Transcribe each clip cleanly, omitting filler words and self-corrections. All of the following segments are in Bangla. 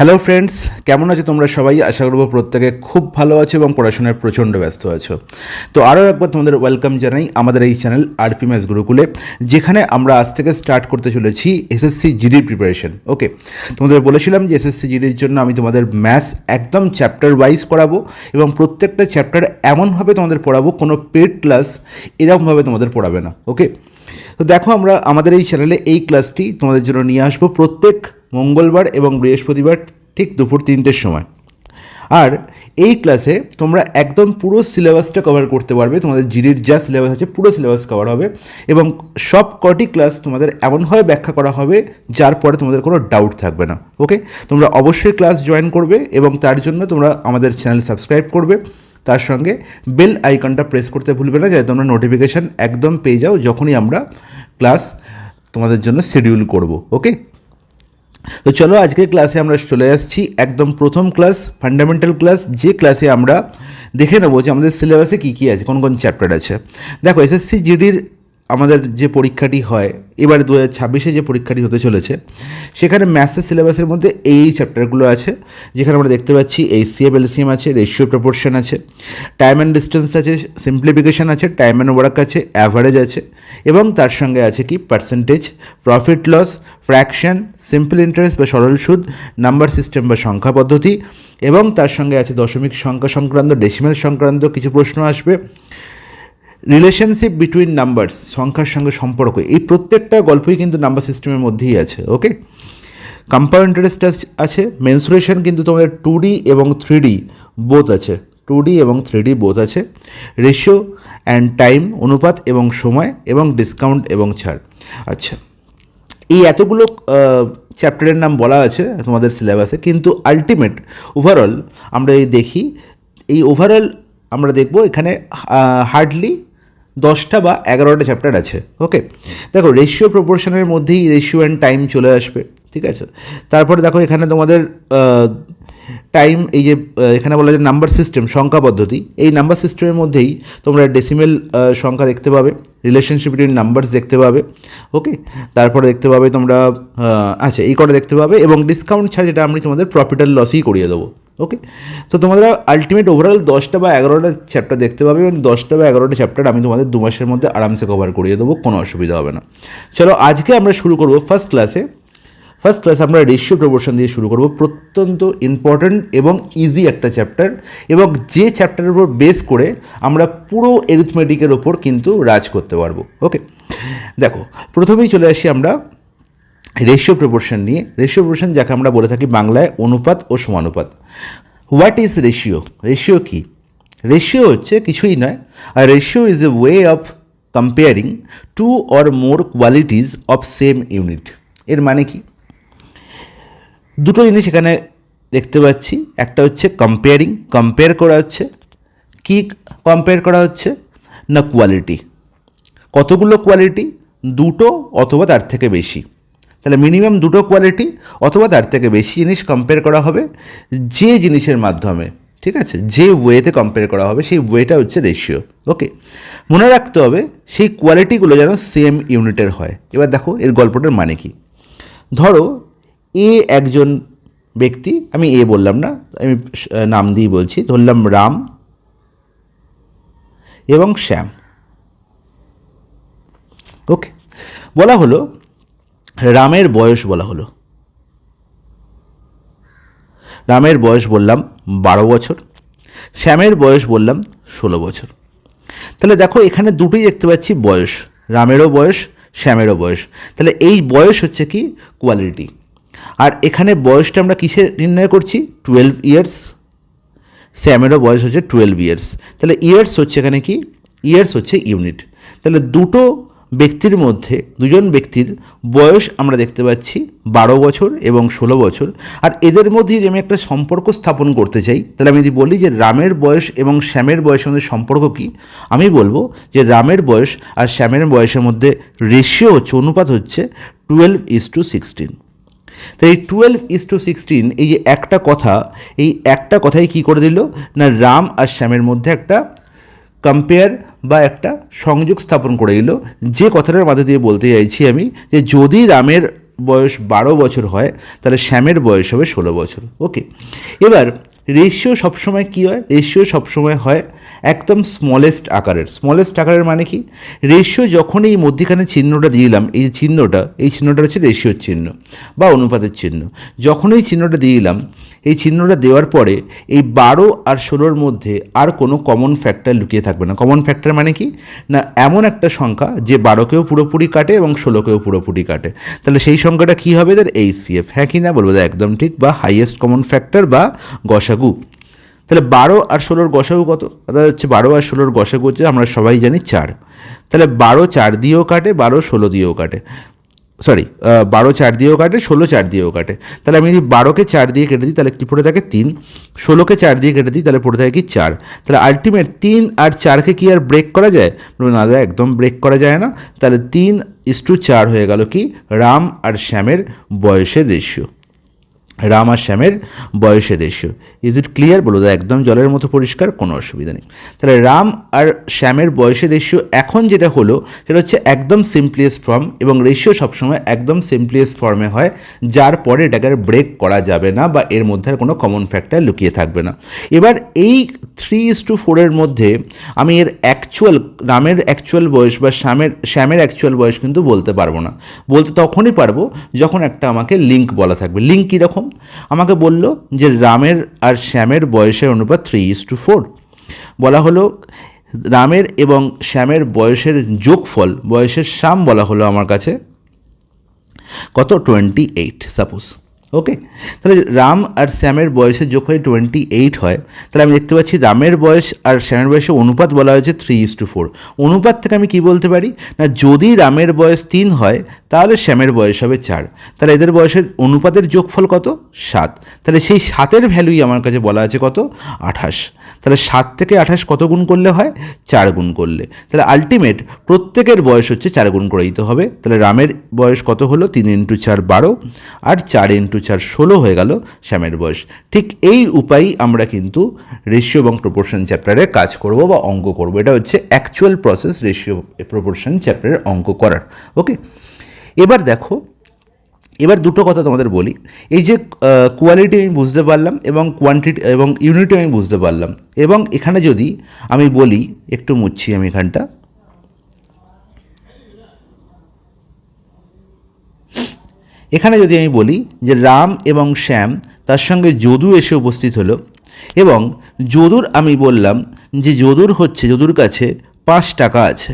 হ্যালো ফ্রেন্ডস, কেমন আছো তোমরা সবাই? আশা করবো প্রত্যেকে খুব ভালো আছো এবং পড়াশোনায় প্রচণ্ড ব্যস্ত আছো। তো আরও একবার তোমাদের ওয়েলকাম জানাই আমাদের এই চ্যানেল আরপি ম্যাথস গুরুকুলে, যেখানে আমরা আজ থেকে স্টার্ট করতে চলেছি এসএসসি জিডির প্রিপারেশন। ওকে, তোমাদের বলেছিলাম যে এসএসসি জিডির জন্য আমি তোমাদের ম্যাথস একদম চ্যাপ্টার ওয়াইজ পড়াবো এবং প্রত্যেকটা চ্যাপ্টার এমনভাবে তোমাদের পড়াবো, কোনো পেড ক্লাস এরকমভাবে তোমাদের পড়াবে না। ওকে, তো দেখো আমরা আমাদের এই চ্যানেলে এই ক্লাসটি তোমাদের জন্য নিয়ে আসবো প্রত্যেক মঙ্গলবার এবং বৃহস্পতিবার ঠিক দুপুর 3টের সময়। আর এই ক্লাসে তোমরা একদম পুরো সিলেবাসটা কভার করতে পারবে। তোমাদের জিডির যা সিলেবাস আছে পুরো সিলেবাস কভার হবে এবং সব কটি ক্লাস তোমাদের এমনভাবে ব্যাখ্যা করা হবে যার পরে তোমাদের কোনো ডাউট থাকবে না। ওকে, তোমরা অবশ্যই ক্লাস জয়েন করবে এবং তার জন্য তোমরা আমাদের চ্যানেল সাবস্ক্রাইব করবে, তার সঙ্গে বেল আইকনটা প্রেস করতে ভুলবে না, যাতে তোমরা নোটিফিকেশান একদম পেয়ে যাও যখনই আমরা ক্লাস তোমাদের জন্য শিডিউল করব। ওকে, তো চলো আজকের ক্লাসে আমরা চলে আসছি একদম প্রথম ক্লাস, ফান্ডামেন্টাল ক্লাস, যে ক্লাসে আমরা দেখে নেবো যে আমাদের সিলেবাসে কী কী আছে, কোন কোন চ্যাপ্টার আছে। দেখো, এসএসসি জিডির আমাদের যে পরীক্ষাটি হয় এবারে 2026-এ যে পরীক্ষাটি হতে চলেছে, সেখানে ম্যাথসের সিলেবাসের মধ্যে এই চ্যাপ্টারগুলো আছে, যেখানে আমরা দেখতে পাচ্ছি এইচসিএফ এলসিএম আছে, রেশিও প্রপোর্শন আছে, টাইম অ্যান্ড ডিস্টেন্স আছে, সিম্পলিফিকেশন আছে, টাইম অ্যান্ড ওয়ার্ক আছে, অ্যাভারেজ আছে এবং তার সঙ্গে আছে কি percentage, profit loss, fraction, simple interest বা সরল সুদ, নাম্বার সিস্টেম বা সংখ্যা পদ্ধতি এবং তার সঙ্গে আছে দশমিক সংখ্যা সংক্রান্ত, ডেসিমেল সংক্রান্ত কিছু প্রশ্ন আসবে, রিলেশনশিপ বিটুইন নাম্বারস, সংখ্যার সঙ্গে সম্পর্ক। এই প্রত্যেকটা গল্পই কিন্তু নাম্বার সিস্টেমের মধ্যেই আছে। ওকে, কম্পাউন্ড ইন্টারেস্ট আছে, মেনসুরেশন কিন্তু তোমাদের 2D এবং 3D বোথ আছে, 2D এবং 3D বোথ আছে, রেশিও অ্যান্ড টাইম, অনুপাত এবং সময়, এবং ডিসকাউন্ট এবং ছাড়। আচ্ছা, এই এতগুলো চ্যাপ্টারের নাম বলা আছে তোমাদের সিলেবাসে, কিন্তু আলটিমেট ওভারঅল আমরা এই দেখি, এই ওভারঅল আমরা দেখব এখানে হার্ডলি 10টা বা 11টা চ্যাপ্টার আছে। ওকে, দেখো রেশিও প্রপোর্শনের মধ্যেই রেশিও অ্যান্ড টাইম চলে আসবে, ঠিক আছে। তারপরে দেখো এখানে তোমাদের টাইম, এই যে এখানে বলা যায় নাম্বার সিস্টেম, সংখ্যা পদ্ধতি, এই নাম্বার সিস্টেমের মধ্যেই তোমরা ডেসিমেল সংখ্যা দেখতে পাবে, রিলেশনশিপ বিটুইন নাম্বারস দেখতে পাবে। ওকে, তারপরে দেখতে পাবে তোমরা আচ্ছা এই কটা দেখতে পাবে এবং ডিসকাউন্ট ছাড়, যেটা আমি তোমাদের প্রফিট আর লসই করিয়ে দেবো। ওকে, তো তোমরা আলটিমেট ওভারঅল 10টা বা 11টা চ্যাপ্টার দেখতে পাবে এবং 10টা বা 11টা চ্যাপ্টার আমি তোমাদের 2 মাসের মধ্যে আরামসে কভার করিয়ে দেবো, কোনো অসুবিধা হবে না। চলো আজকে আমরা শুরু করবো ফার্স্ট ক্লাসে আমরা রেশিও প্রপোর্শন দিয়ে শুরু করব। প্রত্যন্ত ইম্পর্ট্যান্ট এবং ইজি একটা চ্যাপ্টার, এবং যে চ্যাপ্টারের উপর বেস করে আমরা পুরো এরিথমেটিকের ওপর কিন্তু রাজ করতে পারবো। ওকে, দেখো প্রথমেই চলে আসি আমরা রেশিও প্রপোর্শন নিয়ে। রেশিও প্রপোর্শন যাকে আমরা বলে থাকি বাংলায় অনুপাত ও সমানুপাত। What is ratio? রেশিও কি? রেশিও হচ্ছে কিছুই নয়, আর ratio is a way of comparing two or more qualities of same unit. এর মানে কি? দুটো জিনিস এখানে দেখতে পাচ্ছি, একটা হচ্ছে কম্পেয়ারিং, কম্পেয়ার করা হচ্ছে, কি কম্পেয়ার করা হচ্ছে না কোয়ালিটি। কতগুলো কোয়ালিটি? দুটো অথবা তার থেকে বেশি। তাহলে মিনিমাম দুটো কোয়ালিটি অথবা তার থেকে বেশি জিনিস কম্পেয়ার করা হবে যে জিনিসের মাধ্যমে, ঠিক আছে, যে ওয়েতে কম্পেয়ার করা হবে সেই ওয়েটা হচ্ছে রেশিও। ওকে, মনে রাখতে হবে সেই কোয়ালিটিগুলো যেন সেম ইউনিটের হয়। এবার দেখো এর গল্পটার মানে কি। ধরো এ একজন ব্যক্তি, আমি এ বললাম না, আমি নাম দিয়ে বলছি, ধরলাম রাম এবং শ্যাম। ওকে, বলা হলো রামের বয়স, বলা হলো রামের বয়স বললাম 12 বছর, শ্যামের বয়স বললাম 16 বছর। তাহলে দেখো এখানে দুটোই দেখতে পাচ্ছি বয়স, রামেরও বয়স, শ্যামেরও বয়স। তাহলে এই বয়স হচ্ছে কি কোয়ালিটি। আর এখানে বয়সটা আমরা কিসে নির্ণয় করছি? 12 ইয়ার্স। শ্যামেরও বয়স হচ্ছে 12 ইয়ার্স। তাহলে ইয়ার্স হচ্ছে এখানে কি? ইয়ার্স হচ্ছে ইউনিট। তাহলে দুটো ব্যক্তির মধ্যে, দুজন ব্যক্তির বয়স আমরা দেখতে পাচ্ছি 12 বছর এবং 16 বছর। আর এদের মধ্যে যদি আমি একটা সম্পর্ক স্থাপন করতে চাই, তাহলে আমি যদি বলি যে রামের বয়স এবং শ্যামের বয়সের মধ্যে সম্পর্ক কী, আমি বলবো যে রামের বয়স আর শ্যামের বয়সের মধ্যে রেশিও হচ্ছে, অনুপাত হচ্ছে 12:16। তো এই 12:16, এই যে একটা কথা, এই একটা কথাই কী করে দিল না রাম আর শ্যামের মধ্যে একটা কম্পেয়ার বা একটা সংযোগ স্থাপন করে দিল। যে কথাটার মাধ্যমে দিয়ে বলতে চাইছি আমি যে যদি রামের বয়স 12 বছর হয় তাহলে শ্যামের বয়স হবে 16 বছর। ওকে, এবার রেশিও সবসময় কী হয়? রেশিও সবসময় হয় একদম স্মলেস্ট আকারের মানে কি? রেশিও যখন এই মধ্যিখানে চিহ্নটা দিলাম, এই চিহ্নটা হচ্ছে রেশিওর চিহ্ন বা অনুপাতের চিহ্ন। যখন এই চিহ্নটা দিলাম, এই চিহ্নটা দেওয়ার পরে এই 12 আর 16-র মধ্যে আর কোনো কমন ফ্যাক্টর লুকিয়ে থাকবে না। কমন ফ্যাক্টর মানে কি না, এমন একটা সংখ্যা যে 12কেও পুরোপুরি কাটে এবং 16কেও পুরোপুরি কাটে। তাহলে সেই সংখ্যাটা কী হবে? তার HCF। হ্যাঁ কি না বলবো? একদম ঠিক, বা হাইয়েস্ট কমন ফ্যাক্টর বা গসাগু। তাহলে 12 আর 16-র গসাগু কত? তাহলে হচ্ছে 12 আর 16-র গসাগু হচ্ছে আমরা সবাই জানি 4। তাহলে 12 4 দিয়েও কাটে, 12 16 দিয়েও কাটে, 12 4 দিয়েও কাটে, 16 4 দিয়েও কাটে। তাহলে আমি যদি 12কে 4 দিয়ে কেটে দিই তাহলে কি পড়ে থাকে? 3। 16কে 4 দিয়ে কেটে দিই তাহলে পড়ে থাকে কি? 4। তাহলে আলটিমেট 3 আর 4কে কি আর ব্রেক করা যায়? না দাদা, একদম ব্রেক করা যায় না। তাহলে 3:4 হয়ে গেল কি রাম আর শ্যামের বয়সের রেশিও। রাম আর শ্যামের বয়সের রেশিও। Is it clear? বলো দা, একদম জলের মতো পরিষ্কার, কোনো অসুবিধা নেই। তাহলে রাম আর শ্যামের বয়সের রেশিও এখন যেটা হলো সেটা হচ্ছে একদম সিম্পলিয়েস্ট ফর্ম, এবং রেশিও সবসময় একদম সিম্পলিয়েস্ট ফর্মে হয়, যার পরে এটাকে আর ব্রেক করা যাবে না বা এর মধ্যে আর কোনো কমন ফ্যাক্টর লুকিয়ে থাকবে না। এবার এই 3:4-এর মধ্যে আমি এর অ্যাকচুয়াল রামের অ্যাকচুয়াল বয়স বা শ্যামের অ্যাকচুয়াল বয়স কিন্তু বলতে পারবো না। বলতে তখনই পারবো যখন একটা আমাকে লিঙ্ক বলা থাকবে। লিঙ্ক কীরকম? আমাকে বলল যে রামের আর শ্যামের বয়সের অনুপাত 3:4। বলা হলো রামের এবং শ্যামের বয়সের যোগফল, বয়সের সাম বলা হলো আমার কাছে কত? 28 সাপোজ। ওকে, তাহলে রাম আর শ্যামের বয়সের যোগফল 28 হয়। তাহলে আমি দেখতে পাচ্ছি রামের বয়স আর শ্যামের বয়সের অনুপাত বলা হয়েছে 3:4। অনুপাত থেকে আমি কি বলতে পারি না, যদি রামের বয়স 3 হয় তাহলে শ্যামের বয়স হবে 4। তাহলে এদের বয়সের অনুপাতের যোগফল কত? 7। তাহলে সেই 7-এর ভ্যালুই আমার কাছে বলা আছে কত? 28। তাহলে 7 থেকে 28 কত গুণ করলে হয়? 4 গুণ করলে। তাহলে আলটিমেট প্রত্যেকের বয়স হচ্ছে 4 গুণ করে দিতে হবে। তাহলে রামের বয়স কত হলো? 3 × 4 12, আর 4 × 4 16 হয়ে গেল শ্যামের বয়স। ঠিক এই উপায়েই আমরা কিন্তু রেশিও এবং প্রপোর্শন চ্যাপ্টারে কাজ করব বা অঙ্ক করব। এটা হচ্ছে অ্যাকচুয়াল প্রসেস রেশিও প্রপোর্শন চ্যাপ্টারের অঙ্ক করার। ওকে, এবার দেখো, এবার দুটো কথা তোমাদের বলি। এই যে কোয়ালিটি আমি বুঝতে পারলাম এবং কোয়ান্টিটি এবং ইউনিটি আমি বুঝতে পারলাম, এবং এখানে যদি আমি বলি, একটু মুছছি আমি এখানটা, এখানে যদি আমি বলি যে রাম এবং শ্যাম তার সঙ্গে যদু এসে উপস্থিত হলো, এবং যদুর আমি বললাম যে যদুর কাছে 5 টাকা আছে,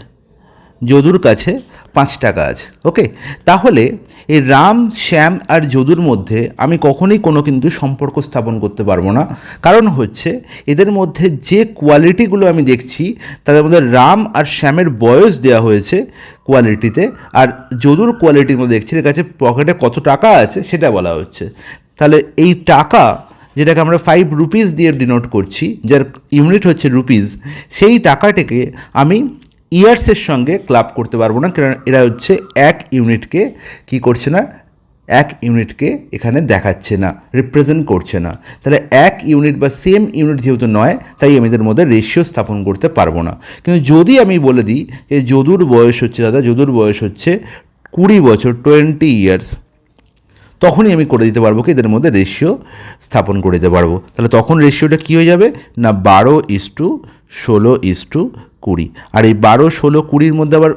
যদুর কাছে 5 টাকা আছে। ওকে, তাহলে এই রাম শ্যাম আর যদুর মধ্যে আমি কখনোই কোনো কিন্তু সম্পর্ক স্থাপন করতে পারবো না। কারণ হচ্ছে এদের মধ্যে যে কোয়ালিটিগুলো আমি দেখছি তাদের মধ্যে রাম আর শ্যামের বয়স দেওয়া হয়েছে কোয়ালিটিতে, আর যদুর কোয়ালিটির মধ্যে দেখছি এর কাছে পকেটে কত টাকা আছে সেটা বলা হচ্ছে। তাহলে এই টাকা, যেটাকে আমরা 5 রুপিস দিয়ে ডিনোট করছি, যার ইউনিট হচ্ছে রুপিস, সেই টাকাটাকে আমি ইয়ার্সের সঙ্গে ক্লাব করতে পারবো না, কারণ এরা হচ্ছে 1 ইউনিটকে কি করছে না, 1 ইউনিটকে এখানে দেখাচ্ছে না, রিপ্রেজেন্ট করছে না। তাহলে 1 ইউনিট বা সেম ইউনিট যেহেতু নয়, তাই আমি এদের মধ্যে রেশিও স্থাপন করতে পারবো না। কিন্তু যদি আমি বলে দিই যে যদুর বয়স হচ্ছে, দাদা যদুর বয়স হচ্ছে 20 বছর, 20 ইয়ার্স, তখনই আমি করে দিতে পারবো কি এদের মধ্যে রেশিও স্থাপন করে দিতে পারবো। তাহলে তখন রেশিওটা কী হয়ে যাবে না, 12:16:20। আর এই 12:16:20 মধ্যে আবার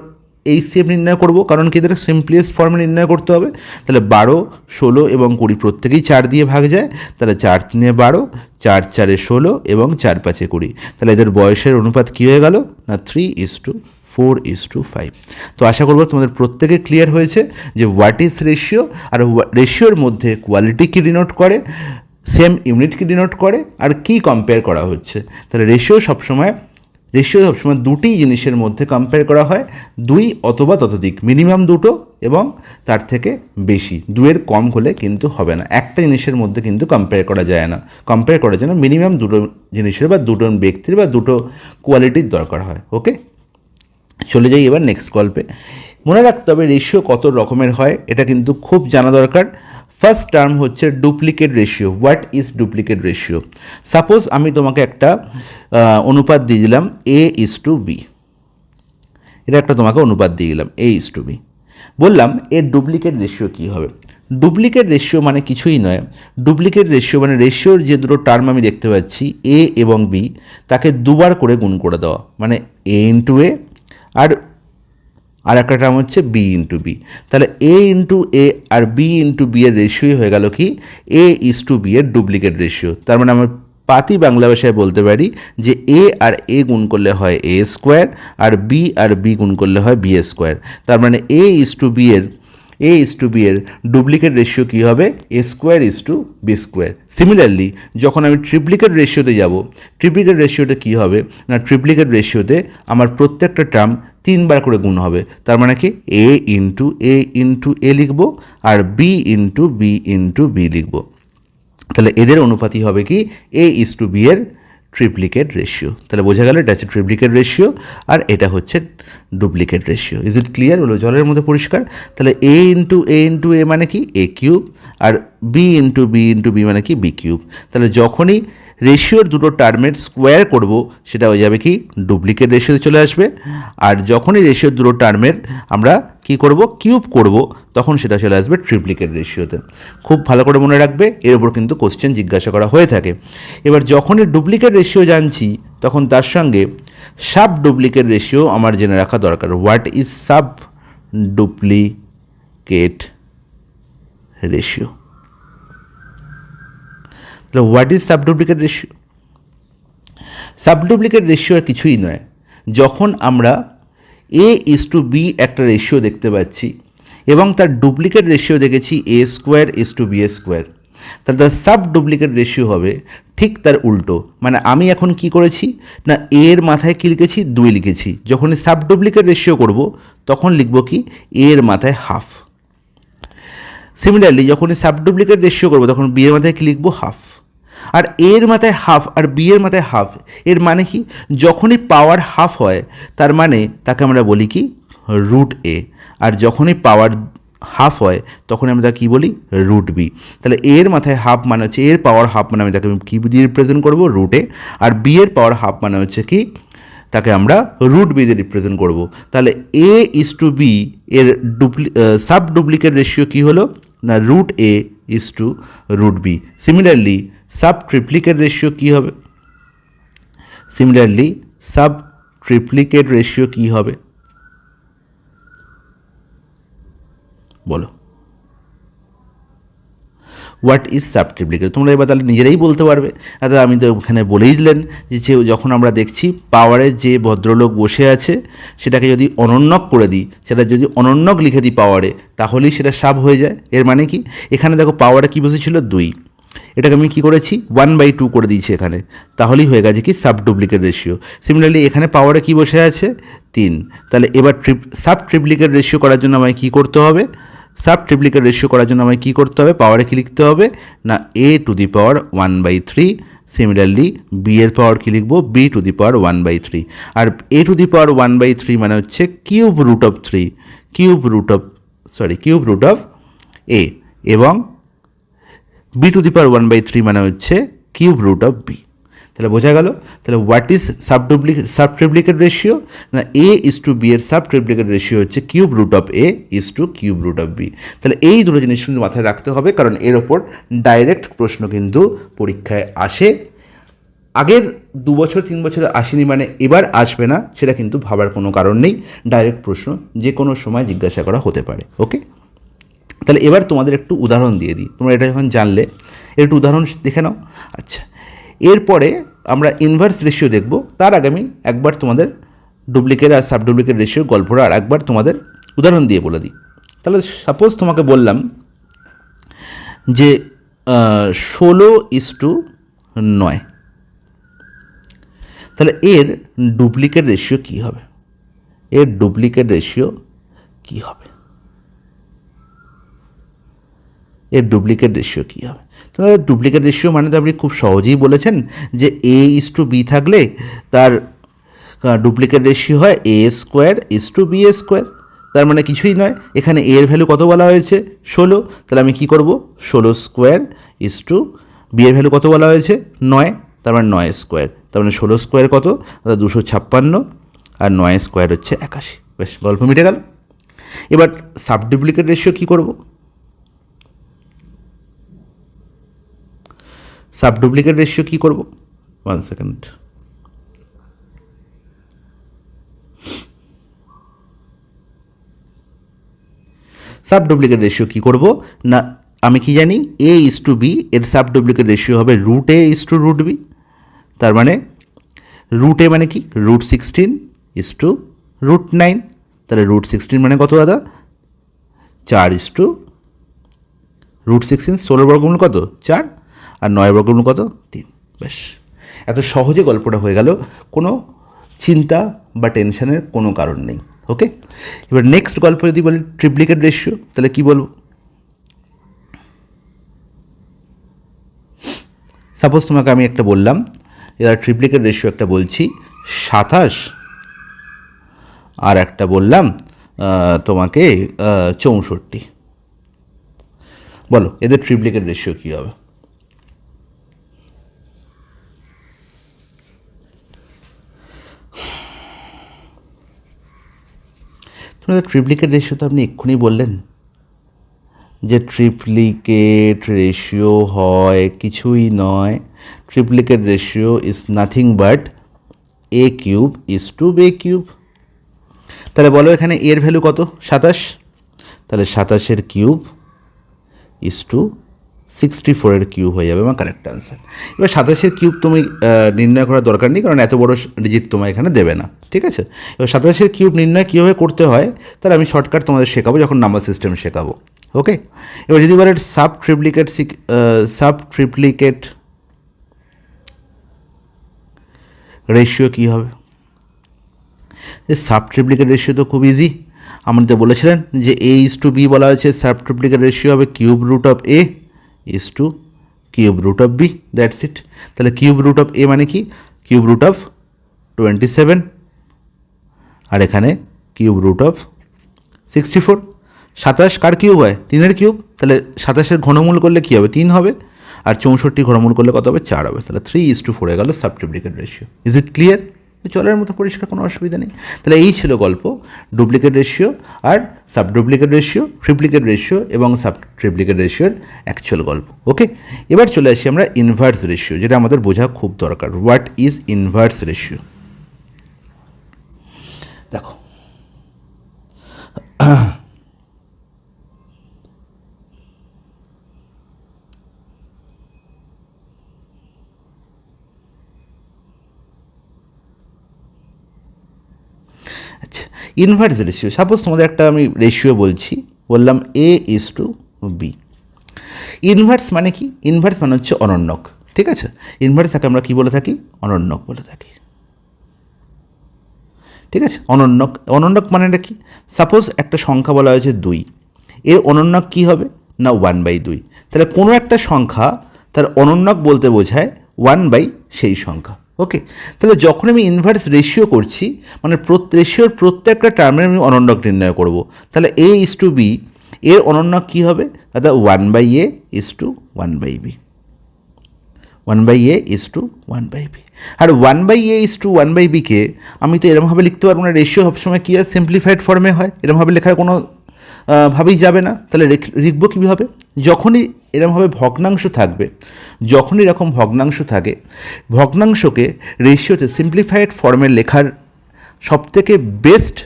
HCF নির্ণয় করব, কারণ কি এদের সিম্পলিয়েস্ট ফর্মে নির্ণয় করতে হবে। তাহলে 12, 16 এবং 20 প্রত্যেকেই 4 দিয়ে ভাগ যায়। তাহলে 4 3 12, 4 4 16 এবং 4 5 20। তাহলে এদের বয়সের অনুপাত কী হয়ে গেল না, 3:4:5। তো আশা করবো তোমাদের প্রত্যেকে ক্লিয়ার হয়েছে যে হোয়াট ইজ রেশিও, আর রেশিওর মধ্যে কোয়ালিটি কি ডিনোট করে, সেম ইউনিট কি ডিনোট করে, আর কি কম্পেয়ার করা হচ্ছে। তাহলে রেশিও সবসময় দুটি জিনিসের মধ্যে কম্পেয়ার করা হয়, 2 অথবা ততোধিক, মিনিমাম 2টো এবং তার থেকে বেশি, 2-এর কম হলে কিন্তু হবে না। একটা জিনিসের মধ্যে কিন্তু কম্পেয়ার করা যায় না। কম্পেয়ার করার জন্য মিনিমাম 2টো জিনিসের বা 2টো ব্যক্তির বা 2টো কোয়ালিটির দরকার হয়। ওকে, চলে যাই এবার নেক্সট গল্পে। মনে রাখতে হবে রেশিও কত রকমের হয়, এটা কিন্তু খুব জানা দরকার। ফার্স্ট টার্ম হচ্ছে duplicate ratio. What is duplicate ratio? Suppose আমি তোমাকে একটা অনুপাত দিয়ে দিলাম A:B, এটা একটা তোমাকে অনুপাত দিয়ে দিলাম A:B। বললাম এর ডুপ্লিকেট রেশিও কী হবে। ডুপ্লিকেট রেশিও মানে কিছুই নয়, ডুপ্লিকেট রেশিও মানে রেশিওর যে দুটো টার্ম আমি দেখতে পাচ্ছি এ এবং বি, তাকে দুবার করে গুণ করে দেওয়া, মানে এ ইন্টু এ আর একটা টার্ম হচ্ছে বি ইন্টু বি। তাহলে এ ইন্টু এ আর বি ইন্টু বি এর রেশিওই হয়ে গেল কি এ ইস টু বি এর ডুপ্লিকেট রেশিও। তার মানে আমরা পাতি বাংলা ভাষায় বলতে পারি যে এ আর এ গুণ করলে হয় এ স্কোয়ার, আর বি গুণ করলে হয় বি স্কোয়ার। তার মানে এ ইস টু বি এর ডুপ্লিকেট রেশিও কী হবে, A square is to B square. Similarly যখন আমি ট্রিপ্লিকেট রেশিওতে যাব, ট্রিপ্লিকেট রেশিওতে কী হবে না, ট্রিপ্লিকেট রেশিওতে আমার প্রত্যেকটা টার্ম 3বার করে গুণ হবে। তার মানে কি এ ইন্টু এ লিখবো আর বি ইন্টু বি লিখবো। তাহলে এদের অনুপাতই হবে কি এ ইস টু বি এর ট্রিপ্লিকেট রেশিও। তাহলে বোঝা গেল এটা হচ্ছে ট্রিপ্লিকেট রেশিও আর এটা হচ্ছে duplicate ratio. Is it clear? হলো জলের মধ্যে পরিষ্কার। তাহলে এ ইন্টু এ মানে কি এ কিউব, আর বি ইন্টু বি মানে কি বি কিউব। তাহলে যখনই রেশিওর দুটো টার্মের স্কোয়ার করব সেটা হয়ে যাবে কি ডুপ্লিকেট রেশিওতে চলে আসবে, আর যখনই রেশিওর দুটো টার্মের আমরা কি করব কিউব করব তখন সেটা চলে আসবে ট্রিপ্লিকেট রেশিওতে। খুব ভালো করে মনে রাখবে, এর উপর কিন্তু কোশ্চেন জিজ্ঞাসা করা হয়ে থাকে। এবার যখনই ডুপ্লিকেট রেশিও জানছি তখন তার সঙ্গে সাব ডুপ্লিকেট রেশিও আমার জেনে রাখা দরকার। What is sub duplicate ratio? তাহলে what is sub duplicate ratio? Sub duplicate ratio আর কিছুই নয়, যখন আমরা এ ইস টু বি একটা রেশিও দেখতে পাচ্ছি এবং তার ডুপ্লিকেট রেশিও দেখেছি A square is to B square, তাহলে তার সাব ডুপ্লিকেট রেশিও হবে ঠিক তার উল্টো। মানে আমি এখন কি করেছি না এর মাথায় কী লিখেছি 2 লিখেছি, যখনই সাব ডুপ্লিকেট রেশিও করব তখন লিখব কি এর মাথায় হাফ। সিমিলারলি যখনই সাব ডুপ্লিকেট রেশিও করবো তখন বি এর মাথায় কী লিখবো হাফ, আর এর মাথায় হাফ আর বি এর মাথায় হাফ। এর মানে কি যখনই পাওয়ার হাফ হয় তার মানে তাকে আমরা বলি কি রুট এ, আর যখনই পাওয়ার হাফ হয় তখন আমরা তাকে কী বলি রুট বি। তাহলে এর মাথায় হাফ মানে হচ্ছে এর পাওয়ার হাফ মানে আমি তাকে কী দিয়ে রিপ্রেজেন্ট করবো রুট এ, আর বি এর পাওয়ার হাফ মানে হচ্ছে কি তাকে আমরা রুট বি দিয়ে রিপ্রেজেন্ট করবো। তাহলে এ ইস টু বি এর সাব ডুপ্লিকেট রেশিও কী হলো না root A is to root B. Similarly sub ট্রিপ্লিকেট ratio কী হবে? সিমিলারলি সাব ট্রিপ্লিকেট রেশিও কী হবে বলো? What is sub triplicate? তোমরা এবার তাহলে নিজেরাই বলতে পারবে। আমি তো ওখানে বলেই দিলেন যে যখন আমরা দেখছি পাওয়ারের যে ভদ্রলোক বসে আছে সেটাকে যদি অনন্যক করে দিই, সেটা যদি অনন্যক লিখে দিই পাওয়ারে, তাহলেই সেটা সাব হয়ে যায়। এর মানে কি এখানে দেখো পাওয়ারে কী বসেছিল 2, এটাকে আমি কী করেছি 1/2 করে দিয়েছি এখানে, তাহলেই হয়ে গেছে কি সাব ডুপ্লিকেট রেশিও। সিমিলারলি এখানে পাওয়ারে কী বসে আছে 3, তাহলে এবার সাব ট্রিপ্লিকেট রেশিও করার জন্য আমায় কী করতে হবে? সাব ট্রিপ্লিকেট রেশিও করার জন্য আমায় কী করতে হবে? পাওয়ারে কী লিখতে হবে না a to the power 1/3। Similarly B এর পাওয়ার কী লিখবো b টু দি পাওয়ার 1/3, আর a টু দি পাওয়ার 1/3 মানে হচ্ছে কিউব রুট অফ a, এবং b টু দি পাওয়ার 1/3 মানে হচ্ছে কিউব রুট অফ b। তাহলে বোঝা গেল। তাহলে হোয়াট ইজ সাব ট্রিপ্লিকেট রেশিও না এ ইস টু বি এর সাব ট্রিপ্লিকেট রেশিও হচ্ছে cube root of A is to cube root of B. তাহলে এই দুটো জিনিস কিন্তু মাথায় রাখতে হবে, কারণ এর ওপর ডাইরেক্ট প্রশ্ন কিন্তু পরীক্ষায় আসে। আগের 2 বছর 3 বছরে আসেনি মানে এবার আসবে না সেটা কিন্তু ভাবার কোনো কারণ নেই। ডাইরেক্ট প্রশ্ন যে কোনো সময় জিজ্ঞাসা করা হতে পারে। ওকে, তাহলে এবার তোমাদের একটু উদাহরণ দিয়ে দিই। তোমরা এটা যখন জানলে একটু উদাহরণ দেখে নাও। আচ্ছা, এরপরে আমরা ইনভার্স রেশিও দেখব। তার আগে আমি একবার তোমাদের ডুপ্লিকেট আর সাব ডুপ্লিকেট রেশিও গল্পটা আর একবার তোমাদের উদাহরণ দিয়ে বলে দিই। তাহলে সাপোজ তোমাকে বললাম যে 16:9, তাহলে এর ডুপ্লিকেট রেশিও কী হবে? এর ডুপ্লিকেট রেশিও কী হবে? এর ডুপ্লিকেট রেশিও কী হবে? তাহলে ডুপ্লিকেট রেশিও মানে তো আপনি খুব সহজেই বলেছেন যে a ইস টু বি থাকলে তার ডুপ্লিকেট রেশিও হয় a square is to B square. তার মানে কিছুই নয়, এখানে a এর ভ্যালু কত বলা হয়েছে 16, তাহলে আমি কী করব 16 স্কোয়ার ইস টু বি এর ভ্যালু কত বলা হয়েছে 9, তার মানে 9 স্কোয়ার। তার মানে 16 স্কোয়ার কত 256 আর 9 স্কোয়ার হচ্ছে 81। বেশ, গল্প মিটে গেল। এবার সাব ডুপ্লিকেট রেশিও কী করব? সাব ডুপ্লিকেট রেশিও কী করব? 1 সেকেন্ড। সাব ডুপ্লিকেট রেশিও কী করব না, আমি কি জানি a:b, এর সাব ডুপ্লিকেট রেশিও হবে √a:√b। তার মানে √a মানে কি? √16:√9। তাহলে √16 মানে কত দাদা? 4:√16। 16 বর্গমূল কত? 4, আর 9 বর্গমূল কত? 3। ব্যাস, এত সহজে গল্পটা হয়ে গেল, কোনো চিন্তা বা টেনশনের কোনো কারণ নেই। ওকে, এবার নেক্সট গল্প যদি বলি ট্রিপ্লিকেট রেশিও, তাহলে কি বলবো? সাপোজ তোমাকে আমি একটা বললাম, এবার ট্রিপ্লিকেট রেশিও একটা বলছি 27, আর একটা বললাম তোমাকে 64। বলো এদের ট্রিপ্লিকেট রেশিও কী হবে? তোমাদের ট্রিপ্লিকেট রেশিও তো আপনি এক্ষুনি বললেন যে ট্রিপ্লিকেট রেশিও হয় কিছুই নয়, ট্রিপ্লিকেট ratio is nothing but a³:b³। তাহলে বলো এখানে এর ভ্যালু কত? 27। তাহলে 27-এর কিউব = 64-এর কিউব হয়ে যাবে আমার কারেক্ট আনসার। এবার 27-এর কিউব তুমি নির্ণয় করার দরকার নেই, কারণ এত বড় ডিজিট তোমার এখানে দেবে না, ঠিক আছে? এবার 27-এর কিউব নির্ণয় কীভাবে করতে হয় তাহলে আমি শর্টকাট তোমাদের শেখাবো যখন নাম্বার সিস্টেম শেখাবো। ওকে, এবার যদি বলে সাব ট্রিপ্লিকেট রেশিও কী হবে? সাব ট্রিপ্লিকেট রেশিও তো খুব ইজি, আমাদের বলেছিলেন যে a:b বলা হয়েছে, সাব ট্রিপ্লিকেট রেশিও হবে কিউব√a:3b, দ্যাটস ইট। তাহলে কিউব√a মানে কি? কিউব√27, আর এখানে কিউব√64। 27 কার কিউব হয়? 3-এর কিউব। তাহলে 27-এর ঘনমূল করলে কী হবে? 3 হবে, আর 64 ঘনমূল করলে কত হবে? 4 হবে। তাহলে 3:4 হয়ে গেল sub ট্রিপ্লিকেট ratio. Is it clear? চলার মতো পরিষ্কার, কোনো অসুবিধা নেই। তাহলে এই ছিল গল্প ডুপ্লিকেট রেশিও আর sub duplicate ratio, triplicate ratio এবং সাব ট্রিপ্লিকেট রেশিওর অ্যাকচুয়াল গল্প। ওকে, এবার চলে আসি আমরা ইনভার্স রেশিও, যেটা আমাদের বোঝা খুব দরকার। What is inverse ratio? দেখো, আচ্ছা, ইনভার্স রেশিও, সাপোজ তোমাদের একটা আমি রেশিও বললাম a:b। ইনভার্স মানে কি? ইনভার্স মানে হচ্ছে অনন্যক, ঠিক আছে? ইনভার্সকে আমরা কি বলে থাকি? অনন্যক বলে থাকি, ঠিক আছে? অনন্যক মানেটা কি? সাপোজ একটা সংখ্যা বলা হয়েছে 2, এর অনন্যক কী হবে না 1/2। তাহলে কোনো একটা সংখ্যা তার অনন্যক বলতে বোঝায় 1/, সেই সংখ্যা। ওকে, তাহলে যখন আমি ইনভার্স রেশিও করছি মানে রেশিওর প্রত্যেকটা টার্মের আমি অনন্যক নির্ণয় করব। তাহলে a:b এর অনন্যক কী হবে? অর্থাৎ 1/a:1/b, 1/a:1/b। আর 1/a:1/bকে আমি তো এরমভাবে লিখতে পারবো না। রেশিও সবসময় কী হয়? সিম্পলিফাইড ফর্মে হয়, এরমভাবে লেখার কোনো ভাবেই যাবে না। তাহলে লিখবো কীভাবে? যখনই এরমভাবে ভগ্নাংশ থাকবে, যখনই এরকম ভগ্নাংশ থাকে, ভগ্নাংশকে রেশিওতে সিম্পলিফাইড ফর্মে লেখার সবথেকে বেস্ট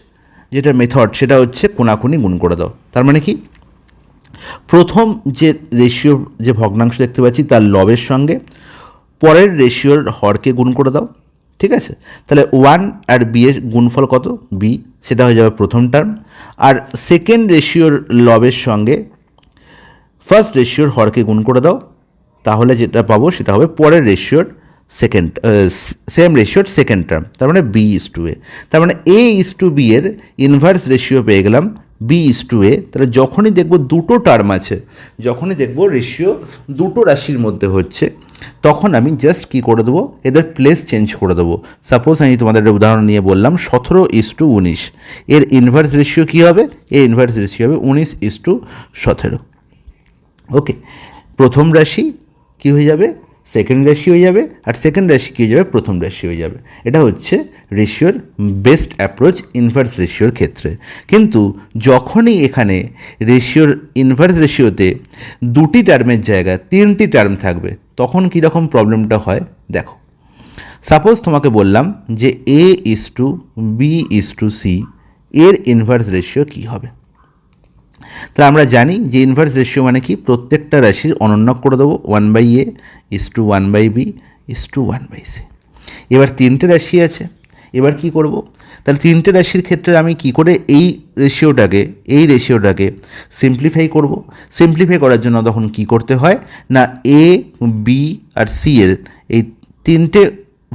যেটা মেথড সেটা হচ্ছে কোনাকুনি গুণ করে দাও। তার মানে কি? প্রথম যে রেশিও, যে ভগ্নাংশ দেখতে পাচ্ছি তার লবের সঙ্গে পরের রেশিওর হরকে গুণ করে দাও, ঠিক আছে? তাহলে 1 আর b এর গুণফল কত? b, সেটা হয়ে যাবে প্রথম টার্ম। আর সেকেন্ড রেশিওর লবের সঙ্গে ফার্স্ট রেশিওর হরকে গুণ করে দাও, তাহলে যেটা পাবো সেটা হবে পরের রেশিওর সেম রেশিওর সেকেন্ড টার্ম, তার মানে b:a। তার মানে a:b এর ইনভার্স রেশিও পেয়ে গেলাম b:a। তাহলে যখনই দেখবো দুটো টার্ম আছে, যখনই দেখবো রেশিও দুটো রাশির মধ্যে হচ্ছে, তখন আমি জাস্ট কী করে দেবো? এদের প্লেস চেঞ্জ করে দেবো। সাপোজ আমি তোমাদের উদাহরণ নিয়ে বললাম 17:19, এর ইনভার্স রেশিও কী হবে? এর ইনভার্স রেশিও হবে 19:17। ওকে, প্রথম রাশি কী হয়ে যাবে? সেকেন্ড রেশিও হয়ে যাবে, আর সেকেন্ড রেশিও কী হয়ে যাবে, প্রথম রেশিও হয়ে যাবে। এটা হচ্ছে রেশিওর বেস্ট অ্যাপ্রোচ ইনভার্স রেশিওর ক্ষেত্রে। কিন্তু যখনই এখানে রেশিওর ইনভার্স রেশিওতে দুটি টার্মের জায়গায় তিনটি টার্ম থাকবে, তখন কীরকম প্রবলেমটা হয় দেখো। সাপোজ তোমাকে বললাম যে A:B:C এর ইনভার্স রেশিও কী হবে। তাহলে আমরা জানি যে ইনভার্স রেশিও মানে কি, প্রত্যেকটা রাশির অনন্যক করে দেবো 1/A:1/B:1/C। এবার তিনটে রাশি আছে, এবার কি করব, তাহলে তিনটে রাশির ক্ষেত্রে আমি কি করে এই রেশিওটাকে সিম্পলিফাই করব। সিম্পলিফাই করার জন্য তখন কি করতে হয় না, A, B আর C এর এই তিনটে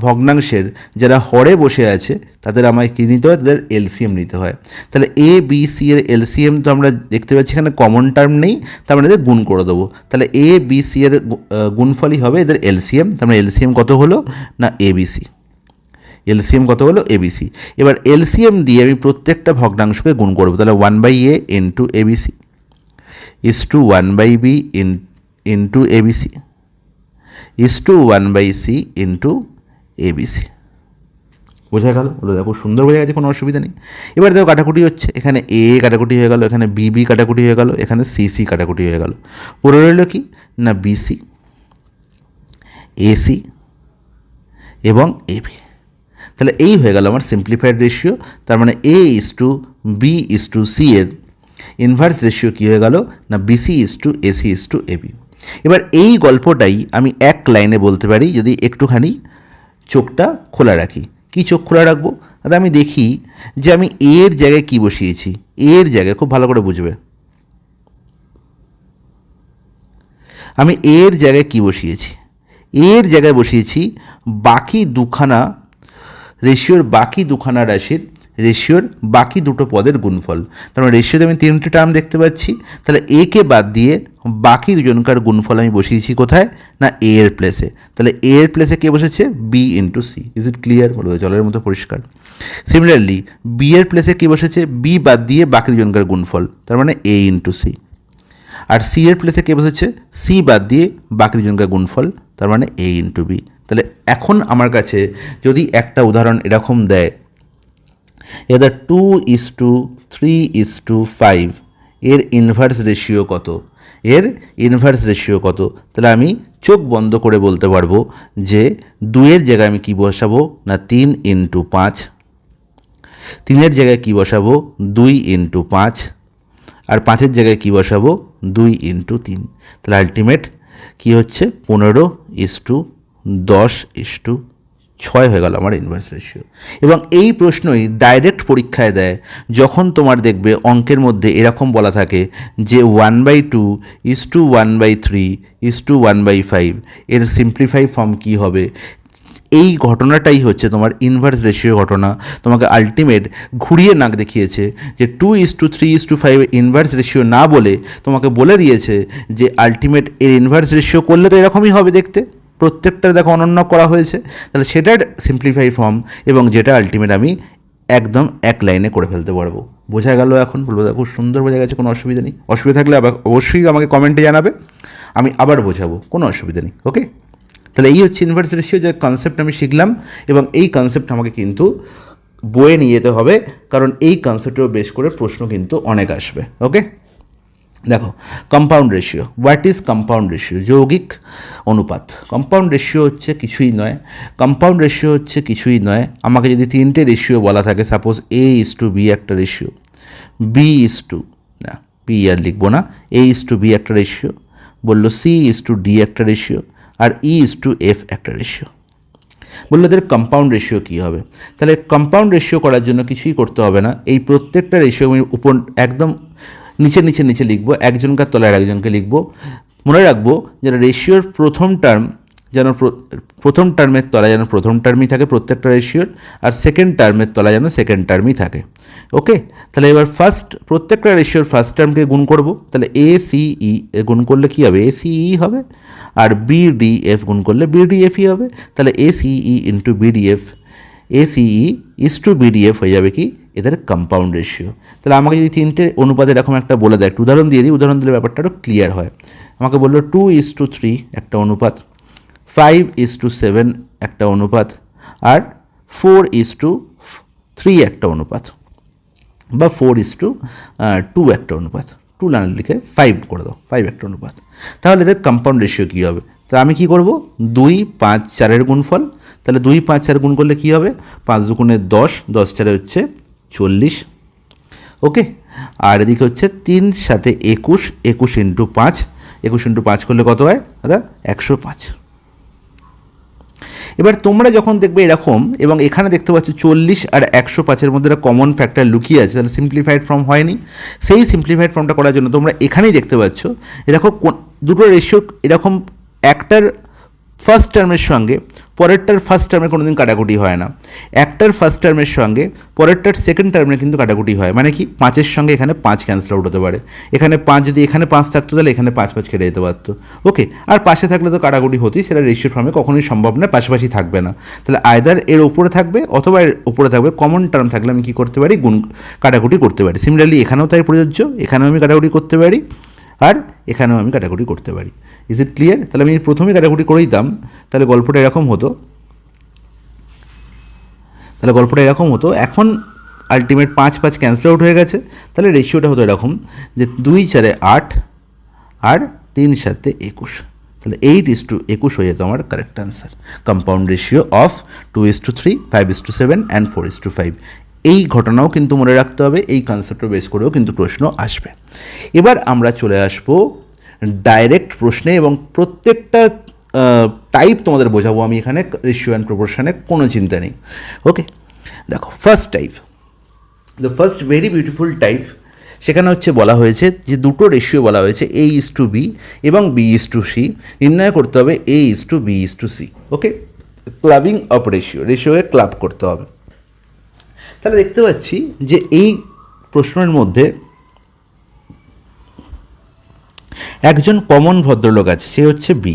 ভগ্নাংশের যারা হরে বসে আছে তাদের আমায় কী নিতে হয়, তাদের এলসিএম নিতে হয়। তাহলে A, B, C এর এলসিএম তো আমরা দেখতে পাচ্ছি এখানে কমন টার্ম নেই, তার মানে এদের গুণ করে দেবো। তাহলে A, B, C এর গুণফলই হবে এদের এলসিএম। তার মানে এলসিএম কত হলো না ABC। এলসিএম কত হলো ABC। এবার এলসিএম দিয়ে আমি প্রত্যেকটা ভগ্নাংশকে গুণ করবো। তাহলে 1/A into ABC is to 1/B into ABC is to 1/C into ABC। বোঝা গেল? দেখো সুন্দর বোঝা গেছে, কোনো অসুবিধা নেই। এবার দেখো কাটাকুটি হচ্ছে, এখানে A কাটাকুটি হয়ে গেল, এখানে BB কাটাকুটি হয়ে গেল, এখানে CC কাটাকুটি হয়ে গেল। পড়ে রইল কি না BC, AC এবং AB। তাহলে এই হয়ে গেল আমার সিম্পলিফাইড রেশিও। তার মানে A:B:C এর ইনভার্স রেশিও কী হয়ে গেল না BC:AC:AB। এবার এই গল্পটাই আমি এক লাইনে বলতে পারি যদি একটুখানি চোখটা খোলা রাখি। কি চোখ খোলা রাখবো? তাহলে আমি দেখি যে আমি এর জায়গায় কি বসিয়েছি। এর জায়গায় খুব ভালো করে বুঝবে, আমি এর জায়গায় কি বসিয়েছি। এর জায়গায় বসিয়েছি বাকি দুখানা রেশিওর বাকি দুটো পদের গুণফল। তার মানে রেশিওতে আমি তিনটে টার্ম দেখতে পাচ্ছি, তাহলে এ কে বাদ দিয়ে বাকি দুজনকার গুণফল আমি বসিয়েছি কোথায় না A এর প্লেসে। তাহলে A এর প্লেসে কে বসেছে B:C। Is it clear? বলবো জলের মতো পরিষ্কার। সিমিলারলি B এর প্লেসে কে বসেছে B বাদ দিয়ে বাকি দুজনকার গুণফল, তার মানে A:C। আর C এর প্লেসে কে বসেছে C বাদ দিয়ে বাকি দুজনকার গুণফল, তার মানে A:B। তাহলে এখন আমার কাছে যদি একটা উদাহরণ এরকম দেয়, এদের 2:3:5 এর ইনভার্স রেশিও কত, তাহলে আমি চোখ বন্ধ করে বলতে পারবো যে 2-এর জায়গায় আমি কি বসাবো না 3:5, 3-এর জায়গায় কি বসাবো 2:5, আর 5-এর জায়গায় কি বসাবো 2:3। তাহলে আলটিমেট কি হচ্ছে 15:10:6 হয়ে গেল আমার ইনভার্স রেশিও। এবং এই প্রশ্নই ডাইরেক্ট পরীক্ষায় দেয় যখন তোমার দেখবে অঙ্কের মধ্যে এরকম বলা থাকে যে 1/2:1/3:1/5 এর সিম্পলিফাই ফর্ম কী হবে। এই ঘটনাটাই হচ্ছে তোমার ইনভার্স রেশিও ঘটনা। তোমাকে আলটিমেট ঘুরিয়ে নাক দেখিয়েছে যে 2:3:5 ইনভার্স রেশিও না বলে তোমাকে বলে দিয়েছে যে আলটিমেট এর ইনভার্স রেশিও করলে তো এরকমই হবে দেখতে, প্রত্যেকটা দেখো অনন্য করা হয়েছে। তাহলে সেটার সিম্পলিফাই ফর্ম এবং যেটা আলটিমেট আমি একদম এক লাইনে করে ফেলতে পারবো। বোঝা গেল? এখন বলবো খুব সুন্দর বোঝা গেছে, কোনো অসুবিধা নেই। অসুবিধা থাকলে আবার অবশ্যই আমাকে কমেন্টে জানাবে, আমি আবার বোঝাবো, কোনো অসুবিধা নেই। ওকে, তাহলে এই হচ্ছে ইনভার্স রেশিও, যে কনসেপ্ট আমি শিখলাম। এবং এই কনসেপ্ট আমাকে কিন্তু বইয়ে নিয়ে যেতে হবে, কারণ এই কনসেপ্টেও বেশ করে প্রশ্ন কিন্তু অনেক আসবে। ওকে, দেখো compound ratio. What is compound ratio? যৌগিক অনুপাত। কম্পাউন্ড রেশিও হচ্ছে কিছুই নয়, আমাকে যদি তিনটে রেশিও বলা থাকে, সাপোজ A:B একটা রেশিও, B আর লিখবো না, A:B একটা রেশিও, বললো C:D একটা রেশিও, আর E:F একটা রেশিও। বললো এদের কম্পাউন্ড রেশিও কী হবে? তাহলে কম্পাউন্ড রেশিও করার জন্য কিছুই করতে হবে না, এই প্রত্যেকটা রেশিও আমি উপর একদম নিচে লিখবো, একজনকার তলায় একজনকে লিখবো। মনে রাখবো যেন রেশিওর প্রথম টার্মের তলায় যেন প্রথম টার্মই থাকে প্রত্যেকটা রেশিওর, আর সেকেন্ড টার্মের তলায় যেন সেকেন্ড টার্মই থাকে। ওকে, তাহলে এবার প্রত্যেকটা রেশিওর ফার্স্ট টার্মকে গুণ করব। তাহলে ACE গুণ করলে কী হবে? ACE হবে, আর BDF গুণ করলে BDFই হবে। তাহলে ACE ইন্টু BDF, ACE:BDF হয়ে যাবে কি এদের কম্পাউন্ড রেশিও। তাহলে আমাকে যদি তিনটে অনুপাতে এরকম একটা বলে দেয়, একটা উদাহরণ দিয়ে দিই, উদাহরণ দিলে ব্যাপারটা আরও ক্লিয়ার হয়। আমাকে বললো 2:3 একটা অনুপাত, 5:7 একটা অনুপাত, আর 4:3 একটা অনুপাত, বা 4:2 একটা অনুপাত। 2 না লিখে 5 করে দাও, 5 একটা অনুপাত। তাহলে এদের কম্পাউন্ড রেশিও কী হবে? তাহলে আমি কী করব, 2, 5, 4-এর গুণফল। তাহলে 2, 5, 4 গুণ করলে কী হবে? 5 দুগুণে 10, 10 4 হচ্ছে 40। ওকে, আর এদিকে হচ্ছে 3 সাথে 21, 21 ইন্টু 5, 21 ইন্টু 5 করলে কত হয় দাদা? 105। এবার তোমরা যখন দেখবে এরকম, এবং এখানে দেখতে পাচ্ছ 40 আর 105-এর মধ্যে একটা কমন ফ্যাক্টর লুকিয়ে আছে, তাহলে সিম্পলিফাইড ফর্ম হয়নি। সেই সিম্পলিফাইড ফর্মটা করার জন্য তোমরা এখানেই দেখতে পাচ্ছ এরকম দুটো রেশিও এরকম, একটার ফার্স্ট টার্মের সঙ্গে পরেরটার ফার্স্ট টার্মের কোনো দিন কাটাকুটি হয় না, একটার ফার্স্ট টার্মের সঙ্গে পরেরটার সেকেন্ড টার্মের কিন্তু কাটাকুটি হয়। মানে কি, 5-এর সঙ্গে এখানে 5 ক্যান্সেল আউট হতে পারে, এখানে 5 যদি এখানে 5 থাকতো তাহলে এখানে 5 5 কেটে যেতে পারতো। ওকে, আর পাশে থাকলে তো কাটাকুটি হতেই, সেটা রেশিও ফর্মে কখনোই সম্ভব নয়, পাশাপাশি থাকবে না। তাহলে আয়দার এর ওপরে থাকবে অথবা এর ওপরে থাকবে, কমন টার্ম থাকলে আমি কী করতে পারি? কাটাকুটি করতে পারি। সিমিলারলি এখানেও তাই প্রযোজ্য, এখানেও আমি কাটাকুটি করতে পারি, আর এখানেও আমি কাটাকুটি করতে পারি। Is it clear? তাহলে আমি প্রথমেই কাটাকুটি করে দিতাম, তাহলে গল্পটা এরকম হতো। এখন আলটিমেট 5 5 ক্যান্সেল আউট হয়ে গেছে, তাহলে রেশিওটা হতো এরকম যে 2 4 8 আর 3 7 21, তাহলে 8:21 হয়ে যেত আমার correct answer. Compound ratio of 2:3, 5:7 and 4:5। এই ঘটনাও কিন্তু মনে রাখতে হবে, এই কনসেপ্টটা বেস করেও কিন্তু প্রশ্ন আসবে। এবার আমরা চলে আসবো ডাইরেক্ট প্রশ্নে, এবং প্রত্যেকটা টাইপ তোমাদের বোঝাবো আমি এখানে, রেশিও অ্যান্ড প্রপোর্শনে কোনো চিন্তা নেই। ওকে, দেখো first type, the first very beautiful type. সেখানে হচ্ছে বলা হয়েছে যে দুটো রেশিও বলা হয়েছে A:B এবং B:C, নির্ণয় করতে হবে A:B:C। ওকে, ক্লাবিং অফ রেশিওকে ক্লাব করতে হবে। তাহলে দেখতে পাচ্ছি যে এই প্রশ্নের মধ্যে একজন কমন ভদ্রলোক আছে, সে হচ্ছে বি।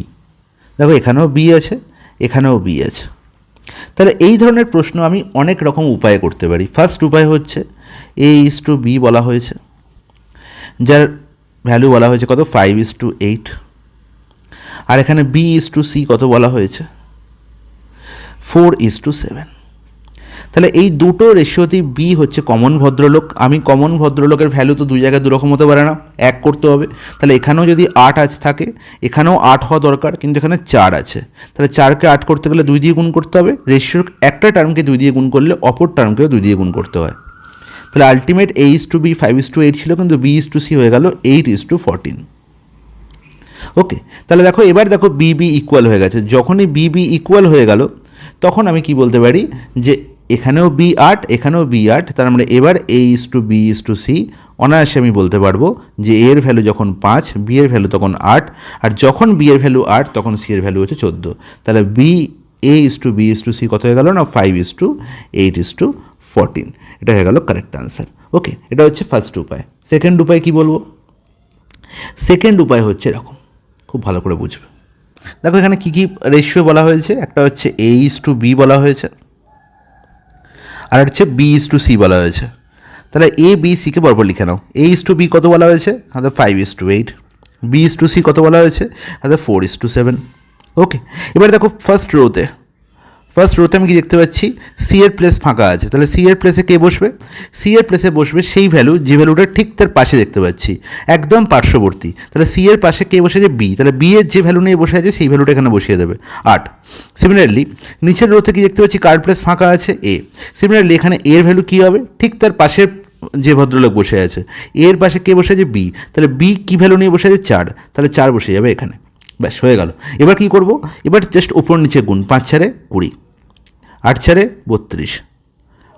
দেখো এখানেও বি আছে, এখানেও বি আছে। তাহলে এই ধরনের প্রশ্ন আমি অনেক রকম উপায়ে করতে পারি। ফার্স্ট উপায় হচ্ছে A:B বলা হয়েছে, যার ভ্যালু বলা হয়েছে কত? 5:8। আর এখানে B:C কত বলা হয়েছে? 4:7। তাহলে এই দুটো রেশিওতেই বি হচ্ছে কমন ভদ্রলোক। আমি কমন ভদ্রলোকের ভ্যালু তো দুই জায়গায় দুরকম হতে পারে না, এক করতে হবে। তাহলে এখানেও যদি 8 থাকে, এখানেও 8 হওয়া দরকার, কিন্তু এখানে 4 আছে। তাহলে 4কে 8 করতে গেলে 2 দিয়ে গুণ করতে হবে। রেশিওর একটা টার্মকে 2 দিয়ে গুণ করলে অপর টার্মকেও 2 দিয়ে গুণ করতে হয়। তাহলে আলটিমেট A:B 5:8 ছিল, কিন্তু B:C হয়ে গেল 8:14। ওকে, তাহলে দেখো এবার দেখো বি ইকুয়াল হয়ে গেছে। যখনই বি ইকুয়াল হয়ে গেল, তখন আমি কি বলতে পারি যে এখানেও B8, এখানেও B8, তার মানে এবার A:B:C অনায়াসে আমি বলতে পারবো যে এর ভ্যালু যখন 5, বি এর ভ্যালু তখন 8, আর যখন বি এর ভ্যালু 8 তখন সি এর ভ্যালু হচ্ছে 14। তাহলে A:B:C কত হয়ে গেল না? 5:8:14। এটা হয়ে গেল কারেক্ট আনসার। ওকে, এটা হচ্ছে ফার্স্ট উপায়। সেকেন্ড উপায় কি বলবো? সেকেন্ড উপায় হচ্ছে এরকম, খুব ভালো করে বুঝবে। দেখো এখানে কী কী রেশিও বলা হয়েছে। একটা হচ্ছে A:B বলা হয়েছে, আর হচ্ছে B:C বলা হয়েছে। তাহলে A:B:C বরাবর লিখে নাও। A:B কত বলা হয়েছে? আমাদের 5:8। B:C কত বলা হয়েছে? আমাদের 4:7। ওকে, এবার দেখো ফার্স্ট রোতে আমি কি দেখতে পাচ্ছি? সি এর প্লেস ফাঁকা আছে। তাহলে সি এর প্লেসে কে বসবে? সি এর প্লেসে বসবে সেই ভ্যালু যে ভ্যালুটা ঠিক তার পাশে দেখতে পাচ্ছি, একদম পার্শ্ববর্তী। তাহলে সি এর পাশে কে বসে আছে? বি। তাহলে বি এর যে ভ্যালু নিয়ে বসে আছে সেই ভ্যালুটা এখানে বসিয়ে দেবে, 8। সিমিলারলি নিচের রোতে কি দেখতে পাচ্ছি? কার প্লেস ফাঁকা আছে? এ। সিমিলারলি এখানে এর ভ্যালু কী হবে? ঠিক তার পাশে যে ভদ্রলোক বসে আছে, এর পাশে কে বসে আছে? বি। তাহলে বি কী ভ্যালু নিয়ে বসে আছে? 4। তাহলে 4 বসে যাবে এখানে, ব্যাস হয়ে গেল। এবার কী করবো? এবার জাস্ট উপর নিচে গুণ, 5 4 20, 8 4 32,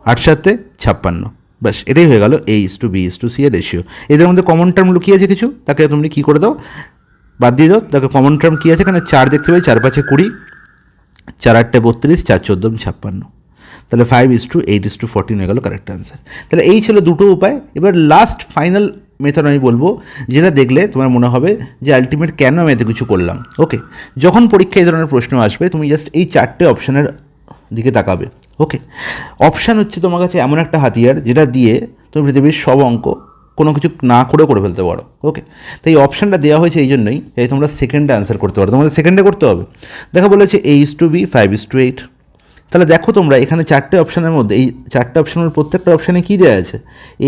8 7 56, ব্যাস এটাই হয়ে গেল A:B:C এর রেশিও। এদের মধ্যে কমন টার্ম লুকিয়ে আছে কিছু, তাকে তুমি কী করে দাও? বাদ দিয়ে দাও। তাকে কমন টার্ম কী আছে? এখানে 4 দেখতে পাই, 4 5 20, 4 8 32, 4 14 56। তাহলে 5:8:14 হয়ে গেল কারেক্ট আনসার। তাহলে এই ছিল দুটো উপায়। এবার লাস্ট ফাইনাল মেথড আমি বলবো, যেটা দেখলে তোমার মনে হবে যে আলটিমেট কেন আমি এত কিছু করলাম। ওকে, যখন পরীক্ষায় এই ধরনের প্রশ্ন আসবে, তুমি জাস্ট এই 4টে অপশানের দিকে তাকাবে। ওকে, অপশান হচ্ছে তোমার কাছে এমন একটা হাতিয়ার যেটা দিয়ে তুমি পৃথিবীর সব অঙ্ক কোনো কিছু না করে ফেলতে পারো। ওকে, তো এই অপশানটা দেওয়া হয়েছে এই জন্যই এই তোমরা সেকেন্ডে অ্যান্সার করতে পারো। তোমাদের সেকেন্ডে করতে হবে। দেখো বলেছে A:B 5:8। তাহলে দেখো তোমরা এখানে চারটে অপশানের মধ্যে এই চারটে অপশানের প্রত্যেকটা অপশানে কী দেওয়া আছে?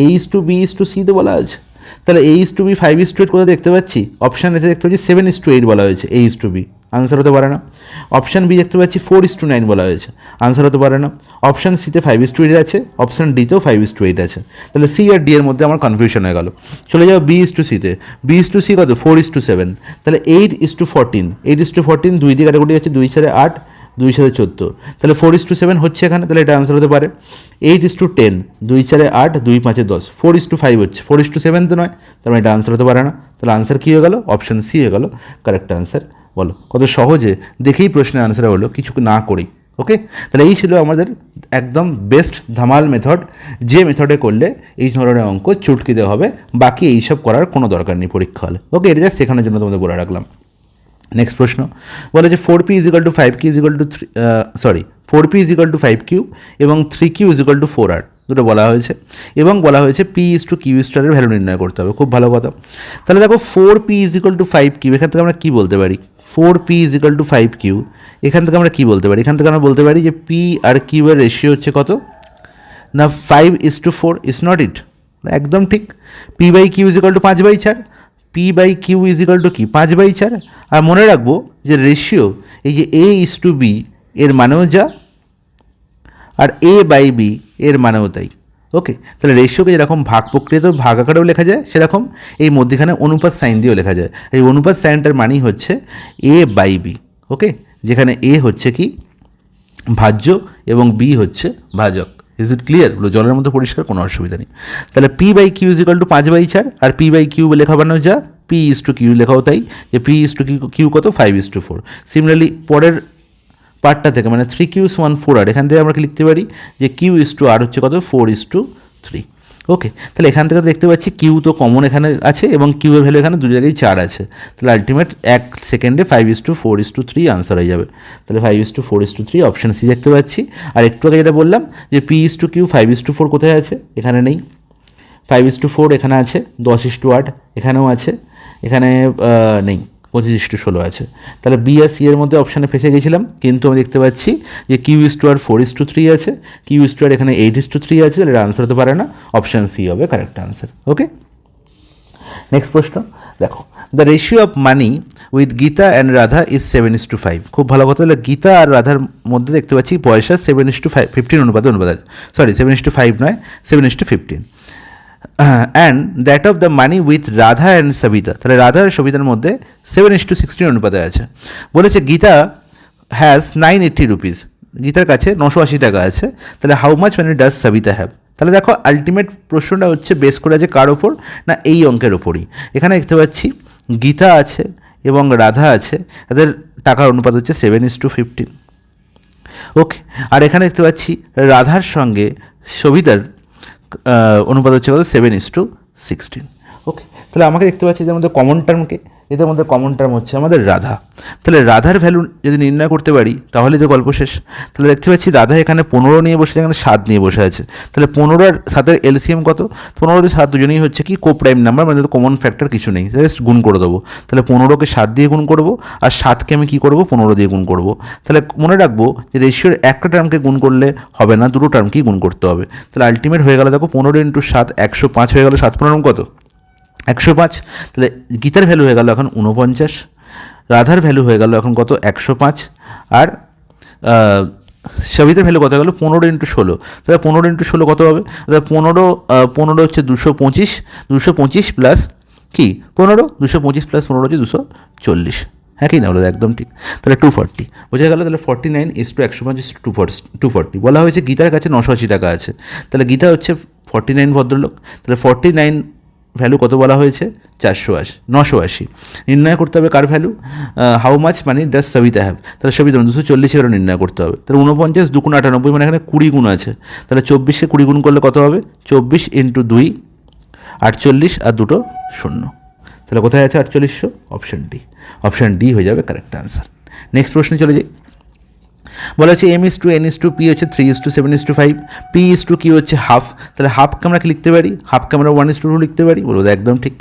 A:B:C তো বলা আছে। তাহলে A:B 5:8 কোথায় দেখতে পাচ্ছি? অপশান এতে দেখতে পাচ্ছি 7:8 বলা হয়েছে A:B, আনসার হতে পারে না। অপশান বি দেখতে পাচ্ছি 4:9 বলা হয়েছে, আনসার হতে পারে না। অপশান সিতে 5:8 আছে, অপশান ডিতেও 5:8 আছে। তাহলে সি আর ডি এর মধ্যে আমার কনফিউশন হয়ে গেল। চলে যাও B:C B:C কত? 4:7। তাহলে 8:14 8:14 দুই দিয়ে কাটাকুটি হচ্ছে, 2 4 8 2 7 14। তাহলে 4:7 হচ্ছে এখানে, তাহলে এটা আনসার হতে পারে। 8:10 2 4 8 2 5 10 4:5 হচ্ছে, 4:7 তো নয়, তার মানে এটা আনসার হতে পারে না। তাহলে আনসার কী হয়ে গেল? অপশান সি হয়ে গেল কারেক্ট আনসার। বলো কত সহজে দেখেই প্রশ্নের আনসার হলো কিছু না করেই। ওকে, তাহলে এই ছিল আমাদের একদম বেস্ট ধামাল মেথড, যে মেথডে করলে এই ধরনের অঙ্ক চুটকিতে হবে, বাকি এইসব করার কোনো দরকার নেই পরীক্ষা হলে। ওকে, এটা জাস্ট শেখানোর জন্য তোমাদের বলে রাখলাম। নেক্সট প্রশ্ন বলে যে 4p = 5q = 4p = 5q এবং 3q = 4r দুটো বলা হয়েছে, এবং বলা হয়েছে p/q এর ভ্যালু নির্ণয় করতে হবে। খুব ভালো কথা। তাহলে দেখো 4p = 5q, এখান থেকে আমরা কী বলতে পারি? 4p = 5q, এখান থেকে আমরা কী বলতে পারি? এখান থেকে আমরা বলতে পারি যে p আর q এর রেশিও হচ্ছে কত না 5:4। ইজ নট ইট? একদম ঠিক। p/q = 5/4, p/q = কি? 5/4। আর মনে রাখবো যে রেশিও এই যে A:B এর মানেও যা, আর A/B এর মানেও তাই। ওকে, তাহলে রেশিওকে যেরকম ভাগ প্রক্রিয়া তো ভাগ আকারেও লেখা যায়, সেরকম এই মধ্যখানে অনুপাত সাইন দিয়েও লেখা যায়। এই অনুপাত সাইনটার মানেই হচ্ছে A/B। ওকে, যেখানে A হচ্ছে কি ভাজ্য এবং B হচ্ছে ভাজক। Is it clear? জলের মতো পরিষ্কার, কোনো অসুবিধা নেই। তাহলে p/q = 5/4, আর p/q লেখা বানানো যা, p/q লেখাও তাই, যে p/q কত? 5:4। সিমিলারলি পরের পার্টটা থেকে মানে 3q = 4r, এখান থেকে আমরা কি লিখতে পারি যে q/r হচ্ছে কত? 4:3। ওকে, তাহলে এখান থেকে দেখতে পাচ্ছি কিউ তো কমন এখানে আছে এবং কিউ এর ভ্যালু এখানে দু জায়গায় 4 আছে। তাহলে আলটিমেট 1 সেকেন্ডে 5:4:3 আনসার হয়ে যাবে। তাহলে 5:4:3 অপশান সি দেখতে পাচ্ছি। আর একটু আগে যেটা বললাম যে p/q 5:4 কোথায় আছে? এখানে নেই। 5:4 এখানে আছে, 10:8 এখানেও আছে, এখানে নেই, 25:16 আছে। তাহলে বি আর সি এর মধ্যে অপশানে ফেসে গেছিলাম, কিন্তু আমি দেখতে পাচ্ছি যে q/r 4:3 আছে, q/r এখানে 8:3 আছে, তাহলে এটা আনসার হতে পারে না, অপশান সি হবে কারেক্ট আনসার। ওকে, নেক্সট প্রশ্ন দেখো, the ratio of money with Gita and Radha is 7:5। খুব ভালো কথা। তাহলে গীতা আর রাধার মধ্যে দেখতে পাচ্ছি পয়সা 7:15 অনুপাতে আছে। সরি, 7:5 নয়, 7:15। And that of the money with Radha and Sabita, তাহলে রাধা আর সবিতার মধ্যে 7:16 অনুপাতে আছে। বলেছে গীতা হ্যাজ 980 রুপিস, গীতার কাছে 980 টাকা আছে। তাহলে how much money does Sabita have? তাহলে দেখো আলটিমেট প্রশ্নটা হচ্ছে বেস করে আছে কার ওপর না এই অঙ্কের ওপরই। এখানে দেখতে পাচ্ছি গীতা আছে এবং রাধা আছে, তাদের টাকার অনুপাত হচ্ছে 7:15। ওকে, আর এখানে দেখতে পাচ্ছি রাধার সঙ্গে সবিতার অনুপাত হচ্ছে কত? 7:16। ওকে, তাহলে আমাকে দেখতে পাচ্ছি এদের মধ্যে কমন টার্মকে, এদের মধ্যে কমন টার্ম হচ্ছে আমাদের রাধা। তাহলে রাধার ভ্যালু যদি নির্ণয় করতে পারি তাহলে তো গল্প শেষ। তাহলে দেখতে পাচ্ছি রাধা এখানে 15 নিয়ে বসে, এখানে 7 নিয়ে বসে আছে। তাহলে 15 আর 7-এর এলসিএম কত? 15 আর 7 দুজনেই হচ্ছে কি কোপ্রাইম নাম্বার, মানে কমন ফ্যাক্টর কিছু নেই, জাস্ট গুণ করে দেবো। তাহলে 15কে 7 দিয়ে গুণ করবো, আর 7কে আমি কী করবো? 15 দিয়ে গুণ করবো। তাহলে মনে রাখবো যে রেশিওর একটা টার্মকে গুণ করলে হবে না, দুটো টার্মকেই গুণ করতে হবে। তাহলে আলটিমেট হয়ে গেল দেখো 15 × 7 105 হয়ে গেল, 7 15 কত? 105। তাহলে গীতার ভ্যালু হয়ে গেল এখন 49, রাধার ভ্যালু হয়ে গেল এখন কত? 105, আর সবিতার ভ্যালু কত গেল? 15 × 16। তাহলে 15 × 16 কত হবে? তাহলে 15 হচ্ছে 225, 225 প্লাস কি 15, 225 প্লাস 15 হচ্ছে 240। হ্যাঁ কি না? বলো একদম ঠিক। তাহলে 240 বোঝা গেল। তাহলে 49:105 240 বলা হয়েছে গীতার কাছে 980 টাকা আছে। তাহলে গীতা হচ্ছে 49 ভদ্রলোক। তাহলে 49 ভ্যালু কত বলা হয়েছে? 980 নির্ণয় করতে হবে কার value? How much money does Sabita have? তাহলে সবিতা 240 এর নির্ণয় করতে হবে। তাহলে 49 2 × 98, মানে এখানে 20 গুণ আছে। তাহলে 24কে 20 গুণ করলে কত হবে? 24 × 2 48, আর দুটো 0। তাহলে কোথায় আছে 4800? অপশান ডি, অপশান ডি হয়ে যাবে কারেক্ট আনসার। নেক্সট প্রশ্নে চলে যাই। বলা হচ্ছে m/n/p হচ্ছে 3:7/5, p/q হচ্ছে হাফ, তাহলে হাফকে আমরা কি লিখতে পারি, হাফকে আমরা 1/2 লিখতে পারি, বলবো একদম ঠিক।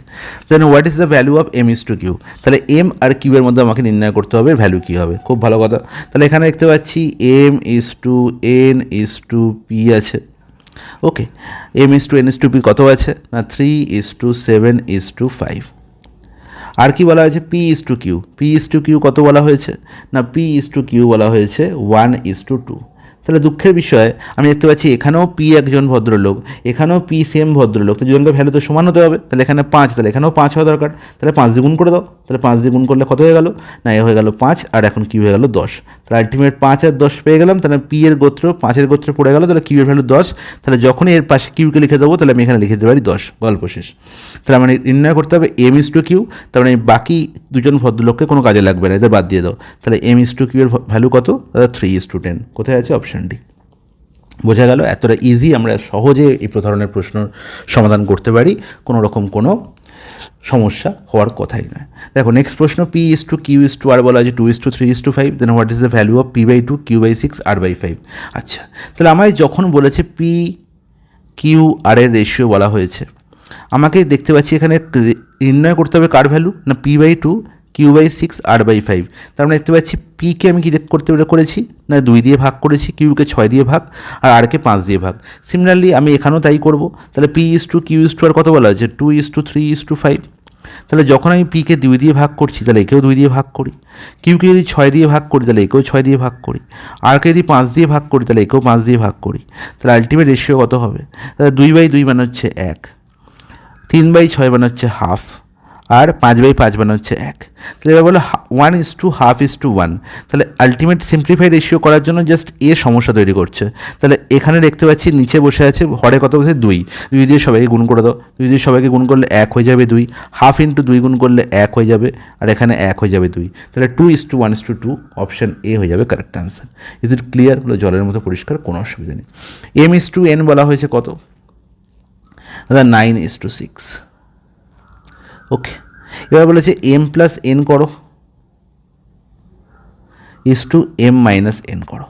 Then what is the value of m/q, তাহলে m আর q এর মধ্যে আমাকে নির্ণয় করতে হবে ভ্যালু কী হবে, খুব ভালো কথা। তাহলে এখানে দেখতে পাচ্ছি m/n/p আছে, ওকে, m/n/p কত আছে না 3:7/5। আর কি বলা হয়েছে p/q, p/q কত বলা হয়েছে না p/q বলা হয়েছে 1:2। তাহলে দুঃখের বিষয় আমি দেখতে পাচ্ছি এখানেও p একজন ভদ্রলোক, এখানেও p সেম ভদ্রলোক, তো দুজনকে ভ্যালু তো সমান হতে হবে। তাহলে এখানে 5, তাহলে এখানেও 5 হওয়া দরকার, তাহলে 5 দিয়ে গুণ করে দাও। তাহলে 5 দিয়ে গুণ করলে কত হয়ে গেল না এ হয়ে গেল 5, আর এখন q হয়ে গেল 10। তাহলে আলটিমেট 5 আর 10 পেয়ে গেলাম, তাহলে p এর গোত্র 5-এর গোত্রে পড়ে গেল, তাহলে q এর ভ্যালু 10। তাহলে যখনই এর পাশে q কে লিখে দেবো তাহলে আমি এখানে লিখে দিতে পারি 10, গল্প শেষ। তাহলে আমার নির্ণয় করতে হবে m/q, তার মানে বাকি দুজন ভদ্রলোককে কোনো কাজে লাগবে না, এদের বাদ দিয়ে দাও। তাহলে m/q এর ভ্যালু কত, 3:10। কোথায় আছে, অপশান ডি। বোঝা গেল, এতটা ইজি আমরা সহজে এই ধরনের প্রশ্ন সমাধান করতে পারি, কোনো রকম কোনো সমস্যা হওয়ার কথাই নয়। দেখো নেক্সট প্রশ্ন, p/q/r বলা আছে 2:3:5, then what is the value of p/2, q/6, r/5। আচ্ছা, তাহলে আমায় যখন বলেছে p/q/r এর রেশিও বলা হয়েছে, আমাকে দেখতে পাচ্ছি এখানে নির্ণয় করতে হবে কার ভ্যালু না p/2, q/6, r/5। তার মানে দেখতে পাচ্ছি পিকে আমি কি করতে করেছি না 2 দিয়ে ভাগ করেছি, কিউকে 6 দিয়ে ভাগ, আর আরকে 5 দিয়ে ভাগ। সিমিলারলি আমি এখানেও তাই করব। তাহলে p/q/r কত বলা হয়েছে 2:3:5। তাহলে যখন আমি পিকে 2 দিয়ে ভাগ করছি তাহলে একেও 2 দিয়ে ভাগ করি, কিউকে যদি 6 দিয়ে ভাগ করি তাহলে একেও 6 দিয়ে ভাগ করি, আরকে যদি 5 দিয়ে ভাগ করি তাহলে একেও 5 দিয়ে ভাগ করি। তাহলে আলটিমেট রেশিও কত হবে, তাহলে 2/2 মানে হচ্ছে 1, 3/6 মানে হচ্ছে হাফ, আর 5/5 মানে হচ্ছে 1। তাহলে এবার বলো 1:1/2:1। তাহলে আলটিমেট সিম্পলিফাই রেশিও করার জন্য জাস্ট এ সমস্যা তৈরি করছে। তাহলে এখানে দেখতে পাচ্ছি নিচে বসে আছে, হরে কত বসে 2, 2 দিয়ে সবাইকে গুণ করে দাও, 2 দিয়ে সবাইকে গুণ করলে 1 হয়ে যাবে 2, হাফ ইন্টু 2 গুণ করলে 1 হয়ে যাবে, আর এখানে 1 হয়ে যাবে 2। তাহলে 2:1:2, অপশান এ হয়ে যাবে correct answer. Is it clear, হলো জলের মতো পরিষ্কার, কোনো অসুবিধা নেই। m/n বলা হয়েছে কত, দাদা 9:6। ওকে, এবার বলেছে m+n করো m-n করো।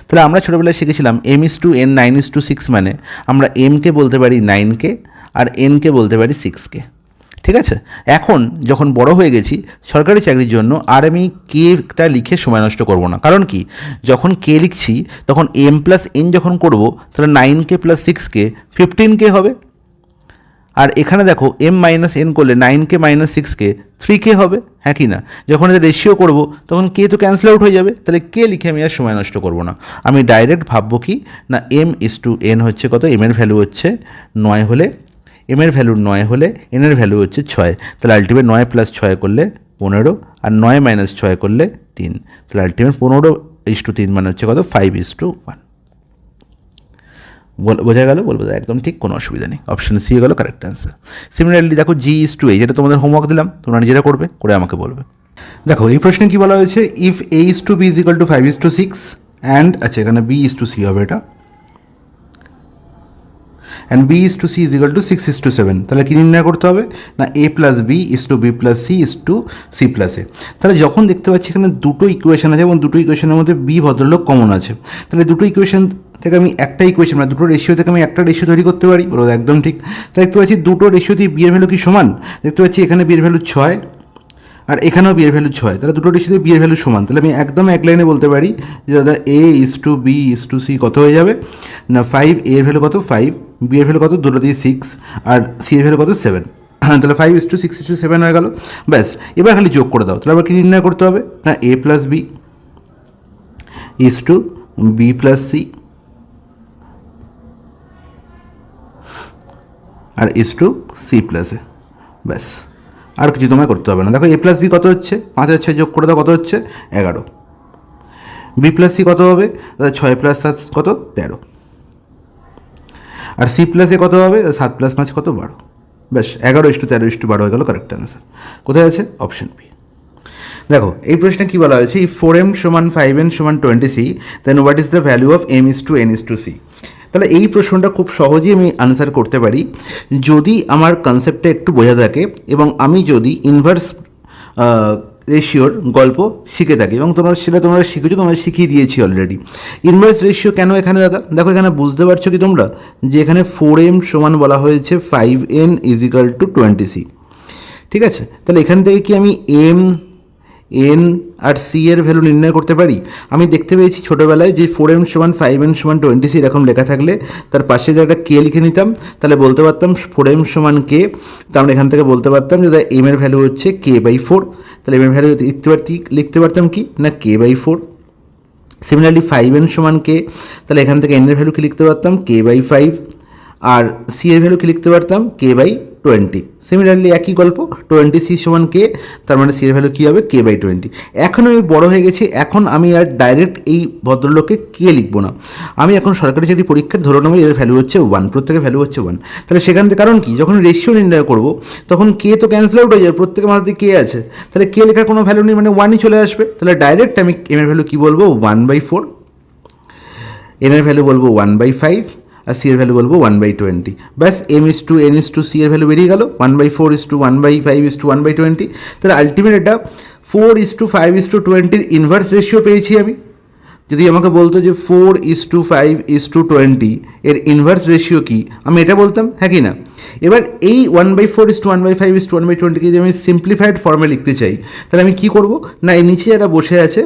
তাহলে আমরা ছোটোবেলায় শিখেছিলাম m/n 9:6, মানে আমরা m-কে বলতে পারি 9-কে আর n-কে বলতে পারি 6-কে। ঠিক আছে, এখন যখন বড় হয়ে গেছি সরকারি চাকরির জন্য আর আমি কেটা লিখে সময় নষ্ট করব না। কারণ কি, যখন কে লিখছি তখন m+n যখন করব তাহলে 9-কে + 6-কে 15-কে হবে। আর এখানে দেখো m-n করলে 9-কে - 6-কে 3-কে হবে, হ্যাঁ কি না। যখন এটা রেশিও করব তখন কে তো ক্যান্সেল আউট হয়ে যাবে, তাহলে কে লিখে আমি আর সময় নষ্ট করব না। আমি ডাইরেক্ট ভাববো কি না m/n হচ্ছে কত, m এর ভ্যালু হচ্ছে 9 হলে, m এর ভ্যালু 9 হলে n এর ভ্যালু হচ্ছে 6। তাহলে আলটিমেট 9 + 6 করলে 15, আর 9 - 6 করলে 3। তাহলে আলটিমেট 15:3 মানে হচ্ছে কত 5:1। বোঝা গেল, বলবো একদম ঠিক, কোনো অসুবিধা নেই, অপশান সি গেল কারেক্ট অ্যান্সার। সিমিলারলি দেখো g/a, যেটা তোমাদের হোমওয়ার্ক দিলাম, তোমরা নিজেরা করবে, করে আমাকে বলবে। দেখো এই প্রশ্নে কি বলা হয়েছে, ইফ a/b = 5:6 অ্যান্ড, আচ্ছা এখানে b/c হবে এটা, অ্যান্ড b/c = 6:7। তাহলে কী নির্ণয় করতে হবে না a+b = b + c = c + a। তাহলে যখন দেখতে পাচ্ছি এখানে দুটো ইকুয়েশন আছে এবং দুটো ইকুয়েশনের মধ্যে b ভদ্রলোক কমন আছে, তাহলে দুটো ইকুয়েশন থেকে আমি একটা ইকুয়েশন মানে দুটো রেশিও থেকে আমি একটা রেশিও তৈরি করতে পারি, বলো একদম ঠিক। তাই দেখতে পাচ্ছি দুটো রেশিওতে বি এর ভ্যালু কি সমান, দেখতে পাচ্ছি এখানে বি এর ভ্যালু 6 আর এখানেও বি এর ভ্যালু 6, তাহলে দুটো রেশিওতে বি এর ভ্যালু সমান। তাহলে আমি একদম এক লাইনে বলতে পারি যে দাদা a/b = c কত হয়ে যাবে না 5, a এর ভ্যালু কত 5, b এর ভ্যালু কত, দুটো দিয়ে 6, আর c এর ভ্যালু কত 7। তাহলে 5:6:7 হয়ে গেল, ব্যাস। এবার খালি যোগ করে দাও। তাহলে আবার কী নির্ণয় করতে হবে না a + b = b + c R c + a, ব্যাস। আর কিছু তোমায় করতে হবে না। দেখো a + b কত হচ্ছে, 5 আর 6 যোগ করে দাও, কত হচ্ছে 11। b + c কত হবে, 6 + 7 কত 13। আর c + a কত হবে, 7 + 5 কত 12। ব্যাস, 11:13:12 হয়ে গেল কারেক্ট অ্যান্সার। কোথায় আছে, অপশন বি। দেখো এই প্রশ্নে কী বলা হয়েছে, 4m = 5n = 20c, then what is the value of m/n/c। তাহলে এই প্রশ্নটা খুব সহজেই আমি আনসার করতে পারি যদি আমার কনসেপ্টটা একটু বোঝা থাকে এবং আমি যদি ইনভার্স রেশিওর গল্প শিখে থাকি এবং তোমরা শিখেছো, তোমরা শিখিয়ে দিয়েছি অলরেডি। ইনভার্স রেশিও কেন এখানে দাদা? দেখো এখানে বুঝতে পারছো কি তোমরা যে এখানে 4m সমান বলা হয়েছে 5n ইজিক্যাল টু 20c। ঠিক আছে, তাহলে এখান থেকে কি আমি এম, এন আর সি এর ভ্যালু নির্ণয় করতে পারি? আমি দেখতে পেয়েছি ছোটোবেলায় যে 4m সমান 5n সমান 20c এরকম লেখা থাকলে তার পাশে যে একটা কে লিখে নিতাম, তাহলে বলতে পারতাম 4m সমান কে। তার মানে এখান থেকে বলতে পারতাম যে এম এর ভ্যালু হচ্ছে k/4, তাহলে এম এর ভ্যালু লিখতে পারতাম কি না k/4। সিমিলারলি 5n সমান কে, তাহলে এখান থেকে এন এর ভ্যালু কি লিখতে পারতাম k/5, আর সি এর ভ্যালু কি লিখতে পারতাম k/20। সিমিলারলি একই গল্প 20c সমান কে, তার মানে সি এর ভ্যালু কী হবে k/20। এখন আমি বড় হয়ে গেছি, এখন আমি আর ডাইরেক্ট এই ভদ্রলোককে কে লিখবো না, আমি এখন সরকারি চাকরি পরীক্ষার ধরে নেবো এর ভ্যালু হচ্ছে 1, প্রত্যেকের ভ্যালু হচ্ছে 1। তাহলে সেখান থেকে কারণ কি, যখন রেশিও নির্ণয় করবো তখন কে তো ক্যান্সেল আউট হয়ে যাবে, প্রত্যেকের মাথাতে কে আছে, তাহলে কে লেখার কোনো ভ্যালু নেই, মানে 1ই চলে আসবে। তাহলে ডাইরেক্ট আমি এম এর ভ্যালু কী বলবো 1/4, এন এর ভ্যালু বলবো 1/5, আর সি এর ভ্যালু বলবো 1/20। ব্যাস m/n/c এর ভ্যালু বেরিয়ে গেল 1/4:1/5:1/20। তাহলে আলটিমেট এটা 4:5:20 ইনভার্স রেশিও পেয়েছি আমি। যদি আমাকে বলতো যে 4:5:20 এর ইনভার্স রেশিও কি, আমি এটা বলতাম, হ্যাঁ কি না? এবার এই 1/4:1/5:1/20কে যদি আমি সিম্পলিফাইড ফর্মে লিখতে চাই, তাহলে আমি কী করবো না, এই নিচে যারা বসে আছে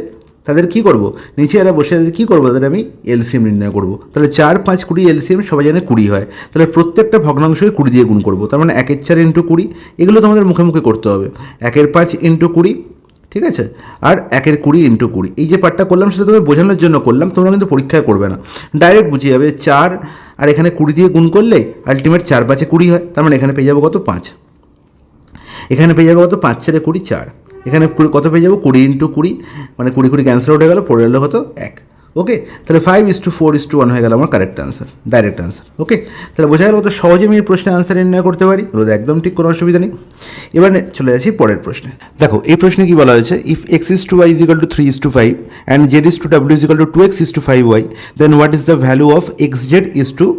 তাদের কী করবো, নিচে যারা বসে আছে কী করবো, তাদের আমি এলসিএম নির্ণয় করবো। তাহলে 4, 5, 20 এলসিএম সবাই জানে 20 হয়, তাহলে প্রত্যেকটা ভগ্নাংশই 20 দিয়ে গুণ করবো। তার মানে 1/4 × 20, এগুলো তো আমাদের মুখে মুখে করতে হবে। 1/5 × 20, ঠিক আছে, আর 1/20 × 20। এই যে পার্টটা করলাম সেটা তোমাদের বোঝানোর জন্য করলাম, তোমরা কিন্তু পরীক্ষায় করবে না, ডাইরেক্ট বুঝিয়ে যাবে। 4 আর এখানে 20 দিয়ে গুণ করলে আলটিমেট 4 5 20 হয়, তার মানে এখানে পেয়ে যাবো কত 5, এখানে পেয়ে যাবো কত 5 4 20 4, এখানে কত পেয়ে যাবো 20 × 20, মানে 20 ক্যান্সেল আউট হয়ে গেল, পড়ে গেল কত 1। ওকে, তাহলে 5:4:1 হয়ে গেল আমার কারেক্ট আনসার, ডাইরেক্ট আনসার। ওকে, তাহলে বোঝা গেল কত সহজে আমি এই প্রশ্নের আনসার নির্ণয় করতে পারি, বলে একদম ঠিক, কোনো অসুবিধা নেই। এবার চলে যাচ্ছি পরের প্রশ্নে। দেখো এই প্রশ্নে কি বলা হয়েছে, if x/y = 3:5 and z/w = 2x/5y, then what is the value of xz/yw।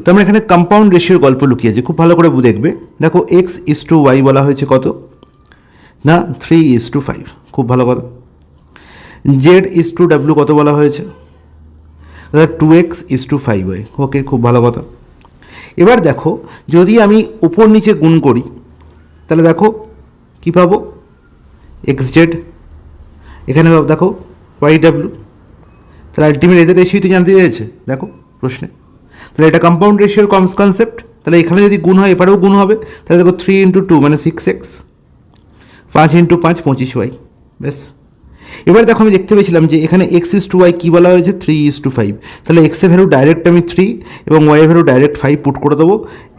তার মানে এখানে কম্পাউন্ড রেশিওর গল্প লুকিয়েছে, খুব ভালো করে দেখবে। দেখো x/y বলা হয়েছে কত না 3:5, খুব ভালো কথা। z/w কত বলা হয়েছে, 2x/5y, ওকে, খুব ভালো কথা। এবার দেখো যদি আমি উপর নিচে গুণ করি তাহলে দেখো কী পাবো, xz, এখানে দেখো yw, তাহলে আলটিমেট এদের রেশিও তো জানতে চেয়েছে দেখো প্রশ্নে। তাহলে এটা কম্পাউন্ড রেশিওর কনসেপ্ট, তাহলে এখানে যদি গুণ হয় এপারেও গুণ হবে, তাহলে দেখো 3 × 2 মানে 6x, 5 × 5 25y, ব্যাস। এবার দেখো আমি দেখতে পেয়েছিলাম যে এখানে x/y কী বলা হয়েছে 3:5, তাহলে x এর ভ্যালু ডাইরেক্ট আমি 3 এবং y এর ভ্যালু ডাইরেক্ট 5 পুট করে দেবো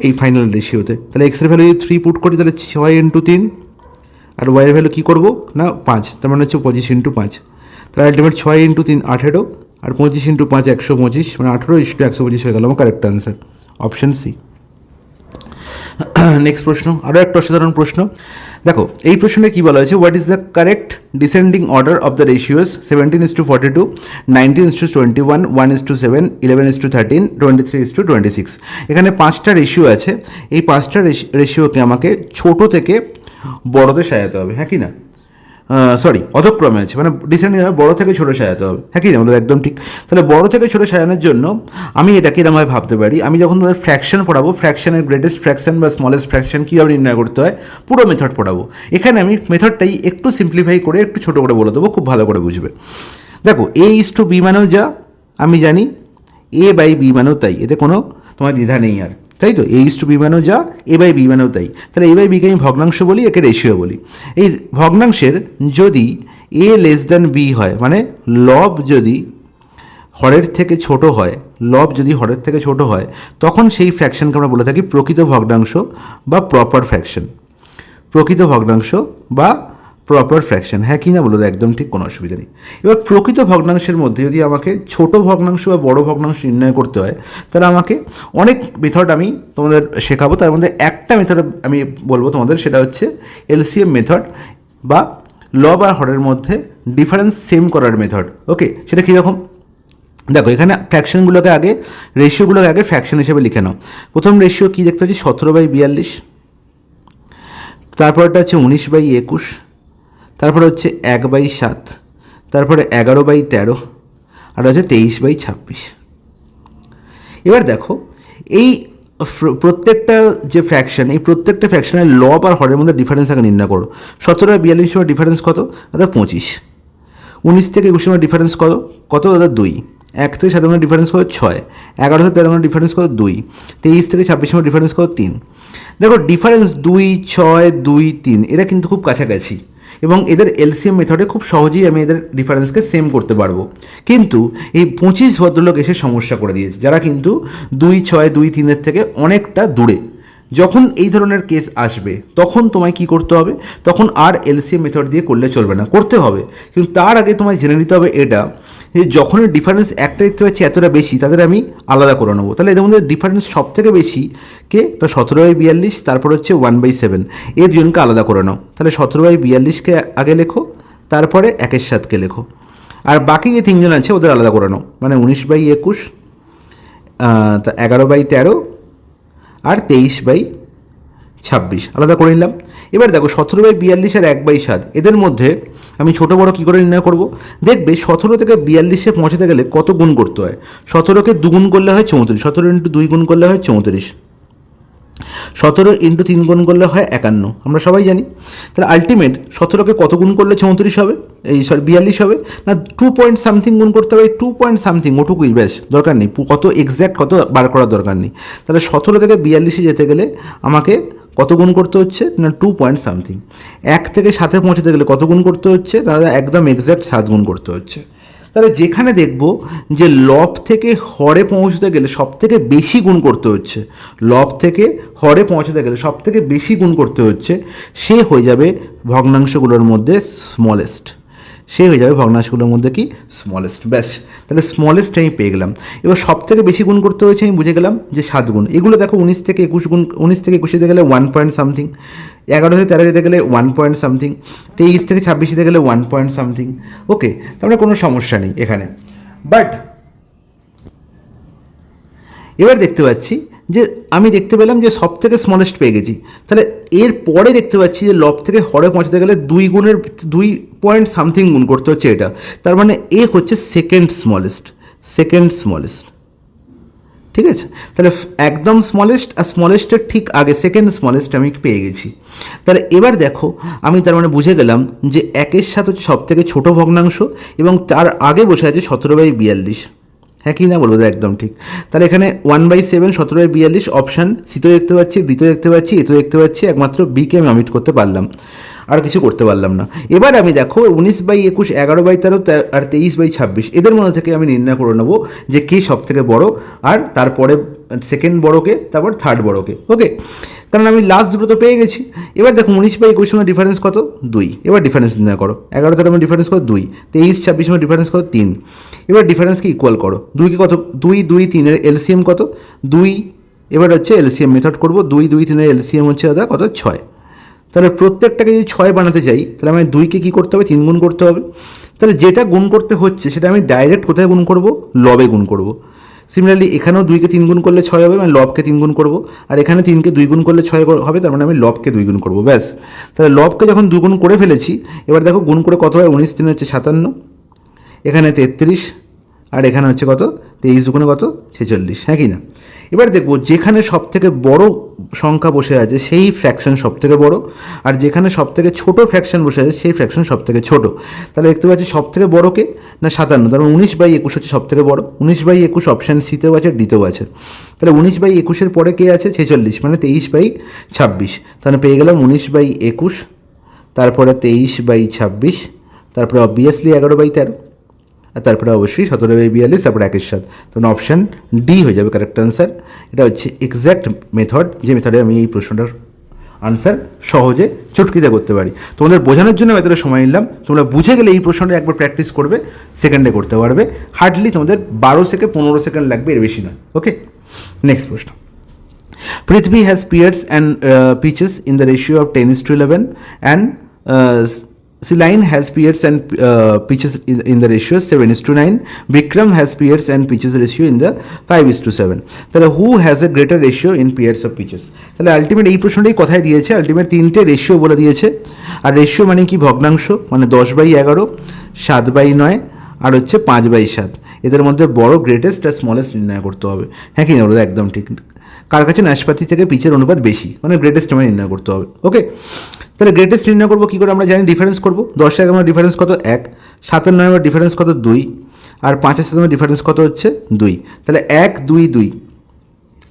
এই ফাইনাল রেশিওতে। তাহলে x এর ভ্যালু যদি 3 পুট করি তাহলে 6 × 3, আর y এর ভ্যালু কী করবো না 5, তার মানে হচ্ছে 25 × 5, তাহলে আলটিমেট 6 × 3 18, আর 25 × 5 125, মানে 18:125 হয়ে গেল আমার correct answer, option C. Next প্রশ্ন, আরও একটা অসাধারণ প্রশ্ন। দেখো এই প্রশ্নে কী বলা হয়েছে, what is the correct descending order of the ratios 17:42, 19:21, 1:7, 11:13, 23:26। এখানে 5টা রেশিও আছে, এই 5টা রেশিওকে আমাকে ছোট থেকে বড়তে সাজাতে হবে, হ্যাঁ কি না, সরি অধক্রমে আছে, মানে ডিসেন্ডিং বড় থেকে ছোটো সাজাতে হবে, হ্যাঁ কি না, আমাদের একদম ঠিক। তাহলে বড় থেকে ছোটো সাজানোর জন্য আমি এটাকে এরকমভাবে ভাবতে পারি, আমি যখন তোমাদের ফ্র্যাকশন পড়াবো, ফ্র্যাকশনের গ্রেটেস্ট ফ্র্যাকশন বা স্মলেস্ট ফ্র্যাকশন কীভাবে নির্ণয় করতে হয় পুরো মেথড পড়াবো। এখানে আমি মেথডটাই একটু সিম্পলিফাই করে একটু ছোটো করে বলে দেবো, খুব ভালো করে বুঝবে। দেখো a/b মানেও যা আমি জানি, a/b মানেও তাই, এতে কোনো তোমার দ্বিধা নেই আর, তাই তো। a/b মানেও যা, a/b মানেও তাই, তাহলে a/bকে আমি ভগ্নাংশ বলি, একে রেশিও বলি। এই ভগ্নাংশের যদি a<b হয়, মানে লব যদি হরের থেকে ছোট হয়, লব যদি হরের থেকে ছোট হয়, তখন সেই ফ্র্যাকশনকে আমরা বলে থাকি প্রকৃত ভগ্নাংশ বা প্রপার ফ্র্যাকশন, প্রকৃত ভগ্নাংশ বা প্রপার ফ্র্যাকশন, হ্যাঁ কি না বলো, একদম ঠিক, কোনো অসুবিধা নেই। এবার প্রকৃত ভগ্নাংশের মধ্যে যদি আমাকে ছোট ভগ্নাংশ বা বড় ভগ্নাংশ নির্ণয় করতে হয়, তাহলে আমাকে অনেক মেথড আমি তোমাদের শেখাবো, তার মধ্যে একটা মেথড আমি বলবো তোমাদের, সেটা হচ্ছে এলসিএম মেথড বা লব আর হরের মধ্যে ডিফারেন্স সেম করার মেথড। ওকে, সেটা কীরকম দেখো, এখানে ফ্র্যাকশনগুলোকে আগে, রেশিওগুলোকে আগে ফ্র্যাকশন হিসেবে লিখে নাও। প্রথম রেশিও কী দেখতে পাচ্ছি 17/42, তারপরটা হচ্ছে 19/21, তারপরে হচ্ছে 1/7, তারপরে 11/13, আর হচ্ছে 23/26। এবার দেখো এই প্রত্যেকটা যে ফ্র্যাকশন, এই প্রত্যেকটা ফ্র্যাকশনের লব আর হরের মধ্যে ডিফারেন্স আগে নির্ণয় করো। 17 আর 42 এর ডিফারেন্স কত? অর্থাৎ 25। 19 থেকে 21 এর ডিফারেন্স কত? কত দাদা? 2। 1 থেকে 7 এর ডিফারেন্স কত? 6। 11 থেকে 13 এর ডিফারেন্স কত? 2। 23 থেকে 26 এর ডিফারেন্স কত? 3। দেখো ডিফারেন্স 2, 6, 2, 3 এরা কিন্তু খুব কাছাকাছি এবং এদের এলসিএম মেথডে খুব সহজেই আমি এদের ডিফারেন্সকে সেম করতে পারবো। কিন্তু এই 25 ভদ্রলোক এসে সমস্যা করে দিয়েছে, যারা কিন্তু 2, 6, 2, 3 থেকে অনেকটা দূরে। যখন এই ধরনের কেস আসবে তখন তোমায় কি করতে হবে? তখন আর এলসিএম মেথড দিয়ে করলে চলবে না, করতে হবে, কিন্তু তার আগে তোমায় জেনে নিতে হবে এটা যে যখন ডিফারেন্স একটা দেখতে পাচ্ছি এতটা বেশি, তাদের আমি আলাদা করে নেবো। তাহলে এদের মধ্যে ডিফারেন্স সব থেকে বেশি কে? 17/42, তারপর হচ্ছে 1/7, এই দুজনকে আলাদা করে নাও। তাহলে 17/42কে আগে লেখো, তারপরে 1/7কে লেখো, আর বাকি যে তিনজন আছে ওদের আলাদা করে নাও। মানে 19/21, 11/13 আর 23/26 আলাদা করে নিলাম। এবার দেখো 17/42 আর 1/7 এদের মধ্যে আমি ছোটো বড়ো কী করে নির্ণয় করবো? দেখবে 17 থেকে 42-এ পৌঁছাতে গেলে কত গুণ করতে হয়? 17কে 2 গুণ করলে হয় 34, 17 × 2 গুণ করলে হয় 34, 17 × 3 গুণ করলে হয় 51, আমরা সবাই জানি। তাহলে আলটিমেট 17কে কত গুণ করলে 34 হবে? 42 হবে না? 2 পয়েন্ট সামথিং গুণ করতে হবে, 2 পয়েন্ট সামথিং, ওটুকুই ব্যাস, দরকার নেই কত এক্স্যাক্ট কত বার করার দরকার নেই। তাহলে 17 থেকে 42-এ যেতে গেলে আমাকে কত গুণ করতে হচ্ছে না? 2 পয়েন্ট সামথিং। 1 থেকে 7-এ পৌঁছতে গেলে কত গুণ করতে হচ্ছে? তাহলে একদম এক্স্যাক্ট 7 গুণ করতে হচ্ছে। তাহলে যেখানে দেখব যে লব থেকে হরে পৌঁছতে গেলে সব থেকে বেশি গুণ করতে হচ্ছে, লব থেকে হরে পৌঁছতে গেলে সব থেকে বেশি গুণ করতে হচ্ছে, সে হয়ে যাবে ভগ্নাংশগুলোর মধ্যে স্মলেস্ট। সে হয়ে যাবে ভগ্নাংশগুলোর মধ্যে কি? স্মলেস্ট। ব্যাস, তাহলে স্মলেস্ট আমি পেয়ে গেলাম। এবার সব থেকে বেশি গুণ করতে হয়েছে আমি বুঝে গেলাম যে 7 গুণ। এগুলো দেখো 19 থেকে 21 গুণ, 19 থেকে 21 যেতে গেলে 1 পয়েন্ট সামথিং, 11 থেকে 13 যেতে গেলে 1 পয়েন্ট সামথিং, 23 থেকে 26 যেতে গেলে 1 পয়েন্ট সামথিং। ওকে, তার কোনো সমস্যা নেই এখানে। বাট এবার দেখতে পাচ্ছি যে আমি দেখতে পেলাম যে সব থেকে স্মলেস্ট পেয়ে গেছি। তাহলে এর পরে দেখতে পাচ্ছি যে লব থেকে হরে পৌঁছাতে গেলে 2 গুণের 2 পয়েন্ট সামথিং গুণ করতে হচ্ছে এটা। তার মানে এ হচ্ছে সেকেন্ড স্মলেস্ট, সেকেন্ড স্মলেস্ট। ঠিক আছে, তাহলে একদম স্মলেস্ট আর স্মলেস্টের ঠিক আগে সেকেন্ড স্মলেস্ট আমি পেয়ে গেছি। তাহলে এবার দেখো আমি তার মানে বুঝে গেলাম যে 1/7 হচ্ছে সব থেকে ছোটো ভগ্নাংশ এবং তার আগে বসে আছে 17/42। হ্যাঁ কি না বলবো? একদম ঠিক। তাহলে এখানে 1/7, 17/42 অপশান সিতেও দেখতে পাচ্ছি, ডিতেও দেখতে পাচ্ছি, এতেও দেখতে পাচ্ছি, একমাত্র বিকে আমি অমিট করতে পারলাম, আর কিছু করতে পারলাম না। এবার আমি দেখো 19/21, 11/13 আর 23/26 এদের মধ্যে থেকে আমি নির্ণয় করে নেবো যে কে সব থেকে বড়ো, আর তারপরে সেকেন্ড বড়োকে, তারপর থার্ড বড়োকে। ওকে, কারণ আমি লাস্ট দুটো তো পেয়ে গেছি। এবার দেখো 19/21 এর ডিফারেন্স কত? 2। এবার ডিফারেন্স নির্ণয় করো। 11-13 ডিফারেন্স কত? 2। 23-26 ডিফারেন্স কত? 3। এবার ডিফারেন্সকে ইকুয়াল করো। 2কে কত? 2, 2, 3 এর এলসিএম কত? 2। এবার হচ্ছে এলসিএম মেথড করবো। 2, 2, 3 এর এলসিএম হচ্ছে দাদা কত? 6। তাহলে প্রত্যেকটাকে যদি 6 বানাতে চাই তাহলে আমি 2কে কী করতে হবে? 3 গুণ করতে হবে। তাহলে যেটা গুণ করতে হচ্ছে সেটা আমি ডাইরেক্ট কোথায় গুণ করব? লবে গুণ করব। সিমিলারলি এখানেও 2কে 3 গুণ করলে 6 হবে, মানে লবকে 3 গুণ করবো, আর এখানে 3কে 2 গুণ করলে 6 হবে, তার মানে আমি লবকে 2 গুণ করবো। ব্যাস, তাহলে লবকে যখন 2 গুণ করে ফেলেছি, এবার দেখো গুণ করে কত হয়? 19 3 হচ্ছে 57, এখানে 33, আর এখানে হচ্ছে কত? 23 দুগুণে কত? 46। হ্যাঁ কি না? এবার দেখবো যেখানে সব থেকে বড় সংখ্যা বসে আছে সেই ফ্র্যাকশন সব থেকে বড়, আর যেখানে সব থেকে ছোটো ফ্র্যাকশন বসে আছে সেই ফ্র্যাকশন সব থেকে ছোটো। তাহলে দেখতে পাচ্ছি সব থেকে বড়কে না 57, তার মানে 19/21 হচ্ছে সব থেকে বড়। 19/21 অপশান সিতেও আছে, ডিতেও আছে। তাহলে 19/21 পরে কে আছে? 46, মানে 23/26। তাহলে পেয়ে গেলাম 19/21, তারপরে 23/26, তারপরে অবভিয়াসলি 11/13, আর তারপরে অবশ্যই 17/42, তারপরে 1/7। তখন অপশান ডি হয়ে যাবে কারেক্ট আনসার। এটা হচ্ছে এক্স্যাক্ট মেথড, যে মেথডে আমি এই প্রশ্নটার আনসার সহজে চটকিতে করতে পারি। তোমাদের বোঝানোর জন্য এতটা সময় নিলাম। তোমরা বুঝে গেলে এই প্রশ্নটা একবার প্র্যাকটিস করবে, সেকেন্ডে করতে পারবে। হার্ডলি তোমাদের 12 থেকে 15 সেকেন্ড লাগবে, এর বেশি নয়। ওকে, নেক্সট প্রশ্ন। Prithvi has pears and peaches in the ratio of 10:11 and Celine has pears and pitches in the ratio 7:9. Vikram has pears and pitches ratio in the 5:7. তাহলে who has a greater ratio in pairs of pitches? তাহলে আলটিমেট এই প্রশ্নটাই কথায় দিয়েছে, আলটিমেট 3টে রেশিও বলে দিয়েছে। আর রেশিও মানে কি ভগ্নাংশ, মানে 10/11, 7/9 আর হচ্ছে 5/7। এদের মধ্যে বড় গ্রেটেস্ট আর স্মলেস্ট নির্ণয় করতে হবে। হ্যাঁ কি না বলো, একদম ঠিক। কার কাছে নাশপাতি থেকে পিচের অনুপাত বেশি, মানে গ্রেটেস্ট আমার নির্ণয় করতে হবে। ওকে, তাহলে গ্রেটেস্ট নির্ণয় করবো কী করে, আমরা জানি ডিফারেন্স করবো। 10-11 ডিফারেন্স কত 1, 7-9 ডিফারেন্স কত 2, আর 5-7 ডিফারেন্স কত হচ্ছে 2। তাহলে 1 2 2,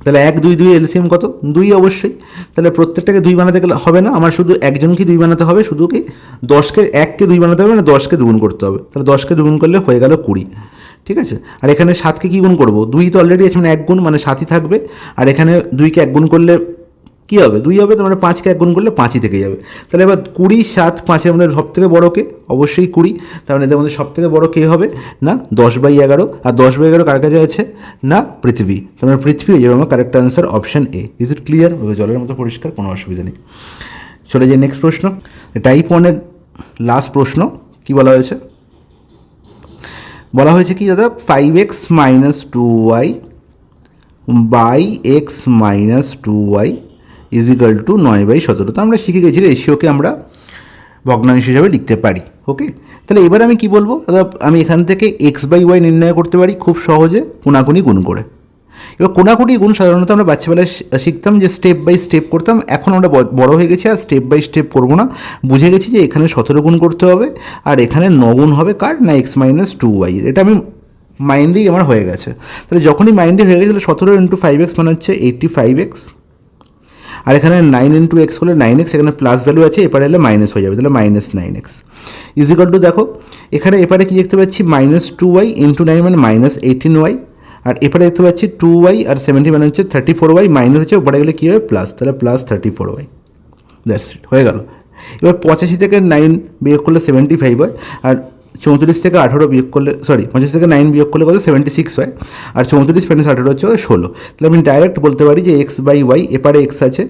তাহলে 1 2 2 এলসিএম কত 2 অবশ্যই। তাহলে প্রত্যেকটাকে 2 বানাতে গেলে হবে না, আমার শুধু একজনকে 2 বানাতে হবে, শুধু কি 10কে 1কে 2 বানাতে হবে, মানে 10কে দুগুণ করতে হবে। তাহলে 10কে দুগুণ করলে হয়ে গেল 20, ঠিক আছে। আর এখানে 7কে কী গুণ করবো, 2 তো অলরেডি আছে, মানে 1 গুণ, মানে 7ই থাকবে। আর এখানে 2কে 1 গুণ করলে কী হবে, 2 হবে, তো মানে 5কে 1 গুণ করলে 5ই থেকে যাবে। তাহলে এবার 20 7 5-এর মধ্যে সব থেকে বড়ো কে, অবশ্যই 20। তার মানে এদের মধ্যে সব থেকে বড়ো কে হবে না 10/11, আর 10/11 কার কাছে আছে না পৃথিবী। তার মানে পৃথিবী হয়ে যাবে আমার correct answer option A. Is it clear? জলের মতো পরিষ্কার, কোনো অসুবিধা নেই। চলে যাই নেক্সট প্রশ্ন। টাইপ 1-এর লাস্ট প্রশ্ন কি বলা হয়েছে, বলা হয়েছে কি দাদা, 5x - 2y by x - 2y is equal two 9/17। তো আমরা শিখে গেছি রেশিওকে আমরা ভগ্নাংশ হিসাবে লিখতে পারি। ওকে, তাহলে এবার আমি কি বলবো দাদা, আমি এখান থেকে x/y নির্ণয় করতে পারি খুব সহজে কোনাকুনি গুণ করে। এবার কোনাকুনি গুণ সাধারণত আমরা বাচ্চাবেলায় শিখতাম, যে স্টেপ বাই স্টেপ করতাম। এখন আমরা বড় হয়ে গেছি, আর স্টেপ বাই স্টেপ করবো না। বুঝে গেছি যে এখানে 17 গুণ করতে হবে, আর এখানে 9 গুণ হবে কার না x - 2y। এটা আমি মাইন্ডেই আমার হয়ে গেছে। তাহলে যখনই মাইন্ডে হয়ে গেছে, তাহলে 17 × 5x মানে হচ্ছে 85x, আর এখানে 9 × x হলে 9x, এখানে প্লাস ভ্যালু আছে, এপারে এলে মাইনাস হয়ে যাবে, তাহলে -9x ইজিক্যাল টু, দেখো এখানে এপারে কি দেখতে পাচ্ছি, -2y × 9 মানে -18y, আর এপারে দেখতে পাচ্ছি 2y আর 70 মানে হচ্ছে 34y, মাইনাস হচ্ছে ওপরে গেলে কী হবে প্লাস, তাহলে +34y। দ্যাটস ইট, হয়ে গেল। এবার 85 থেকে 9 বিয়োগ করলে 75 হয়, আর 34 থেকে 18 বিয়োগ করলে, 85 থেকে 9 বিয়োগ করলে কত 76 হয়, আর 34 - 18 হচ্ছে 16। তাহলে আমি ডাইরেক্ট বলতে পারি যে x/y, এপারে x আছে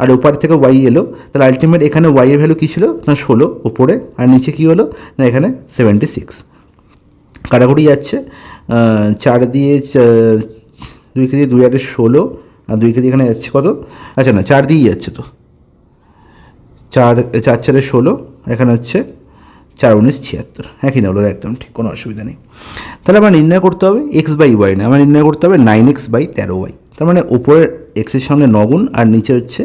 আর ওপার থেকে y এলো, তাহলে আলটিমেট এখানে y এর ভ্যালু কী ছিল না 16 ওপরে, আর নিচে কী হলো না এখানে 76। কাটাকুটি যাচ্ছে, 4 দিয়ে 2কে দিয়ে 2 8 16, আর 2কে দিয়ে এখানে যাচ্ছে কত, আচ্ছা না 4 দিয়েই যাচ্ছে, তো 4 4 16, এখানে হচ্ছে 4 19 76। হ্যাঁ কি না, ওটা একদম ঠিক, কোনো অসুবিধা নেই। তাহলে আমার নির্ণয় করতে হবে x/y না, আমার নির্ণয় করতে হবে 9x/13y। তার মানে উপরের এক্সের সঙ্গে 9 গুণ, আর নিচে হচ্ছে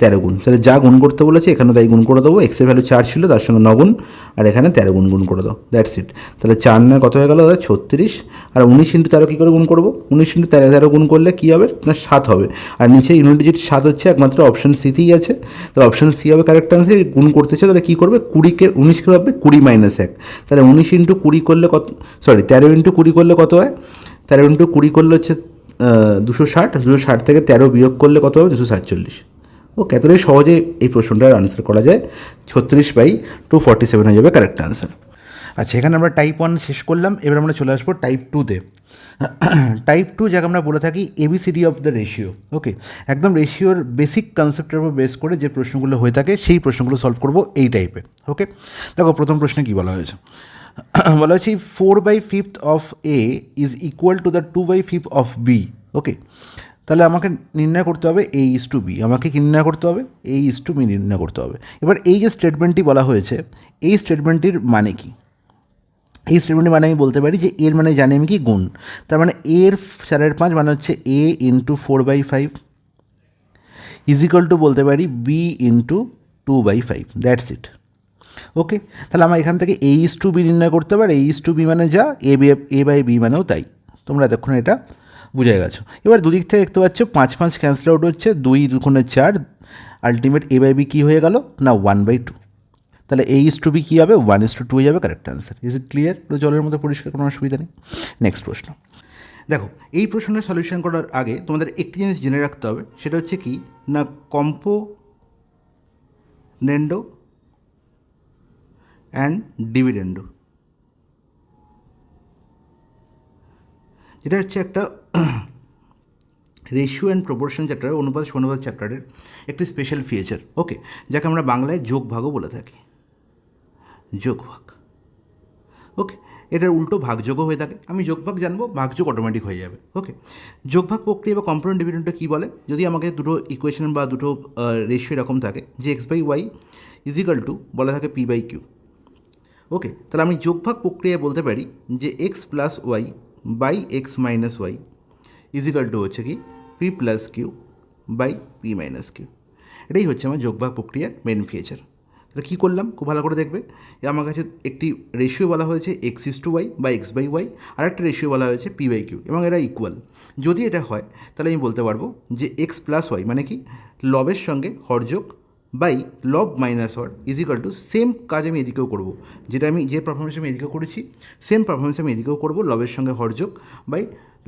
13 গুণ। তাহলে যা গুণ করতে বলেছে এখানে তাই গুণ করে দেবো। এক্সের ভ্যালু 4 ছিল, তার সঙ্গে 9 গুণ, আর এখানে 13 গুণ গুণ করে দাও, দ্যাটস ইট। তাহলে 4 9 কত হয়ে গেল দাদা 36, আর 19 × 13 কী করে গুণ করবো, 19 × 13 গুণ করলে কী হবে না 7 হবে, আর নিচে ইউনিট ডিজিট 7 হচ্ছে, একমাত্র অপশান সিতেই আছে। তাহলে অপশান সি হবে কারেক্ট আনসার। গুণ করতেছে, তাহলে কী করবে, 19কে ভাববে 20 - 1, তাহলে 19 × 20 করলে কত, 13 × 20 করলে কত হয়, 13 × 20 করলে হচ্ছে 260, 260 থেকে 13 বিয়োগ করলে কত হবে 247। ওকে, এতটাই সহজে এই প্রশ্নটার আনসার করা যায়। 36/247 হয়ে যাবে কারেক্ট আনসার। আচ্ছা, এখানে আমরা টাইপ 1 শেষ করলাম, এবার আমরা চলে আসবো টাইপ 2-তে। টাইপ 2 যাকে আমরা বলে থাকি ABCD অফ দ্য রেশিও। ওকে, একদম রেশিওর বেসিক কনসেপ্টের উপর বেস করে যে প্রশ্নগুলো হয়ে থাকে সেই প্রশ্নগুলো সলভ করবো এই টাইপে। ওকে, দেখো প্রথম প্রশ্নে কী বলা হয়েছে, বলা হচ্ছে 4/5 of A is equal to the 2/5 of B। ওকে, তাহলে আমাকে নির্ণয় করতে হবে A/B, আমাকে কি নির্ণয় করতে হবে A/B নির্ণয় করতে হবে। এবার এই যে স্টেটমেন্টটি বলা হয়েছে, এই স্টেটমেন্টটির মানে কি, এই স্টেটমেন্টের মানে আমি বলতে পারি যে এর মানে জানি আমি কি গুণ। তার মানে এর 4/5 মানে হচ্ছে A × 4/5 ইজিক্যাল টু বলতে পারি B × 2/5, দ্যাটস ইট। ওকে, তাহলে আমার এখান থেকে A/B নির্ণয় করতে পারে। A/B মানে যা, A/B মানেও তাই। তোমরা এতক্ষণ এটা বুঝে গেছো। এবার দুদিক থেকে দেখতে পাচ্ছ 5 5 ক্যান্সেল আউট হচ্ছে, 2 2 4, আলটিমেট A/B কী হয়ে গেল না 1/2। তাহলে A/B কী হবে 1:2 হয়ে যাবে correct answer. Is it clear? জলের মতো পরিষ্কার, কোনো অসুবিধা নেই। নেক্সট প্রশ্ন দেখো, এই প্রশ্নের সলিউশন করার আগে তোমাদের একটি জিনিস জেনে রাখতে হবে, সেটা হচ্ছে কি না কম্পোনেন্ডো অ্যান্ড ডিভিডেন্ডো, যেটা হচ্ছে একটা রেশিও অ্যান্ড প্রপোর্শন চ্যাপ্টার, অনুপাত সমানুপাত চ্যাপ্টারের একটি স্পেশাল ফিচার। ওকে, যাকে আমরা বাংলায় যোগ ভাগও বলে থাকি, যোগ ভাগ। ওকে, এটার উল্টো ভাগযোগও হয়ে থাকে। আমি যোগ ভাগ জানবো, ভাগযোগ অটোমেটিক হয়ে যাবে। ওকে, যোগ ভাগ প্রক্রিয়া বা কম্পোনেন্ট ডিভিডেন্ডটা কী বলে, যদি আমাকে দুটো ইকুয়েশন বা দুটো রেশিও এরকম থাকে যে x/y ইজিক্যাল টু বলা থাকে পি বাই কিউ। ওকে, তাহলে আমি যোগভাগ প্রক্রিয়ায় বলতে পারি যে X plus Y by X minus Y equal to হচ্ছে কি P plus Q by P minus Q. এটাই হচ্ছে আমার যোগভাগ প্রক্রিয়ার মেন ফিচার। তাহলে কী করলাম খুব ভালো করে দেখবে, আমার কাছে একটি রেশিও বলা হয়েছে এক্স ইস টু ওয়াই বা এক্স বাই ওয়াই, আর একটা রেশিও বলা হয়েছে পি বাই কিউ, এবং এরা ইকুয়াল। যদি এটা হয় তাহলে আমি বলতে পারবো যে এক্স প্লাস ওয়াই মানে কি লবের সঙ্গে হরযোগ বাই লব মাইনাস হর ইজিক্যাল টু সেম কাজ আমি এদিকেও করবো, যেটা আমি যে পারফরমেন্স আমি এদিকেও করেছি সেম পারফরমেন্স আমি এদিকেও করবো, লবের সঙ্গে হরযোগ বাই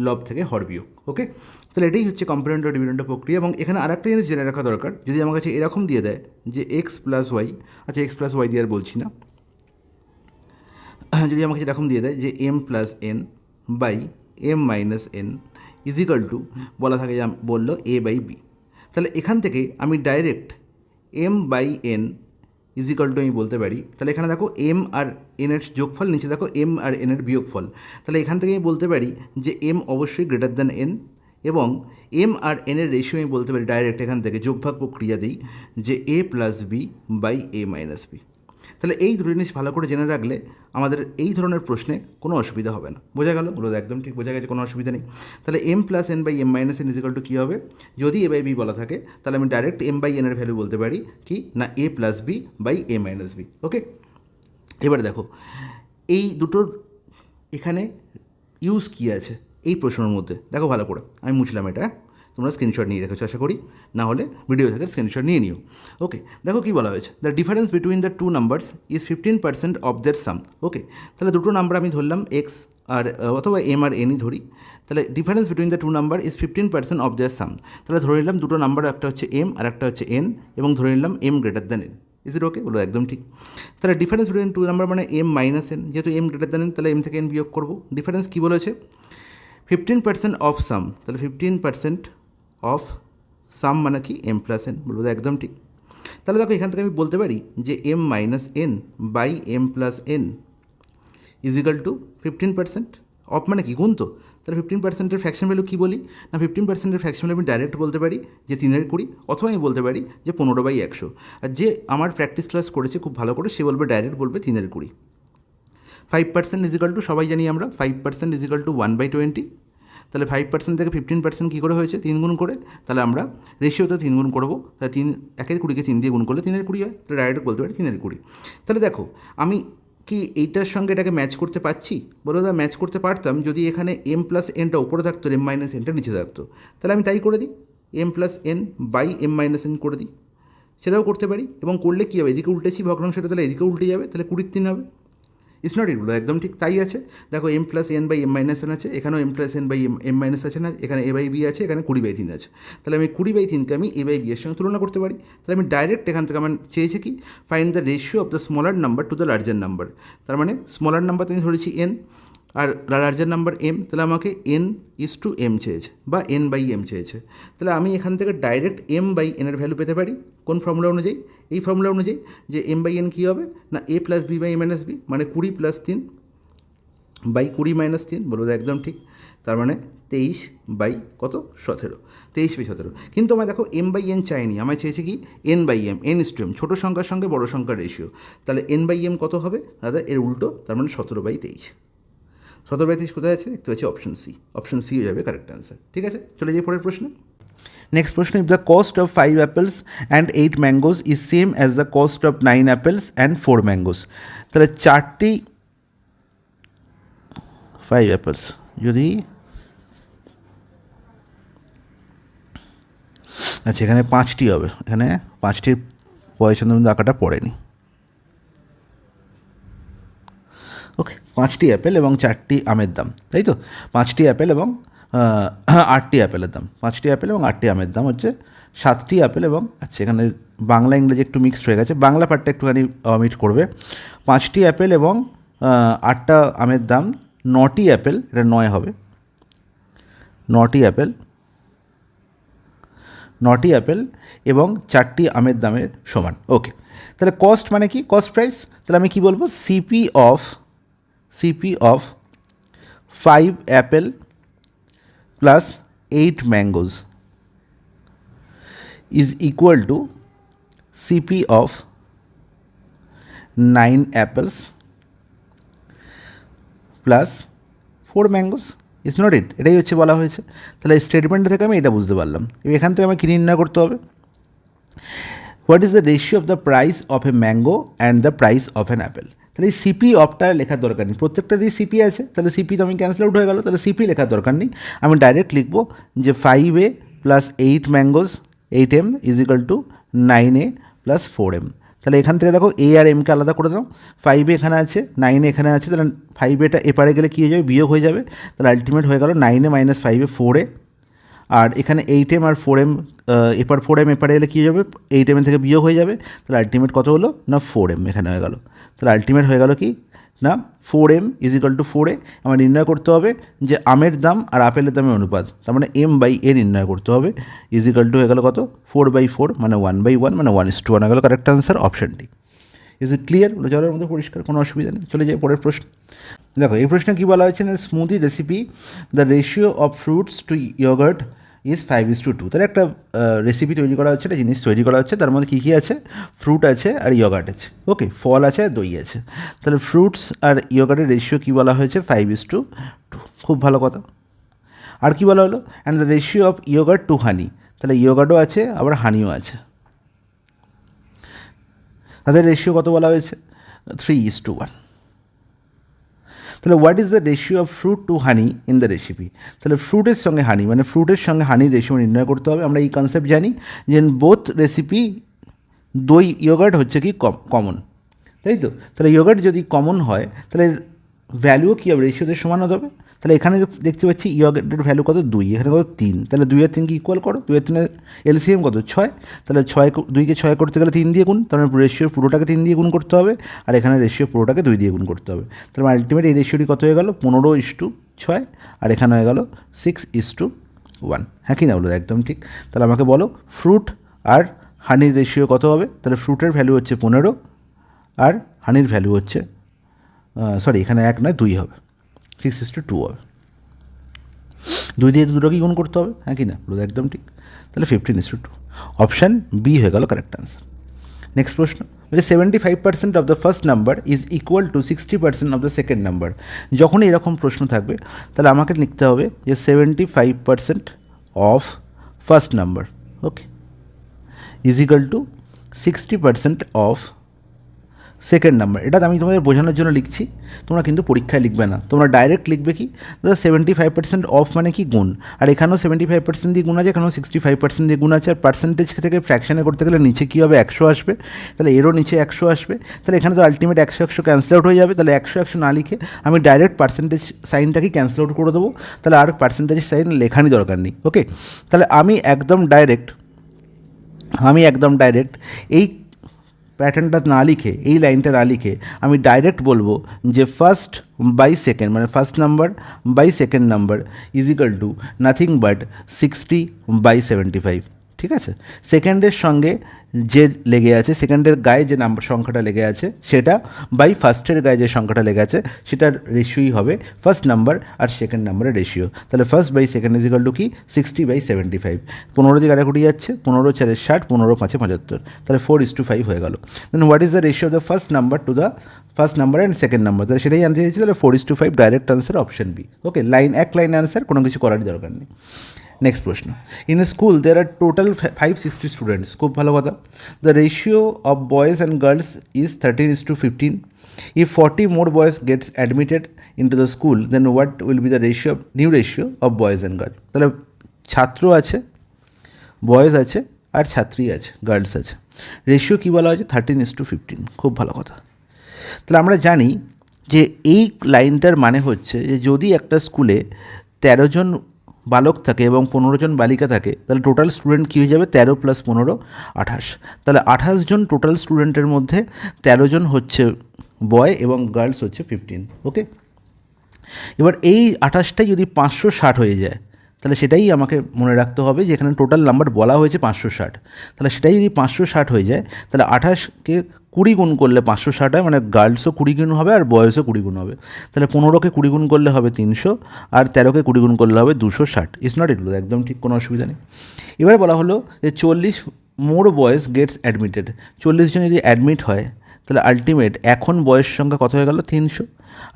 লব থেকে হর বিয়োগ। ওকে, তাহলে এটাই হচ্ছে কম্পারেন্ট ও ডিভিডেন্ট প্রক্রিয়া। এবং এখানে আরেকটা জিনিস জেনে রাখা দরকার, যদি আমার কাছে এরকম দিয়ে দেয় যে এক্স প্লাস ওয়াই, আচ্ছা এক্স প্লাস ওয়াই দিয়ে আর বলছি না, যদি আমাকে এরকম দিয়ে দেয় যে M plus N by M minus N is equal to বলা থাকে যে বললো এ বাই বি, তাহলে এখান থেকে আমি direct M by N is equal to আমি বলতে পারি, তাহলে এখানে দেখো এম আর এনের যোগফল, নিচে দেখো এম আর এনের বিয়োগফল, তাহলে এখান থেকে আমি বলতে পারি যে এম অবশ্যই গ্রেটার দ্যান এন, এবং এম আর এনের রেশিও আমি বলতে পারি ডাইরেক্ট এখান থেকে যোগভাগ প্রক্রিয়া দিই যে A plus B by A minus B. তাহলে এই দুটো জিনিস ভালো করে জেনে রাখলে আমাদের এই ধরনের প্রশ্নে কোনো অসুবিধা হবে না। বোঝা গেল? বলো একদম ঠিক বোঝা গেছে, কোনো অসুবিধা নেই। তাহলে M plus N by M minus N is equal to কী হবে, যদি এ বাই বি বলা থাকে তাহলে আমি ডাইরেক্ট এম বাই এনের ভ্যালু বলতে পারি কি না A plus B by A minus B. Okay, এবার দেখো এই দুটোর এখানে ইউজ কী আছে এই প্রশ্নের মধ্যে, দেখো ভালো করে আমি মুছলাম এটা, তোমরা স্ক্রিনশট নিয়ে রেখেছো আশা করি, না হলে ভিডিও থেকে স্ক্রিনশট নিয়ে নিও। ওকে, দেখো কী বলা হয়েছে, the difference between the two numbers is 15% of their sum. Okay, তাহলে দুটো নাম্বার আমি ধরলাম এক্স আর অথবা এম আর এনই ধরি, তাহলে difference between the two number is 15% of their sum. তাহলে ধরে নিলাম দুটো নাম্বার, একটা হচ্ছে এম আর একটা হচ্ছে এন, এবং ধরে নিলাম M greater than N. Is it okay? বলো একদম ঠিক। তাহলে ডিফারেন্স বিটুইন টু নাম্বার মানে এম মাইনাস এন, যেহেতু এম গ্রেটার দ্যান এন তাহলে এম থেকে এন বিয়োগ করবো। ডিফারেন্স কী বলেছে 15% অফ সাম, তাহলে 15% অফ সাম মানে কি এম প্লাস এন, বলবো একদম ঠিক। তাহলে দেখো এখান থেকে আমি বলতে পারি যে M minus N by M plus N is equal to 15%। Of মানে কি গুণ, তো তাহলে 15%-এর ফ্র্যাকশন ভ্যালু কী বলি না 15%-এর ফ্র্যাকশন ভ্যালু আমি ডাইরেক্ট বলতে পারি যে 3/20, অথবা আমি বলতে পারি যে 15/100। আর যে আমার প্র্যাকটিস ক্লাস করেছে খুব ভালো করে সে বলবে ডাইরেক্ট বলবে 3/20। 5% ইজিক্যাল টু সবাই জানি আমরা 5% ইজিক্যাল টু 1/20। তাহলে 5% থেকে 15% কী করে হয়েছে 3 গুণ করে, তাহলে আমরা রেশিওতে 3 গুণ করবো, তাহলে 3/20কে 3 দিয়ে গুণ করলে 3/20 হয়, তাহলে ডাইরেক্ট বলতে পারি 3/20। তাহলে দেখো আমি কি এইটার সঙ্গে এটাকে ম্যাচ করতে পারছি, বলো দাদা ম্যাচ করতে পারতাম যদি এখানে এম প্লাস এনটা উপরে থাকতো এম মাইনাস এনটা নিচে থাকতো, তাহলে আমি তাই করে দিই M plus N by M minus N করে দিই, সেটাও করতে পারি। এবং করলে কী হবে, এদিকে উল্টেছি ভগ্নাংশটা, তাহলে এদিকে উল্টে যাবে, তাহলে 20/3 হবে। ইটস নট ইট, একদম ঠিক তাই আছে। দেখো M plus N by M minus N আছে, এখানেও M plus N by M minus আছে না, এখানে এ বাই বি আছে, এখানে 20/3 আছে, তাহলে আমি 20/3কে আমি এ বাই বি এর সঙ্গে তুলনা করতে পারি। তাহলে আমি ডাইরেক্ট এখান থেকে আমার চেয়েছে কি find the ratio of the smaller number to the larger number. তার মানে স্মলার নাম্বার তুমি ধরেছি N are larger number M, তাহলে আমাকে এন ইস টু এম চেয়েছে বা এন বাই এম চেয়েছে, তাহলে আমি এখান থেকে ডাইরেক্ট এম বাই এনের ভ্যালু পেতে পারি কোন ফর্মুলা অনুযায়ী, এই ফর্মুলা অনুযায়ী যে এম বাই এন কী হবে না A plus B by A minus B, মানে 20 + 3 বাই 20 - 3, বলবো একদম ঠিক। তার মানে 23 বাই কত 17, 23 বাই 17। কিন্তু আমার দেখো এম বাই এন চাইনি, আমায় চেয়েছে কি N by M, N is to M, ছোটো সংখ্যার সঙ্গে বড়ো সংখ্যার রেশিও, তাহলে এন বাই এম কত হবে দাদা এর উল্টো, তার মানে 17/23। 17/23 কোথায় আছে দেখতে পাচ্ছি অপশন সি, অপশন সি হয়ে যাবে কারেক্ট অ্যান্সার। ঠিক আছে, চলে যাই পরের প্রশ্নে। নেক্সট প্রশ্ন, if the cost of 5 apples and 8 mangoes is same as the cost of 9 apples and 4 mangoes. তাহলে 4টি 5 অ্যাপেলস, যদি আচ্ছা এখানে 5টি হবে, এখানে 5টির পয়সা কিন্তু আঁকাটা পড়েনি। ওকে, 5টি অ্যাপেল এবং 4টি আমের দাম, তাই তো 5টি অ্যাপেল এবং 8টি অ্যাপেলের দাম, 5টি অ্যাপেল এবং 8টি আমের দাম হচ্ছে 7টি অ্যাপেল এবং আচ্ছা এখানে বাংলা ইংরেজি একটু মিক্সড হয়ে গেছে, বাংলা পার্টটা একটুখানি অমিট করবে। 5টি অ্যাপেল এবং 8টা আমের দাম 9টি অ্যাপেল, এটা 9 হবে, 9টি অ্যাপেল এবং 4টি আমের দামের সমান। ওকে, তাহলে কস্ট মানে কি কস্ট প্রাইস, তাহলে আমি কি বলবো CP of 5 apple plus 8 mangoes is equal to CP of 9 apples plus 4 mangoes, is not it, এটাই হচ্ছে বলা হয়েছে। তাহলে স্টেটমেন্ট থেকে আমি এটা বুঝতে পারলাম। এখান থেকে আমার কী নির্ণয় করতে হবে, what is the ratio of the price of a mango and the price of an Apple. তাহলে এই সিপি অফটা লেখার দরকার নেই, প্রত্যেকটাতেই সিপি আছে, তাহলে সিপি তো আমি ক্যান্সেল আউট হয়ে গেল, তাহলে সিপি লেখার দরকার নেই। আমি ডাইরেক্ট লিখবো যে 5a plus 8 mangoes 8m is equal two 9a plus 4m। তাহলে এখান থেকে দেখো এ আর এমকে আলাদা করে দাও, 5a এখানে আছে, 9a এখানে আছে, তাহলে 5aটা এপারে গেলে কী হয়ে যাবে, বিয়োগ হয়ে যাবে, তাহলে আলটিমেট হয়ে গেল 9a মাইনাস 5a 4a। আর এখানে 8m আর 4m, এপার 4m এপারে এলে কী হয়ে যাবে, 8m থেকে বিয়োগ হয়ে যাবে, তাহলে আলটিমেট কত হলো না 4m এখানে হয়ে গেল। তাহলে আলটিমেট হয়ে গেল কি না 4m is equal two 4a। আমার নির্ণয় করতে হবে যে আমের দাম আর আপেলের দামের অনুপাত, তার মানে m/a নির্ণয় করতে হবে, ইজ ইকাল টু হয়ে গেল কত 4/4 মানে 1/1 মানে 1:1 হয়ে গেল correct answer option D. Is it clear? জলের মধ্যে পরিষ্কার, কোনো অসুবিধা নেই। চলে যাই পরের প্রশ্ন। দেখো এই প্রশ্নে কী বলা হয়েছে না, smoothie recipe the ratio of fruits to yogurt is 5:2। তাহলে একটা রেসিপি তৈরি করা হচ্ছে, একটা জিনিস তৈরি করা হচ্ছে, তার মধ্যে কী কী আছে, ফ্রুট আছে আর ইয়োগার্ট আছে, ওকে, ফল আছে আর দই আছে। তাহলে ফ্রুটস আর ইয়োগার্টের রেশিও কী বলা হয়েছে, 5:2, খুব ভালো কথা। আর কি বলা হলো, and the ratio of yogurt to honey, তাহলে ইয়োগার্টও আছে আবার হানিও আছে, তাদের রেশিও কত বলা হয়েছে, 3:1। তাহলে what is the ratio of fruit to honey in the recipe. তাহলে ফ্রুটের সঙ্গে হানি মানে ফ্রুটের সঙ্গে হানির রেশিও নির্ণয় করতে হবে। আমরা এই কনসেপ্ট জানি যে বোথ রেসিপি দই ইয়োগার্ট হচ্ছে কি কমন, তাই তো। তাহলে ইয়োগার্ট যদি কমন হয় তাহলে ভ্যালুও কী হবে, রেশিওতে সমান হতে হবে। তাহলে এখানে দেখতে পাচ্ছি ইয়োগার্টের ভ্যালু কত 2, এখানে কত 3, তাহলে 2 আর 3কে ইকুয়াল করো, 2 আর 3 এলসিএম কত 6, তাহলে 2কে 6 করতে গেলে 3 দিয়ে গুণ, তাহলে রেশিও পুরোটাকে 3 দিয়ে গুণ করতে হবে, আর এখানে রেশিও পুরোটাকে 2 দিয়ে গুণ করতে হবে। তাহলে আলটিমেট এই রেশিওটি কত হয়ে গেল 15:6, আর এখানে হয়ে গেল 6:1। হ্যাঁ কি না বলো, একদম ঠিক। তাহলে আমাকে বলো ফ্রুট আর হানির রেশিও কত হবে। তাহলে ফ্রুটের ভ্যালু হচ্ছে 15 আর হানির ভ্যালু হচ্ছে সরি এখানে 1 নয় 2 হবে, 6:2 হবে। 2 দিয়ে দুটোকেই গুণ করতে হবে, হ্যাঁ কি না বলো, একদম ঠিক। তাহলে 15:2, অপশান বি হয়ে গেল কারেক্ট আনসার। নেক্সট প্রশ্ন বলছে 75% of the first number is equal two 60% of the second number. যখন এরকম প্রশ্ন থাকবে তাহলে আমাকে লিখতে হবে যে 75% of first number, okay, is equal two 60% of second number. এটা আমি তোমাদের বোঝানোর জন্য লিখছি, তোমরা কিন্তু পরীক্ষায় লিখবে না, তোমরা ডাইরেক্ট লিখবে কি দাদা 75% অফ মানে কি গুণ, আর এখানেও 75% দিয়ে গুণ আছে, এখানেও 65% দিয়ে গুণ আছে, আর পার্সেন্টেজ থেকে ফ্র্যাকশানে করতে গেলে নিচে কী হবে 100 আসবে, তাহলে এরও নিচে 100 আসবে, তাহলে এখানে তো আলটিমেট 100 ক্যান্সেল আউট হয়ে যাবে, তাহলে 100 না লিখে আমি ডাইরেক্ট পার্সেন্টেজ সাইনটাকে ক্যান্সেল আউট করে দেবো, তাহলে আর পার্সেন্টেজ সাইন লেখারই দরকার নেই, ওকে। তাহলে আমি একদম ডাইরেক্ট এই প্যাটার্নটা না লিখে, এই লাইনটা না লিখে আমি ডাইরেক্ট বলবো যে ফার্স্ট বাই সেকেন্ড মানে first number by second number is equal to nothing but 60/75, ঠিক আছে। সেকেন্ডের সঙ্গে যে লেগে আছে, সেকেন্ডের গায়ে যে নাম্বার সংখ্যাটা লেগে আছে সেটা বাই ফার্স্টের গায়ে যে সংখ্যাটা লেগে আছে সেটার রেশিওই হবে ফার্স্ট নাম্বার আর সেকেন্ড নাম্বারের রেশিও। তাহলে first by second is equal to কি 60/75। 15 দিয়ে কাটাকুটি যাচ্ছে, 15 4 60, 15 5 75, তাহলে 4:5 হয়ে গেল। Then what is the ratio of the first number to the first number and second number, তাহলে সেটাই জানতে চাইছি। তাহলে 4:5 direct answer option B, okay. এক লাইন আনসার, কোনো কিছু করারই দরকার নেই। নেক্সট প্রশ্ন, in a school there are total 560 students, খুব ভালো কথা। The ratio of boys and girls is 13:15। If 40 more boys gets admitted into the school, then what will be the new ratio of boys and girls? তাহলে ছাত্র আছে, বয়েজ আছে আর ছাত্রী আছে, গার্লস আছে, রেশিও কী বলা হয়েছে 13:15, খুব ভালো কথা। তাহলে আমরা জানি যে এই লাইনটার মানে হচ্ছে যে যদি একটা স্কুলে 13 জন বালক থাকে এবং 15 জন বালিকা থাকে, তাহলে টোটাল স্টুডেন্ট কী হয়ে যাবে 13 + 15 28। তাহলে 28 জন টোটাল স্টুডেন্টের মধ্যে 13 জন হচ্ছে বয় এবং গার্লস হচ্ছে 15, ওকে। এবার এই 28টাই যদি 560 হয়ে যায় তাহলে সেটাই আমাকে মনে রাখতে হবে যে এখানে টোটাল নাম্বার বলা হয়েছে 560, তাহলে সেটাই যদি 560 হয়ে যায় তাহলে 28কে 20 গুণ করলে 560 হয়, মানে গার্লসও 20 গুণ হবে আর বয়েসও 20 গুণ হবে। তাহলে 15কে 20 গুণ করলে হবে 300 আর 13কে 20 গুণ করলে হবে 260। ইজ নট ইট, একদম ঠিক, কোনো অসুবিধা নেই। এবারে বলা হলো যে 40 more boys gets admitted, 40 জন যদি অ্যাডমিট হয় তাহলে আলটিমেট এখন বয়স সংখ্যা কত হয়ে গেল 300,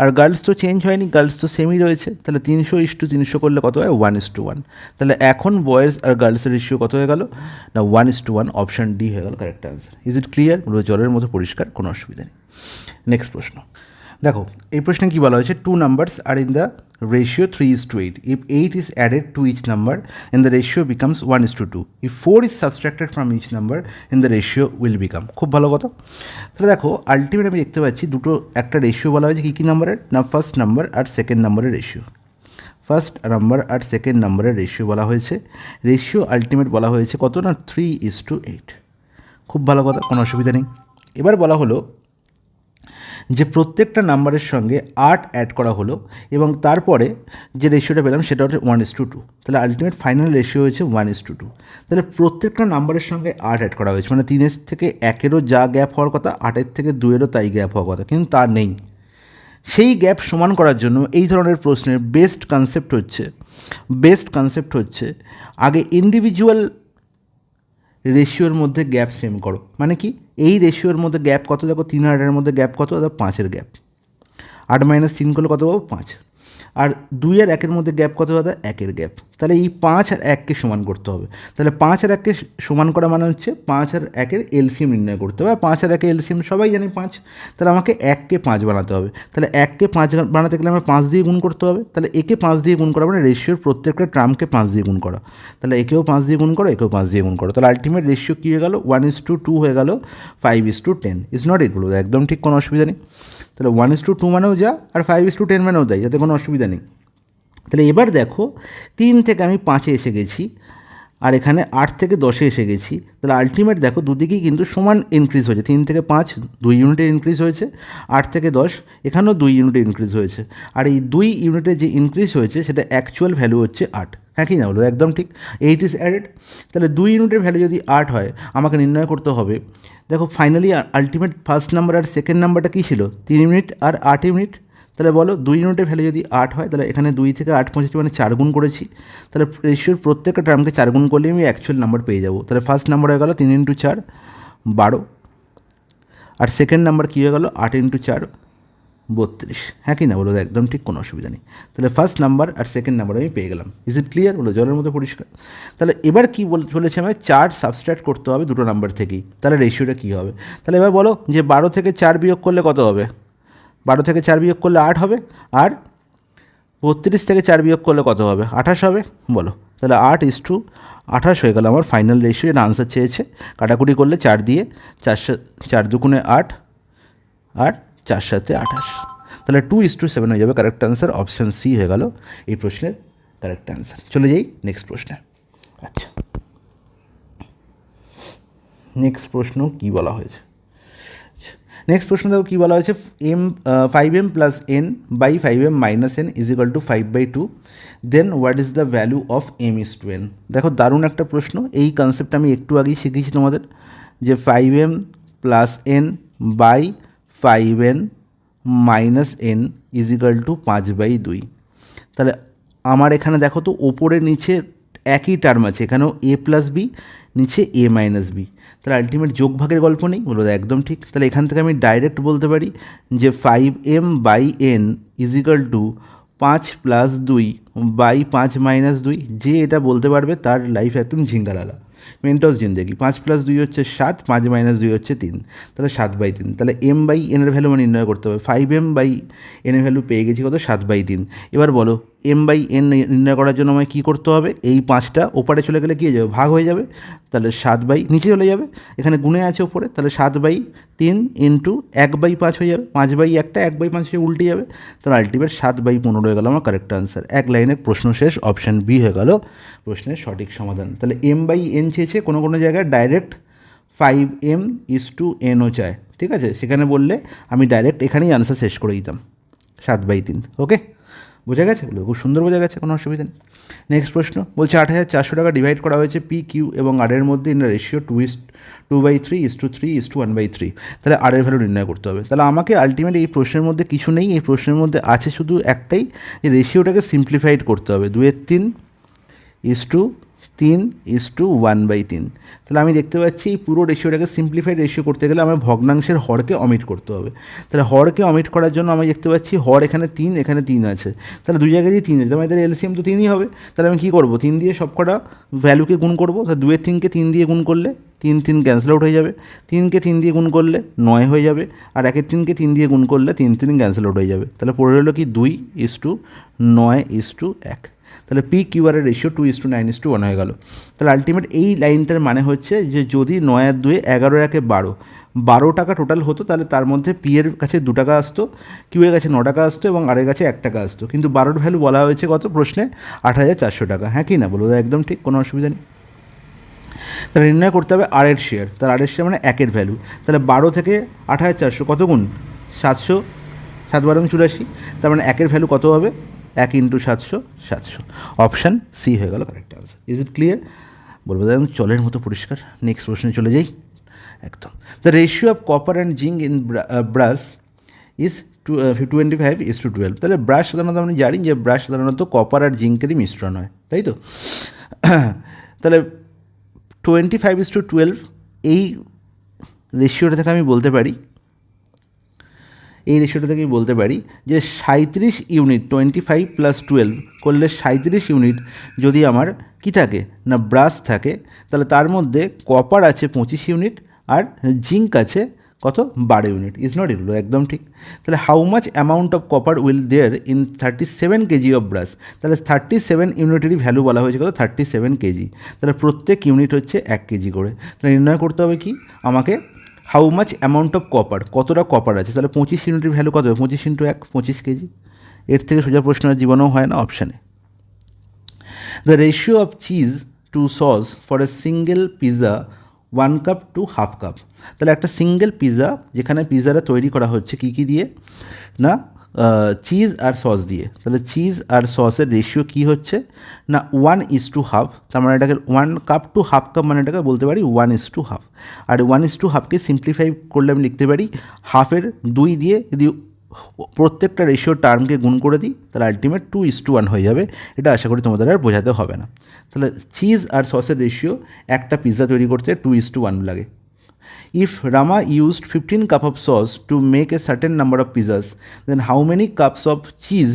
আর গার্লস তো চেঞ্জ হয়নি, গার্লস তো সেমই রয়েছে, তাহলে 300:300 করলে কত হয় 1:1, তাহলে এখন বয়েজ আর গার্লসের রেশিও কত হয়ে গেল না 1:1, অপশান ডি হয়ে গেল correct answer. Is it clear? জলের মতো পরিষ্কার, কোনো অসুবিধা নেই। নেক্সট প্রশ্ন দেখো, এই প্রশ্নে কী বলা হয়েছে, 2 numbers are in the ratio 3:8. If 8 is added to each number, then the ratio becomes 1:2. If 4 is subtracted from each number, then the ratio will become. খুব ভালো কথা। তাহলে দেখো আলটিমেট আমি দেখতে পাচ্ছি একটা রেশিও বলা হয়েছে কী নাম্বারের না ফার্স্ট নাম্বার আর সেকেন্ড নাম্বারের রেশিও। ফার্স্ট নাম্বার আর সেকেন্ড নাম্বারের রেশিও বলা হয়েছে, রেশিও আলটিমেট বলা হয়েছে কত না 3:8। খুব ভালো কথা, কোনো অসুবিধা নেই। এবার বলা হলো যে প্রত্যেকটা নাম্বারের সঙ্গে 8 অ্যাড করা হলো এবং তারপরে যে রেশিওটা পেলাম সেটা হচ্ছে 1:2। তাহলে আলটিমেট ফাইনাল রেশিও হয়েছে 1:2। তাহলে প্রত্যেকটা নাম্বারের সঙ্গে 8 অ্যাড করা হয়েছে, মানে 3 থেকে 1-এরও যা গ্যাপ হওয়ার কথা 8 থেকে 2-এরও তাই গ্যাপ হওয়ার কথা, কিন্তু তা নেই। সেই গ্যাপ সমান করার জন্য এই ধরনের প্রশ্নের বেস্ট কনসেপ্ট হচ্ছে আগে ইন্ডিভিজুয়াল রেশিওর মধ্যে গ্যাপ সেম করো। মানে কি, এই রেশিওর মধ্যে গ্যাপ কত, দেখো 3 আর 8-এর মধ্যে গ্যাপ কত, 5-এর গ্যাপ, 8 - 3 করলে কত পাবো 5, আর 2 আর 1-এর মধ্যে গ্যাপ কত দাদা 1-এর গ্যাপ। তাহলে এই 5 আর 1কে সমান করতে হবে। তাহলে 5 আর 1কে সমান করা মানে হচ্ছে 5 আর 1-এর এলসিএম নির্ণয় করতে হবে। 5 আর 1-এর এলসিএম সবাই জানি 5, তাহলে আমাকে 1কে 5 বানাতে হবে। তাহলে 1কে 5 বানাতে গেলে আমার 5 দিয়ে গুণ করতে হবে। তাহলে একে 5 দিয়ে গুণ করা মানে রেশিওর প্রত্যেকটা টার্মকে 5 দিয়ে গুণ করা। তাহলে একেও 5 দিয়ে গুণ করো, একেও 5 দিয়ে গুণ করো। তাহলে আলটিমেট রেশিও কী হয়ে গেল 1:2 হয়ে গেল 5:10। ইজ নট ইট বলো, একদম ঠিক, কোনো অসুবিধা নেই। তাহলে 1:2 মানেও যা, আর 5:10 মানেও তাই, যাতে কোনো অসুবিধা নেই। তাহলে এবার দেখো 3 থেকে আমি 5-এ এসে গেছি, আর এখানে 8 থেকে 10-এ এসে গেছি। তাহলে আলটিমেট দেখো দুদিকেই কিন্তু সমান ইনক্রিজ হয়েছে। 3 থেকে 5 2 ইউনিটের ইনক্রিজ হয়েছে, 8 থেকে 10 এখানেও 2 ইউনিটের ইনক্রিজ হয়েছে। আর এই 2 ইউনিটের যে ইনক্রিজ হয়েছে সেটা অ্যাকচুয়াল ভ্যালু হচ্ছে 8। হ্যাঁ কি না বলো, একদম ঠিক, 8 ইজ অ্যাডেড। তাহলে 2 ইউনিটের ভ্যালু যদি 8 হয়, আমাকে নির্ণয় করতে হবে, দেখো ফাইনালি আলটিমেট ফার্স্ট নাম্বার আর সেকেন্ড নাম্বারটা কী ছিল 3 ইউনিট আর 8 ইউনিট। তাহলে বলো 2 ইউনিটের ভ্যালু যদি 8 হয়, তাহলে এখানে 2 থেকে 8 পৌঁছেছি মানে 4 গুণ করেছি। তাহলে রেশিওর প্রত্যেকটা টার্মকে 4 গুণ করলে আমি অ্যাকচুয়াল নাম্বার পেয়ে যাবো। তাহলে ফার্স্ট নাম্বার হয়ে গেল 3 × 4 12, আর সেকেন্ড নাম্বার কী হয়ে গেল 8 × 4 32। হ্যাঁ কি না বলো, একদম ঠিক, কোনো অসুবিধা নেই। তাহলে ফার্স্ট নাম্বার আর সেকেন্ড নাম্বার আমি পেয়ে গেলাম। ইজ ইট ক্লিয়ার বলো, জলের মতো পরিষ্কার। তাহলে এবার কী বলেছে, আমায় 4 সাবস্ট্রাক্ট করতে হবে দুটো নাম্বার থেকেই। তাহলে রেশিওটা কী হবে? তাহলে এবার বলো যে 12 থেকে 4 বিয়োগ করলে কত হবে? 12 থেকে 4 বিয়োগ করলে 8 হবে, আর 32 থেকে 4 বিয়োগ করলে কত হবে 28 হবে। বলো, তাহলে 8:28 হয়ে গেল আমার ফাইনাল রেশিও। এর আনসার চেয়েছে, কাটাকুটি করলে 4 দিয়ে 4 2 8, আর 4 7 28, তাহলে 2:7 হয়ে যাবে কারেক্ট অ্যান্সার। অপশান সি হয়ে গেল এই প্রশ্নের কারেক্ট অ্যান্সার। চলে যাই নেক্সট প্রশ্নে। আচ্ছা, নেক্সট প্রশ্ন কী বলা হয়েছে? নেক্সট প্রশ্ন দেখো কী বলা হয়েছে, 5m + n / 5m - n = 5/2, then what is the value of m:n। দেখো দারুণ একটা প্রশ্ন। এই কনসেপ্ট আমি একটু আগেই শিখিয়েছি তোমাদের, যে 5m + n / 5n - n = 5/2। তাহলে আমার এখানে দেখো তো ওপরে নিচে একই টার্ম আছে, এখানেও a + b, নিচে a - b। তাহলে আলটিমেট যোগভাগের গল্প নেই বলো, একদম ঠিক। তাহলে এখান থেকে আমি ডাইরেক্ট বলতে পারি যে 5m/n = 5 + 2 / 5 - 2। যে এটা বলতে পারবে তার লাইফ একদম ঝিঙ্গালালা, মেন্টস জিন্দেগি। 5 + 2 হচ্ছে 7, 5 - 2 হচ্ছে 3, তাহলে 7/3। তাহলে m/n এর ভ্যালু আমার নির্ণয় করতে হবে। 5m/n এর ভ্যালু পেয়ে গেছি কত 7/3। এবার বলো m/n নির্ণয় করার জন্য আমায় কী করতে হবে? এই 5টা ওপারে চলে গেলে কী হয়ে যাবে, ভাগ হয়ে যাবে। তাহলে 7 নিচে চলে যাবে, এখানে গুণে আছে ওপরে, তাহলে 7/3 × 1/5 হয়ে যাবে। 5/1টা 1/5 হয়ে উল্টে যাবে। তাহলে আলটিমেট 7/15 হয়ে গেল আমার কারেক্ট আনসার। এক লাইনে প্রশ্ন শেষ, অপশান বি হয়ে গেল প্রশ্নের সঠিক সমাধান। তাহলে m/n চেয়েছে, কোনো কোনো জায়গায় ডাইরেক্ট 5m:n চায়, ঠিক আছে, সেখানে বললে আমি ডাইরেক্ট এখানেই আনসার শেষ করে দিতাম 7/3। ওকে, বোঝা গেছে? বলো, খুব সুন্দর বোঝা গেছে, কোনো অসুবিধা নেই। নেক্সট প্রশ্ন বলছে 8,400 টাকা ডিভাইড করা হয়েছে পি, কিউ এবং আর এর মধ্যে ইন রেশিও 2/3:3:1/3। তাহলে আর এর ভ্যালু নির্ণয় করতে হবে। তাহলে আমাকে আলটিমেটলি এই প্রশ্নের মধ্যে কিছু নেই, এই প্রশ্নের মধ্যে আছে শুধু একটাই, যে রেশিওটাকে সিম্পলিফাইড করতে হবে। 2/3:3 3:1/3। তাহলে আমি দেখতে পাচ্ছি এই পুরো রেশিওটাকে সিম্পলিফাইড রেশিও করতে গেলে আমার ভগ্নাংশের হরকে অমিট করতে হবে। তাহলে হরকে অমিট করার জন্য আমি দেখতে পাচ্ছি হর এখানে 3, এখানে 3 আছে, তাহলে দুই জায়গায় দিয়ে 3 আছে, তাহলে এদের এলসিএম তো 3ই হবে। তাহলে আমি কী করবো, 3 দিয়ে সব কটা ভ্যালুকে গুণ করবো। তাহলে 2 এর 3কে 3 দিয়ে গুণ করলে 3 ক্যান্সেল আউট হয়ে যাবে, 3কে 3 দিয়ে গুণ করলে 9 হয়ে যাবে, আর 1 এর 3কে 3 দিয়ে গুণ করলে 3 ক্যান্সেল আউট হয়ে যাবে। তাহলে পড়ে রইল কি 2:9:1। তাহলে পি কিউআরের রেশিও 2:9:1 হয়ে গেল। তাহলে আলটিমেট এই লাইনটার মানে হচ্ছে যে যদি 9 আর 2 11 আর 1 12 টাকা টোটাল হতো, তাহলে তার মধ্যে পি এর কাছে 2 টাকা আসতো, কিউ এর কাছে 9 টাকা আসতো এবং আর এর কাছে 1 টাকা আসতো। কিন্তু 12-র ভ্যালু বলা হয়েছে কত প্রশ্নে, 8,400 টাকা। হ্যাঁ কি না বলো, একদম ঠিক, কোনো অসুবিধা নেই। তাহলে নির্ণয় করতে হবে আর এর শেয়ার। তাহলে আর এর শেয়ার মানে 1-এর ভ্যালু। তাহলে 12 থেকে 8,400 কত গুণ, 700, 7-12-84। তার মানে 1-এর ভ্যালু কত হবে, 1 × 700, 700। অপশান সি হয়ে গেল correct answer. Is it clear? বলবো একদম জলের মতো পরিষ্কার। নেক্সট প্রশ্নে চলে যাই। একদম, the ratio of copper and zinc in brush is 25:12। তাহলে ব্রাশ সাধারণত আপনি জানি যে ব্রাশ সাধারণত কপার আর জিঙ্কেরই মিশ্রণ হয়, তাই তো? তাহলে 25:12 এই রেশিওটা থেকে আমি বলতে পারি, যে 37 ইউনিট 25 + 12 করলে 37 ইউনিট যদি আমার কী থাকে না ব্রাশ থাকে, তাহলে তার মধ্যে কপার আছে 25 ইউনিট আর জিঙ্ক আছে কত, 12 ইউনিট। ইজ নট ইট? একদম ঠিক। তাহলে how much amount of copper will there in 37 KG of brass. তাহলে 37 ইউনিটেরই ভ্যালু বলা হয়েছে কত, 37 কেজি। তাহলে প্রত্যেক ইউনিট হচ্ছে 1 কেজি করে। তাহলে নির্ণয় করতে হবে কি আমাকে, how much amount of copper, কতটা কপার আছে। তাহলে 25 ইউনিটের ভ্যালু কত হবে, 25 × 1, 25 কেজি। এর থেকে সোজা প্রশ্ন জীবনেও হয় না অপশানে। The ratio of cheese to sauce for a single pizza 1 cup to ½ cup. তাহলে একটা সিঙ্গেল পিৎজা, যেখানে পিৎজাটা তৈরি করা হচ্ছে কী কী দিয়ে না, চিজ আর সস দিয়ে। তাহলে চিজ আর সসের রেশিও কী হচ্ছে না 1:1/2। তার মানে এটাকে 1 কাপ টু ½ কাপ, মানে এটাকে বলতে পারি 1:2। আর 1:2কে সিম্পলিফাই করলে আমি লিখতে পারি 1/2 2 দিয়ে যদি প্রত্যেকটা রেশিও টার্মকে গুণ করে দিই, তাহলে আলটিমেট 2:1 হয়ে যাবে। এটা আশা করি তোমাদের আর বোঝাতে হবে না। তাহলে চিজ আর সসের রেশিও একটা পিৎজা তৈরি করতে 2:1 লাগে। If Rama used 15 cups of sauce to make a certain number of pizzas, then how many cups of cheese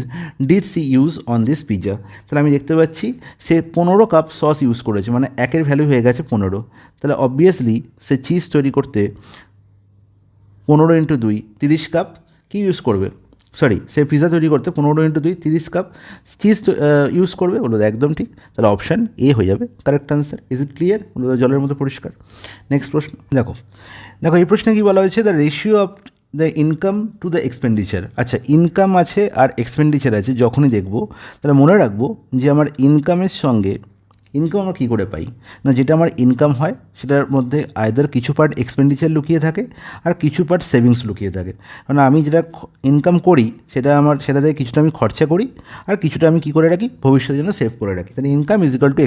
did she use on this pizza? তাহলে আমি দেখতে পাচ্ছি সে 15 কাপ সস ইউজ করেছে, মানে 1-এর ভ্যালু হয়ে গেছে 15। তাহলে অবভিয়াসলি সে চিজ তৈরি করতে 15 × 2 30 কাপ কি ইউজ করবে, সে পিৎজা তৈরি করতে 15 × 2 30 কাপ চিজ ইউজ করবে। বলো একদম ঠিক। তাহলে অপশান এ হয়ে যাবে correct answer. Is it clear? বলো জলের মতো পরিষ্কার। নেক্সট প্রশ্ন দেখো এই প্রশ্নে কী বলা হয়েছে, the ratio of the income to the expenditure. আচ্ছা, ইনকাম আছে আর এক্সপেন্ডিচার আছে, যখনই দেখবো তাহলে মনে রাখবো যে আমার ইনকামের সঙ্গে ইনকাম আমরা কী করে পাই না, যেটা আমার ইনকাম হয় সেটার মধ্যে আইদার কিছু পার্ট এক্সপেন্ডিচার লুকিয়ে থাকে আর কিছু পার্ট সেভিংস লুকিয়ে থাকে। কারণ আমি যেটা ইনকাম করি সেটা থেকে কিছুটা আমি খরচা করি আর কিছুটা আমি কী করে রাখি, ভবিষ্যতের জন্য সেভ করে রাখি। তাহলে income is equal to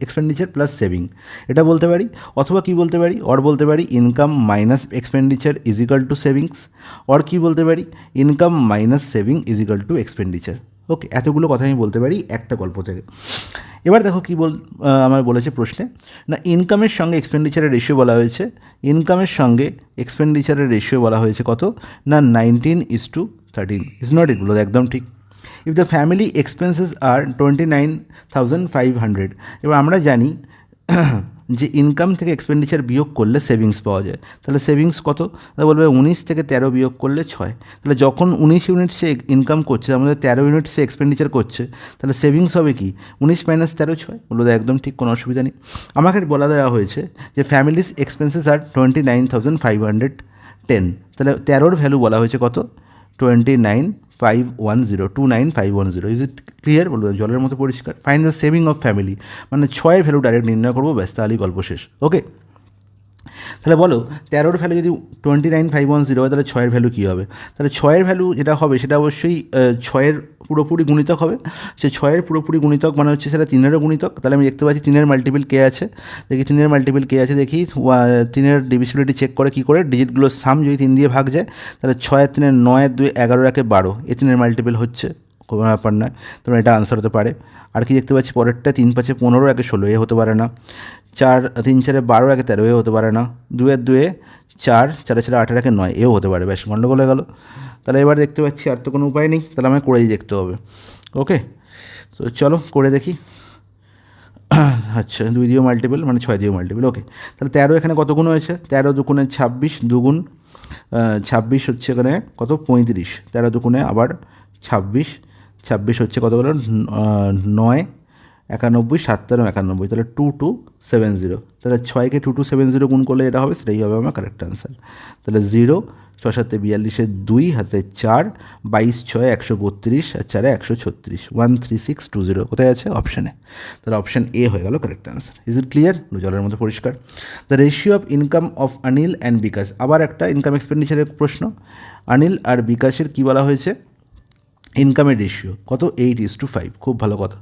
expenditure plus saving, এটা বলতে পারি। অথবা কী বলতে পারি, বলতে পারি income minus expenditure is equal to savings, কী বলতে পারি income minus saving is equal to expenditure. Okay, এতগুলো কথা আমি বলতে পারি একটা গল্প থেকে। এবার দেখো কী আমার বলেছে প্রশ্নে না, ইনকামের সঙ্গে এক্সপেন্ডিচারের রেশিও বলা হয়েছে। ইনকামের সঙ্গে এক্সপেন্ডিচারের রেশিও বলা হয়েছে কত না 19:13। ইজ নট ইট? বলো একদম ঠিক। ইফ দ্য ফ্যামিলি এক্সপেন্সেস আর 29,500। এবার আমরা জানি যে ইনকাম থেকে এক্সপেন্ডিচার বিয়োগ করলে সেভিংস পাওয়া যায়। তাহলে সেভিংস কত, তাহলে বলবে 19 থেকে 13 বিয়োগ করলে 6। তাহলে যখন 19 ইউনিট সে ইনকাম করছে, তার মধ্যে 13 ইউনিট সে এক্সপেন্ডিচার করছে, তাহলে সেভিংস হবে কি 19 - 13 6। বলবো একদম ঠিক, কোনো অসুবিধা নেই। আমাকে বলা দেওয়া হয়েছে যে ফ্যামিলিস এক্সপেন্সেস আর 29,510। তাহলে 13-র ভ্যালু বলা হয়েছে কত 29,510। Is it clear? বলবো জলের মতো পরিষ্কার। Find the saving of family, মানে 6-এর ভ্যালু ডাইরেক্ট নির্ণয় করবো, ব্যাস তাহলেই গল্প শেষ। ওকে, তাহলে বলো 13-র ভ্যালু যদি 29,510 হয়, তাহলে 6-এর ভ্যালু কী হবে? তাহলে 6-এর ভ্যালু যেটা হবে সেটা অবশ্যই 6-এর পুরোপুরি গুণিতক হবে। সে 6-এর পুরোপুরি গুণিতক মানে হচ্ছে সেটা 3-এরও গুণিতক। তাহলে আমি দেখতে পাচ্ছি 3-এর মাল্টিপল কে আছে, দেখি 3-এর মাল্টিপল কে আছে, দেখি 3-এর ডিভিসিবিলিটি চেক করে কী করে, ডিজিটগুলোর সাম যদি 3 দিয়ে ভাগ যায়, তাহলে 6 আর 3 9 আর 2 11 আর 1 12, এই 3-এর মাল্টিপল হচ্ছে কোনো ব্যাপার নয়, তোমরা এটা আনসার হতে পারে। আর কি দেখতে পাচ্ছি পরেরটা 3 5 15 একে 16 এ হতে পারে না, 4 3 4 12 একে 13 এ হতে পারে না, 2 2 4 4 4 8 একে 9 এও হতে পারে। বেশ গন্ডগোল হয়ে গেল। তাহলে এবার দেখতে পাচ্ছি আর তো কোনো উপায় নেই, তাহলে আমায় করেই দেখতে হবে। ওকে, তো চলো করে দেখি। আচ্ছা 2 দিয়েও মাল্টিপল মানে 6 দিয়েও মাল্টিপল। ওকে, তাহলে 13 এখানে কত গুণ হয়েছে? 13 দুগুণে 26, দুগুণ 26 হচ্ছে এখানে কত 35, 13 দুগুণে আবার 26, 26 হচ্ছে কত গেল 9 91 7 13 91, তাহলে 2270। তাহলে 6কে 2270 গুণ করলে এটা হবে, সেটাই হবে আমার কারেক্ট আনসার। তাহলে 0 6 7 42 2 হাতে 4 22 6 132 আর 4 136 13620 কোথায় আছে? অপশানে। তাহলে অপশান এ হয়ে গেল correct answer. Is it clear? জলের মতো পরিষ্কার। The ratio of income of Anil and Bikash, আবার একটা ইনকাম এক্সপেন্ডিচারের প্রশ্ন। অনিল আর বিকাশের কী বলা হয়েছে? ইনকামের রেশিও কত? 8:5। খুব ভালো কথা।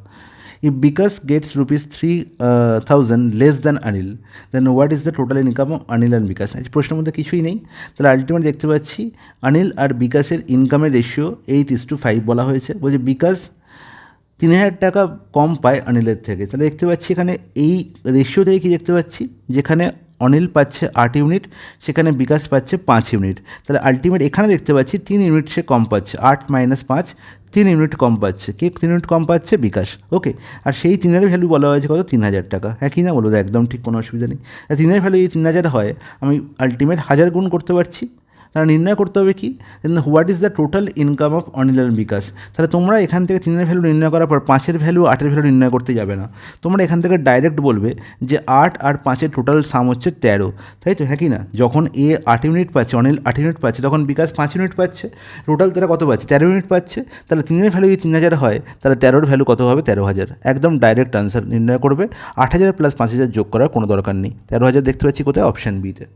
If Vikas gets rupees 3,000 less than Anil, then what is the total income of Anil and Vikas? আজ প্রশ্নের মধ্যে কিছুই নেই, তাহলে আলটিমেট দেখতে পাচ্ছি অনিল আর বিকাশের ইনকামের রেশিও 8:5 বলা হয়েছে। বলছে বিকাশ 3,000 টাকা কম পায় অনিলের থেকে। তাহলে দেখতে পাচ্ছি এখানে এই রেশিও থেকে কী দেখতে পাচ্ছি, যেখানে অনিল পাচ্ছে 8 ইউনিট, সেখানে বিকাশ পাচ্ছে 5 ইউনিট। তাহলে আলটিমেট এখানে দেখতে পাচ্ছি 3 ইউনিট সে কম পাচ্ছে, 8 - 5 3 ইউনিট কম পাচ্ছে। কে 3 ইউনিট কম পাচ্ছে? বিকাশ। ওকে, আর সেই 3-এর ভ্যালু বলা হয়েছে কত? 3,000 টাকা। হ্যাঁ কি না বলো? একদম ঠিক, কোনো অসুবিধা নেই। 3-এর ভ্যালু যদি 3,000 হয়, আমি আলটিমেট 1000 গুণ করতে পারছি। তারা নির্ণয় করতে হবে কি, what is the total income of Anil and Bikash. তাহলে তোমরা এখান থেকে 3-এর ভ্যালু নির্ণয় করার পর 5-এর ভ্যালু 8-এর ভ্যালু নির্ণয় করতে যাবে না, তোমরা এখান থেকে ডাইরেক্ট বলবে যে 8 আর 5-এর টোটাল সাম হচ্ছে 13, তাই তো? হ্যাঁ কি না? যখন এ 8 ইউনিট পাচ্ছে, অনিল 8 ইউনিট পাচ্ছে, তখন বিকাশ 5 ইউনিট পাচ্ছে, টোটাল তারা কত পাচ্ছে? 13 ইউনিট পাচ্ছে। তাহলে 3-এর ভ্যালু যদি 3,000 হয়, তাহলে 13-এর ভ্যালু কত হবে? 13,000। একদম ডাইরেক্ট আনসার নির্ণয় করবে, 8,000 + 5,000 যোগ করার কোনো দরকার নেই। 13,000 দেখতে পাচ্ছি কোথায়? অপশান বিতে।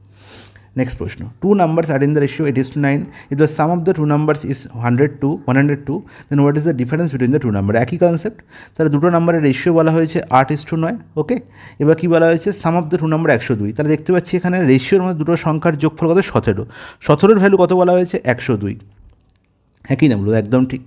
নেক্সট প্রশ্ন, 2 numbers are in the ratio 8:9. If the sum of the 2 numbers is 102, then what is the difference between the 2 numbers? একই কনসেপ্ট। তাহলে দুটো নাম্বারের রেশিও বলা হয়েছে 8:9। ওকে, এবার কী বলা হয়েছে? সাম অফ দ্য 2 নাম্বার 102। তাহলে দেখতে পাচ্ছি এখানে রেশিওর মধ্যে দুটো সংখ্যার যোগফল কত? 17। 17-এর ভ্যালু কত বলা হয়েছে? 102। হ্যাঁ কি না বলো? একদম ঠিক।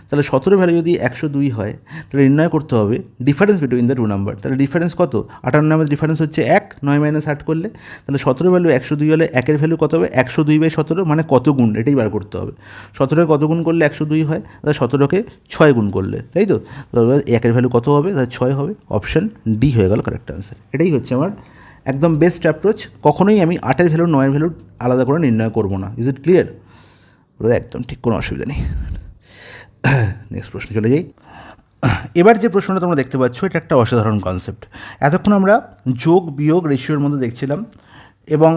তাহলে 17 ভ্যালু যদি 102 হয়, তাহলে নির্ণয় করতে হবে ডিফারেন্স বিটুইন দ্য 2 নাম্বার। তাহলে ডিফারেন্স কত? 58 নাম্বার ডিফারেন্স হচ্ছে 1, 9 - 8 করলে। তাহলে 17 ভ্যালু 102 হলে 1-এর ভ্যালু কত হবে? 102/17 মানে কত গুণ, এটাই বার করতে হবে। 17-এর কত গুণ করলে 102 হয়? তাহলে 17কে 6 গুণ করলে, তাই তো? তাহলে 1-এর ভ্যালু কত হবে? তাহলে 6 হবে। অপশান ডি হয়ে গেল কারেক্ট আনসার। এটাই হচ্ছে আমার একদম বেস্ট অ্যাপ্রোচ। কখনোই আমি 8-এর ভ্যালু 9-এর ভ্যালু আলাদা করে নির্ণয় করবো না। Is it clear? একদম ঠিক, কোনো অসুবিধা নেই। নেক্সট প্রশ্ন চলে যাই। এবার যে প্রশ্নটা তোমরা দেখতে পাচ্ছ, এটা একটা অসাধারণ কনসেপ্ট। এতক্ষণ আমরা যোগ বিয়োগ রেশিওর মধ্যে দেখছিলাম, এবং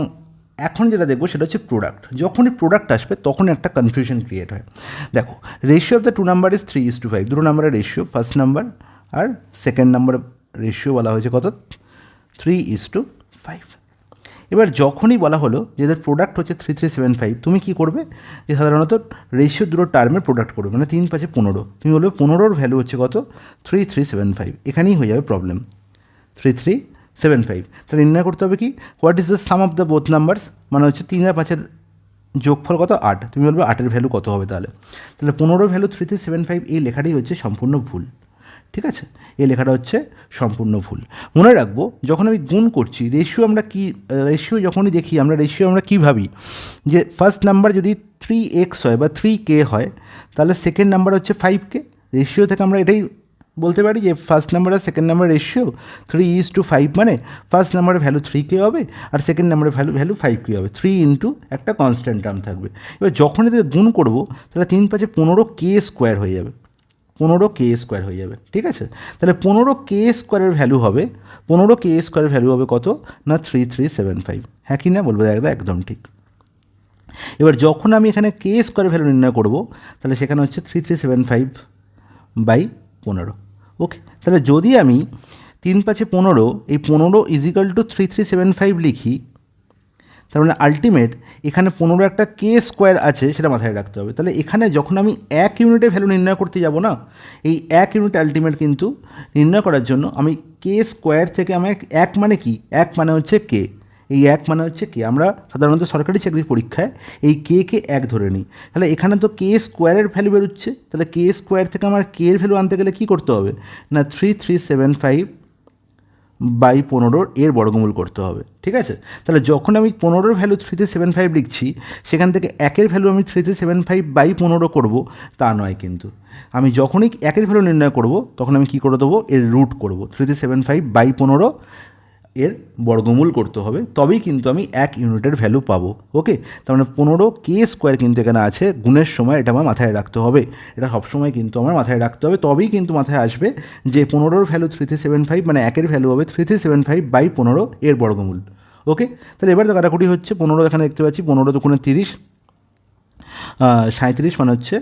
এখন যেটা দেখবো সেটা হচ্ছে প্রোডাক্ট। যখনই প্রোডাক্ট আসবে তখন একটা কনফিউশন ক্রিয়েট হয়। দেখো, ratio of the 2 number is 3:5। দুটো নাম্বারের রেশিও, ফার্স্ট নাম্বার আর সেকেন্ড নাম্বার রেশিও বলা হয়েছে কত? 3:5। এবার যখনই বলা হলো যে এদের প্রোডাক্ট হচ্ছে 3375, তুমি কী করবে? যে সাধারণত রেশিও দুটো টার্মের প্রোডাক্ট করবে, মানে 3 5 15। তুমি বলবে 15-র ভ্যালু হচ্ছে কত? 3375। এখানেই হয়ে যাবে প্রবলেম, 3375। তাহলে নির্ণয় করতে হবে কি, what is the some of the both numbers, মানে হচ্ছে 3 আর 5-এর যোগফল কত? 8। তুমি বলবে 8-এর ভ্যালু কত হবে? তাহলে 15-র ভ্যালু 3375, এই লেখাটাই হচ্ছে সম্পূর্ণ ভুল। ঠিক আছে, এই লেখাটা হচ্ছে সম্পূর্ণ ভুল। মনে রাখবো, যখন আমি গুণ করছি রেশিও, আমরা কি রেশিও যখনই দেখি আমরা রেশিও আমরা কী ভাবি, যে ফার্স্ট নাম্বার যদি 3x হয় বা 3k হয়, তাহলে সেকেন্ড নাম্বার হচ্ছে 5k। রেশিও থেকে আমরা এটাই বলতে পারি যে ফার্স্ট নাম্বার আর সেকেন্ড নাম্বার রেশিও 3:5, মানে ফার্স্ট নাম্বারের ভ্যালু 3k হবে আর সেকেন্ড নাম্বারের ভ্যালু 5k হবে। 3 ইন্টু একটা কনস্ট্যান্ট টার্ম থাকবে। এবার যখন এদের গুণ করবো, তাহলে 3 5 15k স্কোয়ার হয়ে যাবে, 15k স্কোয়ার হয়ে যাবে। ঠিক আছে, তাহলে 15k স্কোয়ারের ভ্যালু হবে, 15k স্কোয়ারের ভ্যালু হবে কত? না 3375। হ্যাঁ কি না বলবো? একদম ঠিক। এবার যখন আমি এখানে কে স্কোয়ারের ভ্যালু নির্ণয় করব, তাহলে সেখানে হচ্ছে 3375/15। ওকে, তাহলে যদি আমি 3 5 15, এই 15 = 3375 লিখি, তার মানে আলটিমেট এখানে 15 একটা কে স্কোয়ার আছে, সেটা মাথায় রাখতে হবে। তাহলে এখানে যখন আমি 1 ইউনিটের ভ্যালু নির্ণয় করতে যাব না, এই 1 ইউনিট আলটিমেট কিন্তু নির্ণয় করার জন্য আমি কে স্কোয়ার থেকে আমি 1 মানে কি? 1 মানে হচ্ছে কে, এই 1 মানে হচ্ছে কে, আমরা সাধারণত সরকারি চাকরির পরীক্ষায় এই কে 1 ধরে নিই। তাহলে এখানে তো কে স্কোয়ারের ভ্যালু বেরোচ্ছে, তাহলে কে স্কোয়ার থেকে আমার কে এর ভ্যালু আনতে গেলে কী করতে হবে না 3375/15 এর বর্গমূল করতে হবে। ঠিক আছে, তাহলে যখন আমি 15-র ভ্যালু 3375 লিখছি, সেখান থেকে 1-এর ভ্যালু আমি 3375/15 করব তা নয়, কিন্তু আমি যখনই 1-এর ভ্যালু নির্ণয় করব তখন আমি কী করে দেবো, এর রুট করব, 3375/15 এর বর্গমূল করতে হবে, তবেই কিন্তু আমি 1 ইউনিটের ভ্যালু পাবো। ওকে, তার মানে 15 কে স্কোয়ার কিন্তু এখানে আছে, গুণের সময় এটা আমার মাথায় রাখতে হবে, এটা সবসময় কিন্তু আমার মাথায় রাখতে হবে, তবেই কিন্তু মাথায় আসবে যে 15-র ভ্যালু 3375, মানে 1-এর ভ্যালু হবে 3375/15 এর বর্গমূল। ওকে, তাহলে এবার তো কাটাকুটি হচ্ছে, 15 এখানে দেখতে পাচ্ছি, 15 দুগুণে 30, 37 মানে হচ্ছে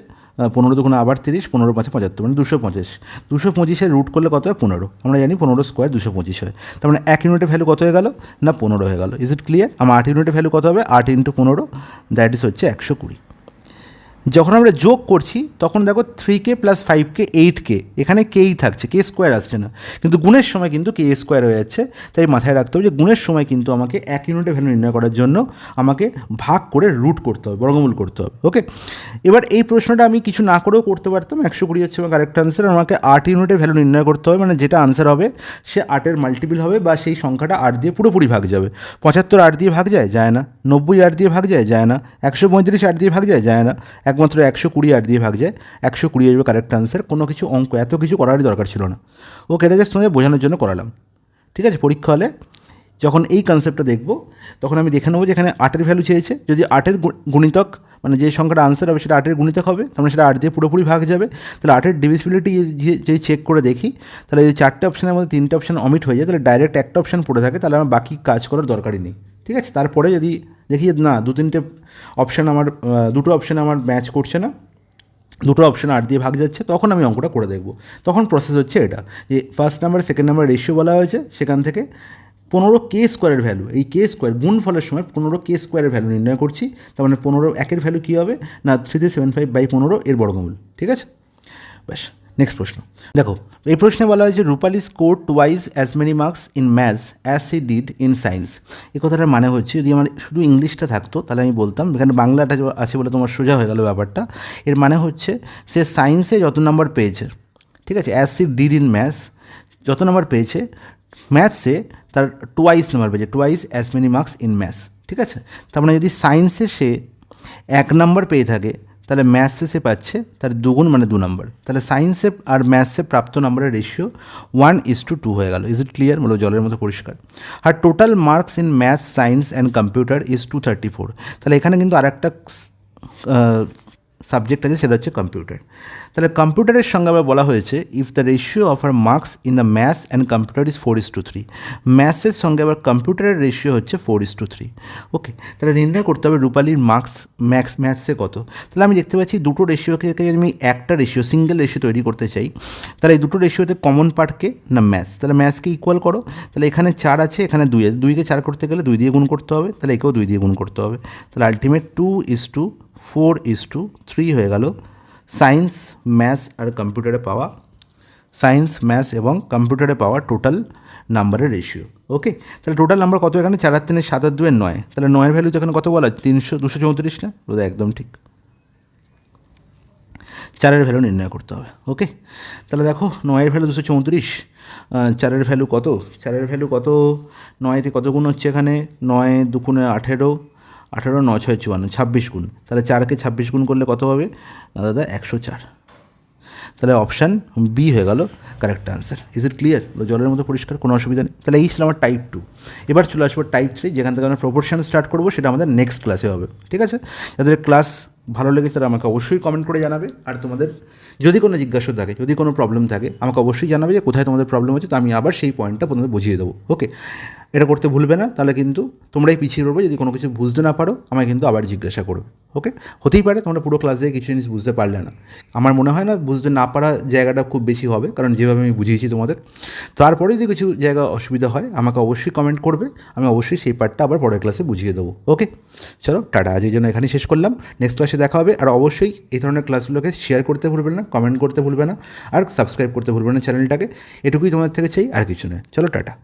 15 দুগুণে আবার 30, 15×5 75, মানে 225। 225-এর রুট করলে কত হয় 15, আমরা জানি 15 স্কোয়ার 225 হয়, তার মানে 1 ইউনিটের ভ্যালু কত হয়ে গেল না 15 হয়ে গেল। Is it clear? আমার 8 ইউনিটের ভ্যালু কত হবে, 8 × 15, দ্যাট ইজ হচ্ছে 120। যখন আমরা যোগ করছি তখন দেখো 3K + 5K 8K, এখানে কেই থাকছে, কে স্কোয়ার আসছে না, কিন্তু গুণের সময় কিন্তু কে স্কোয়ার হয়ে যাচ্ছে, তাই মাথায় রাখতে হবে যে গুণের সময় কিন্তু আমাকে 1 ইউনিটের ভ্যালু নির্ণয় করার জন্য আমাকে ভাগ করে রুট করতে হবে, বর্গমূল করতে হবে। ওকে, এবার এই প্রশ্নটা আমি কিছু না করেও করতে পারতাম, 120 হচ্ছে আমার কারেক্ট আনসার। আমাকে 8 ইউনিটের ভ্যালু নির্ণয় করতে হবে, মানে যেটা আনসার হবে সে 8-এর মাল্টিপল হবে, বা সেই সংখ্যাটা 8 দিয়ে পুরোপুরি ভাগ যাবে। 75 8 দিয়ে ভাগ যায়, যায় না। 90 8 দিয়ে ভাগ যায়, যায় না। 135 8 দিয়ে ভাগ যায়, যায় না। একমাত্র 120 8 দিয়ে ভাগ যায়, 120 আসবে কারেক্ট আনসার। কোনো কিছু অঙ্ক এত কিছু করারই দরকার ছিল না। ওকে, এটা জাস্ট তোমাদের বোঝানোর জন্য করালাম। ঠিক আছে, পরীক্ষা হলে যখন এই কনসেপ্টটা দেখব তখন আমি দেখে নেবো যে এখানে 8-এর ভ্যালু চেয়েছে, যদি 8-এর গুণিতক মানে যে সংখ্যাটা আনসার হবে সেটা 8-এর গুণিতক হবে, তার মানে সেটা 8 দিয়ে পুরোপুরি ভাগ যাবে। তাহলে 8-এর ডিভিজিবিলিটি যদি চেক করে দেখি, তাহলে যদি 4টে অপশানের মধ্যে 3টে অপশান অমিট হয়ে যায়, তাহলে ডাইরেক্ট একটা অপশান পড়ে থাকে, তাহলে আমার বাকি কাজ করার দরকারই নেই। ঠিক আছে, তারপরে যদি দেখি না 2-3টে অপশান আমার, দুটো অপশান আমার ম্যাচ করছে না, দুটো অপশান 8 দিয়ে ভাগ যাচ্ছে, তখন আমি অঙ্কটা করে দেখব। তখন প্রসেস হচ্ছে এটা যে first number second number ratio বলা হয়েছে, সেখান থেকে 15K স্কোয়ারের ভ্যালু, এই কে স্কোয়ার গুণ ফলের সময় 15K স্কোয়ারের ভ্যালু নির্ণয় করছি, তার মানে 15 1-এর ভ্যালু কী হবে না 3375/15 এর বর্গমূল। ঠিক আছে, ব্যাস। নেক্সট প্রশ্ন দেখো, এই প্রশ্নে বলা হয়েছে Rupali score twice as many marks in maths as she did in science. এই কথাটার মানে হচ্ছে, যদি আমার শুধু ইংলিশটা থাকতো তাহলে আমি বলতাম, এখানে বাংলাটা আছে বলে তোমার সোজা হয়ে গেল ব্যাপারটা। এর মানে হচ্ছে সে সায়েন্সে যত নাম্বার পেয়েছে, ঠিক আছে, as she did in maths যত নাম্বার পেয়েছে, ম্যাথসে তার টুয়াইস নাম্বার পেয়েছে, twice as many marks in maths. ঠিক আছে, তার মানে যদি সায়েন্সে সে 1 নাম্বার পেয়ে থাকে, তাহলে ম্যাথসে সে পাচ্ছে তার দুগুণ মানে 2 নাম্বার। তাহলে সায়েন্সে আর ম্যাথসে প্রাপ্ত নাম্বারের রেশিও 1:2 হয়ে গেল। Is it clear? বলো, জলের মতো পরিষ্কার। আর total marks in maths, science and computer is 234। তাহলে এখানে কিন্তু আরেকটা সাবজেক্ট আছে, সেটা হচ্ছে কম্পিউটার। তাহলে কম্পিউটারের সঙ্গে আবার বলা হয়েছে ইফ দ্য রেশিও অফ আর marks in the maths and computer is 4:3। ম্যাথসের সঙ্গে আবার কম্পিউটারের রেশিও হচ্ছে 4:3। ওকে, তাহলে নির্ণয় করতে হবে রূপালির মার্কস ম্যাথসে কত। তাহলে আমি দেখতে পাচ্ছি দুটো রেশিওকে আমি একটা রেশিও, সিঙ্গেল রেশিও তৈরি করতে চাই, তাহলে এই দুটো রেশিওতে কমন পার্টকে না ম্যাথস, তাহলে ম্যাথসকে ইকুয়াল করো। তাহলে এখানে 4 আছে, এখানে 2 আছে, 2কে 4 করতে গেলে 2 দিয়ে গুণ করতে হবে, তাহলে একেও 2 দিয়ে গুণ করতে হবে। তাহলে আলটিমেট 2:4:3 হয়ে গেল সায়েন্স, ম্যাথস আর কম্পিউটারে পাওয়া, সায়েন্স, ম্যাথস এবং কম্পিউটারে পাওয়া টোটাল নাম্বারের রেশিও। ওকে, তাহলে টোটাল নাম্বার কত এখানে 4 আর 3 7 আর 2 9, তাহলে 9-এর ভ্যালু তো এখানে কত বলা 234 না? বোধ একদম ঠিক। 4-এর ভ্যালু নির্ণয় করতে হবে। ওকে, তাহলে দেখো 9-এর ভ্যালু 234, 4-এর ভ্যালু কত, 4-এর ভ্যালু কত, 9-তে কত গুণ হচ্ছে এখানে, 9 2 18, 18 9 6 54, 26 গুণ। তাহলে 4কে 26 গুণ করলে কত হবে না দাদা 104। তাহলে অপশান বি হয়ে গেল correct answer. Is it clear? জলের মতো পরিষ্কার, কোনো অসুবিধা নেই। তাহলে এই ছিল আমার টাইপ 2। এবার চলে আসবো টাইপ 3, যেখান থেকে আমরা প্রপোর্শন স্টার্ট করবো, সেটা আমাদের নেক্সট ক্লাসে হবে। ঠিক আছে, যাদের ক্লাস ভালো লেগেছে তারা আমাকে অবশ্যই কমেন্ট করে জানাবে। আর তোমাদের যদি কোনো জিজ্ঞাসা থাকে, যদি কোনো প্রবলেম থাকে, আমাকে অবশ্যই জানাবে যে কোথায় তোমাদের প্রবলেম হচ্ছে, তো আমি আবার সেই পয়েন্টটা তোমাদের বুঝিয়ে দেবো। ওকে, এটা করতে ভুলবে না, তাহলে কিন্তু তোমরাই পিছিয়ে পড়বে। যদি কোনো কিছু বুঝতে না পারো আমায় কিন্তু আবার জিজ্ঞাসা করবে। ওকে, হতেই পারে তোমরা পুরো ক্লাস দিয়ে কিছু জিনিস বুঝতে পারলে না, আমার মনে হয় না বুঝতে না পারা জায়গাটা খুব বেশি হবে, কারণ যেভাবে আমি বুঝিয়েছি তোমাদের। তারপরে যদি কিছু জায়গা অসুবিধা হয় আমাকে অবশ্যই কমেন্ট করবে, আমি অবশ্যই সেই পার্টটা আবার পরের ক্লাসে বুঝিয়ে দেবো। ওকে, চলো টাটা, আজ এই জন্য এখানেই শেষ করলাম। নেক্সট ক্লাসে দেখা হবে। আর অবশ্যই এই ধরনের ক্লাসগুলোকে শেয়ার করতে ভুলবে না, কমেন্ট করতে ভুলবে না, আর সাবস্ক্রাইব করতে ভুলবে না চ্যানেলটাকে। এটুকুই তোমাদের থেকে চাই, আর কিছু নয়। চলো টাটা।